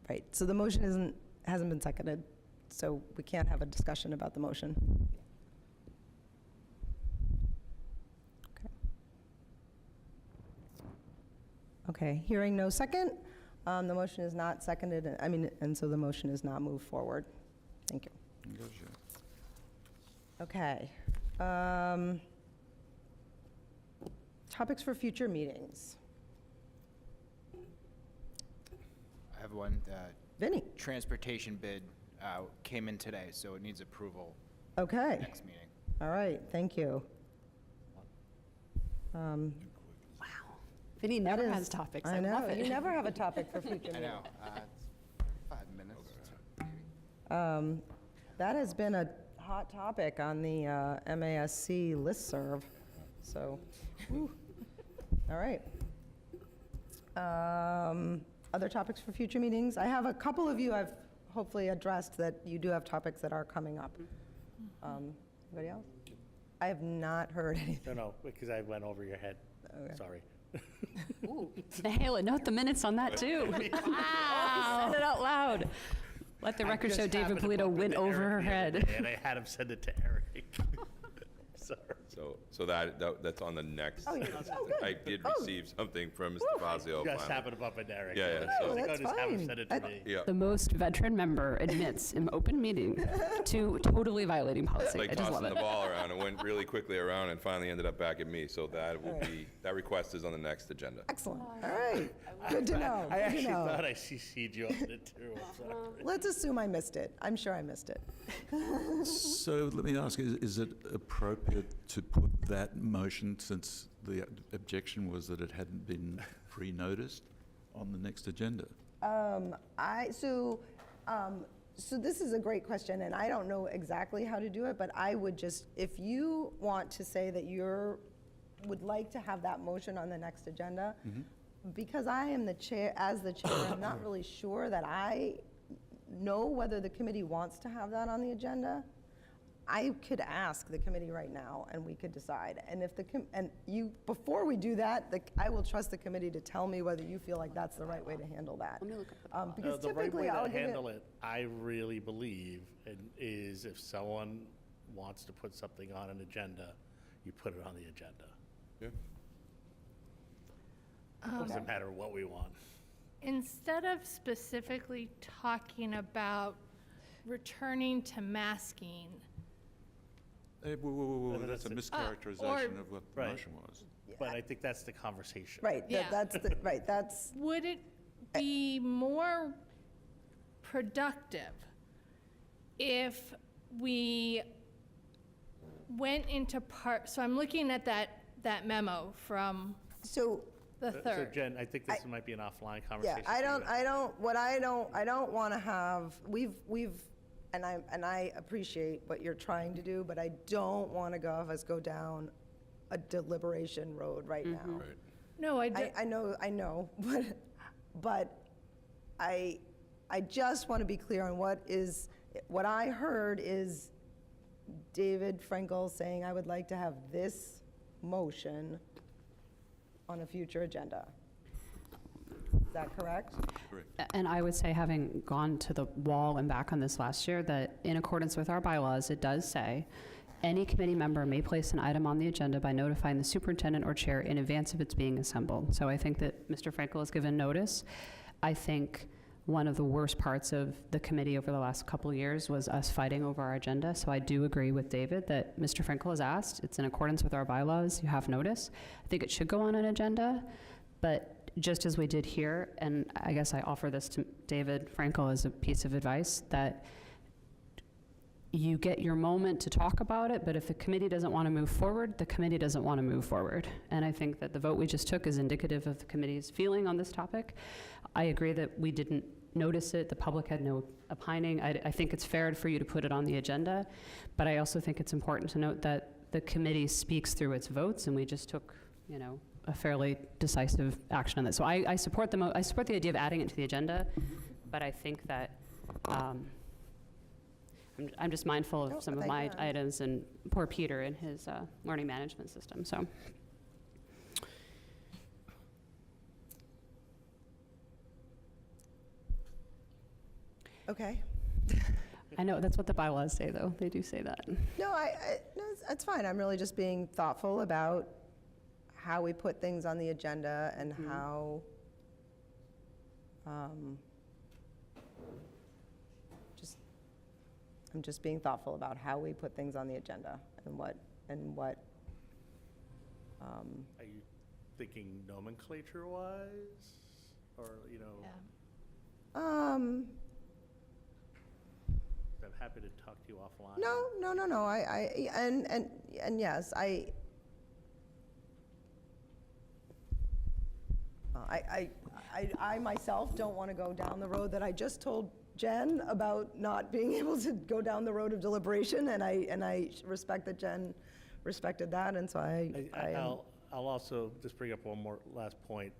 Right, so the motion hasn't been seconded, so we can't have a discussion about the motion. Okay, hearing no second, the motion is not seconded, and so the motion is not moved forward. Thank you. Okay. Topics for future meetings. I have one. Vinny, Transportation bid came in today, so it needs approval okay, next meeting. all right, thank you. Vinny never That has is- topics. I I love know, it. you never have a topic for future I meetings. know. 5 minutes. That has been a hot topic on the MASC listserv, so, whew. All right. Other topics for future meetings? I have a couple of you I've hopefully addressed that you do have topics that are coming up. Anybody else? I have not heard anything. No, because I went over your head. Okay. Sorry. Ooh, Nahala, note the minutes on that too. Wow. Said it out loud. Let the record show David Polito went over her head. And I had him send it to Eric. Sorry. So that's on the next. Oh, yeah. Oh, good. I did Oh. receive something from Mr. Fazio Just finally. happened to bump into Eric. Yeah, So I was like, that's oh, just have him fine. send it to me. Yeah. The most veteran member admits in open meeting to totally violating It's policy. like I just love tossing it. the ball around. It went really quickly around and finally ended up back at me. So that request is on the next agenda. Excellent, all right, good to know, I good to actually know. thought I CC'd you on it too. I'm sorry. Let's assume I missed it. I'm sure I missed it. So let me ask, is it appropriate to put that motion, since the objection was that it hadn't been pre-noticed, on the next agenda? So this is a great question, and I don't know exactly how to do it, but I would just, if you want to say that would like to have that motion on the next agenda, because I am the chair, I'm not really sure that I know whether the committee wants to have that on the agenda. I could ask the committee right now, and we could decide. And if before we do that, I will trust the committee to tell me whether you feel like that's the right way to handle that. Because The right way typically, I'll to give handle it, I really believe, is if someone wants to put something on an agenda, you put it on the agenda. Yeah. Doesn't matter what we want. Instead of specifically talking about returning to masking, Hey, whoa, whoa, whoa, whoa, That's that's a a- mischaracterization of what the Right. motion was. But I think that's the conversation. Right, Yeah. that's, would it be more productive if we went into so I'm looking at that memo from so, the So 3rd. Jen, I think this might be an offline yeah, conversation. I for you. don't want to have, and I appreciate what you're trying to do, but I don't want to have us go down a deliberation road right now. Right. No, I know, but I just want to be clear on what I heard is David Frankel saying, I would like to have this motion on a future agenda. Is that correct? And I would say, having gone to the wall and back on this last year, that in accordance with our bylaws, it does say, any committee member may place an item on the agenda by notifying the superintendent or chair in advance of its being assembled. So I think that Mr. Frankel has given notice. I think one of the worst parts of the committee over the last couple of years was us fighting over our agenda. So I do agree with David that Mr. Frankel has asked. It's in accordance with our bylaws. You have notice. I think it should go on an agenda, but just as we did here, and I guess I offer this to David Frankel as a piece of advice, that you get your moment to talk about it, but if the committee doesn't want to move forward, the committee doesn't want to move forward. And I think that the vote we just took is indicative of the committee's feeling on this topic. I agree that we didn't notice it, the public had no opining. I think it's fair for you to put it on the agenda, but I also think it's important to note that the committee speaks through its votes, and we just took, a fairly decisive action on that. So I support I support the idea of adding it to the agenda, but I think that I'm just mindful of some of my items, and poor Peter and his learning management system, so. Okay. I know, that's what the bylaws say, though. They do say that. No, no, that's fine. I'm really just being thoughtful about how we put things on the agenda and how, I'm just being thoughtful about how we put things on the agenda and what, Are you thinking nomenclature-wise? Or, I'm happy to talk to you offline. No, and yes, I myself don't want to go down the road that I just told Jen about not being able to go down the road of deliberation, and I respect that Jen respected that, and so I'll also just bring up one more last point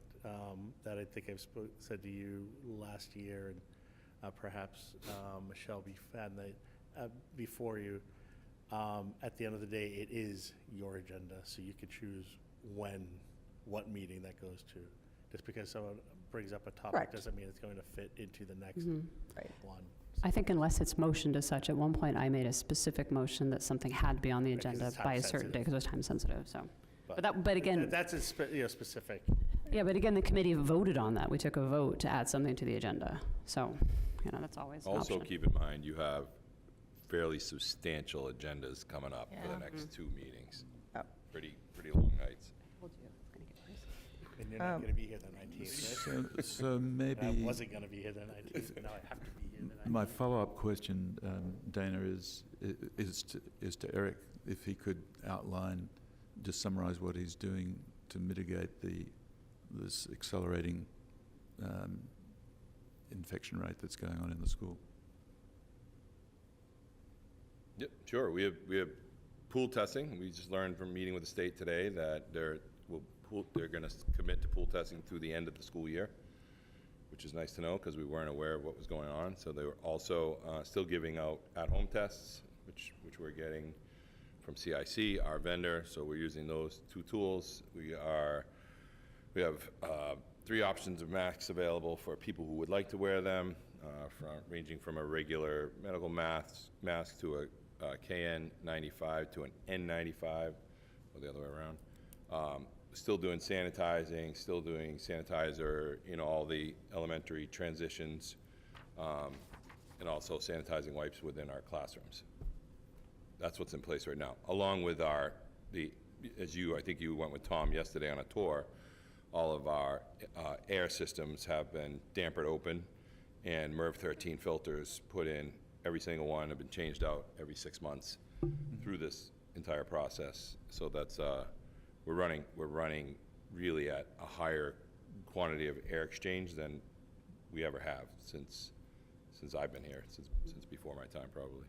that I think I've said to you last year, and perhaps Michelle before you. At the end of the day, it is your agenda, so you could choose what meeting that goes to. Just because someone brings up a topic Correct. doesn't mean it's going to fit into the next Right. one. I think unless it's motioned as such, at one point I made a specific motion that something had to be on the Right, 'cause agenda it's by a certain time-sensitive. day, because it was time sensitive, so. But again, That's a specific. yeah, but again, the committee voted on that. We took a vote to add something to the agenda, so, that's always an Also, option. keep in mind, you have fairly substantial agendas coming up for the Yeah. next 2 meetings. Yep. Pretty long nights. And you're not going to be here the 19th, right? So maybe. I wasn't going to be here the 19th, but now I have to be here the 19th. My follow-up question, Dana, is to Eric, if he could outline, just summarize what he's doing to mitigate this accelerating infection rate that's going on in the school. Yep, sure. We have pool testing. We just learned from meeting with the state today that they're going to commit to pool testing through the end of the school year, which is nice to know because we weren't aware of what was going on. So they were also still giving out at-home tests which we're getting from CIC, our vendor, so we're using those 2 tools. We have 3 options of masks available for people who would like to wear them, ranging from a regular medical mask to a KN95 to an N95, or the other way around. Still doing sanitizing, still doing sanitizer in all the elementary transitions, and also sanitizing wipes within our classrooms. That's what's in place right now, along with I think you went with Tom yesterday on a tour, all of our air systems have been dampered open, and MERV 13 filters put in. Every single one have been changed out every 6 months through this entire process. So that's, we're running really at a higher quantity of air exchange than we ever have since I've been here, since before my time probably.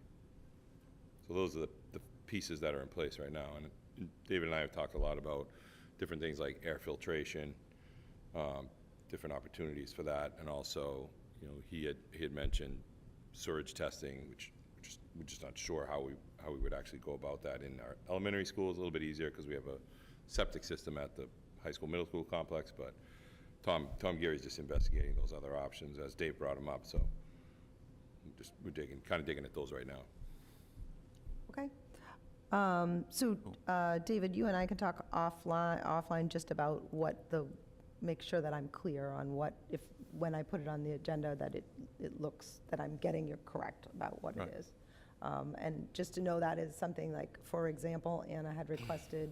So those are the pieces that are in place right now. And David and I have talked a lot about different things like air filtration, different opportunities for that, and also, he had mentioned surge testing, which we're just not sure how we would actually go about that in our elementary schools. A little bit easier because we have a septic system at the high school, middle school complex, but Tom Geary's just investigating those other options as Dave brought them up, so we're kind of digging at those right now. Okay. So, David, you and I can talk offline just about make sure that I'm clear on when I put it on the agenda, that it looks, that I'm getting you correct about what it is. And just to know that is something like, for example, Anna had requested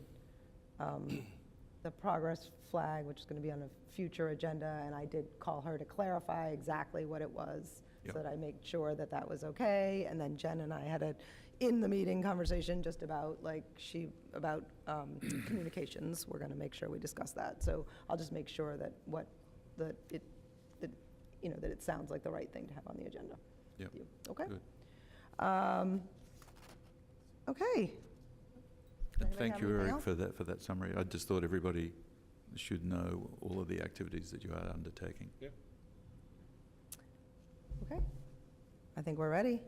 the progress flag, which is going to be on a future agenda, and I did call her to clarify exactly what it was, so that I make sure that that was okay. And then Jen and I had in the meeting conversation just about communications. We're going to make sure we discuss that. So I'll just make sure that that it sounds like the right thing to have on the agenda. Yeah. Okay. Good. Okay. And Anybody thank have you, anything Eric, else? for that summary. I just thought everybody should know all of the activities that you are undertaking. Yeah. Okay. I think we're ready.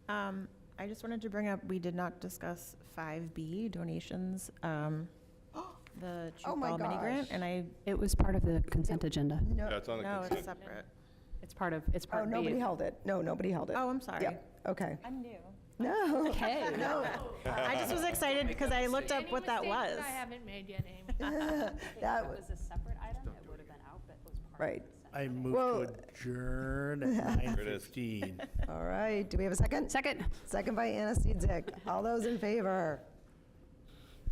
I just wanted to bring up, we did not discuss 5B donations, the Oh my Ball mini grant, gosh. and It was part of the consent agenda. No. That's on the no, consent. it's separate. It's part Oh, B. nobody held it. No, nobody held it. Oh, I'm sorry. Yep. Okay. I'm new. No. Okay. No. I just was excited because I looked up Any what that mistakes was. I haven't made yet, Amy. That was, a separate item, it would have been out, but it was part right. I move Well- to adjourn at it is. 9:15. All right. Do we have a second? Second. Second by Anna Seizik. All those in favor?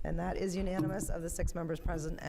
And that is unanimous of the 6 members present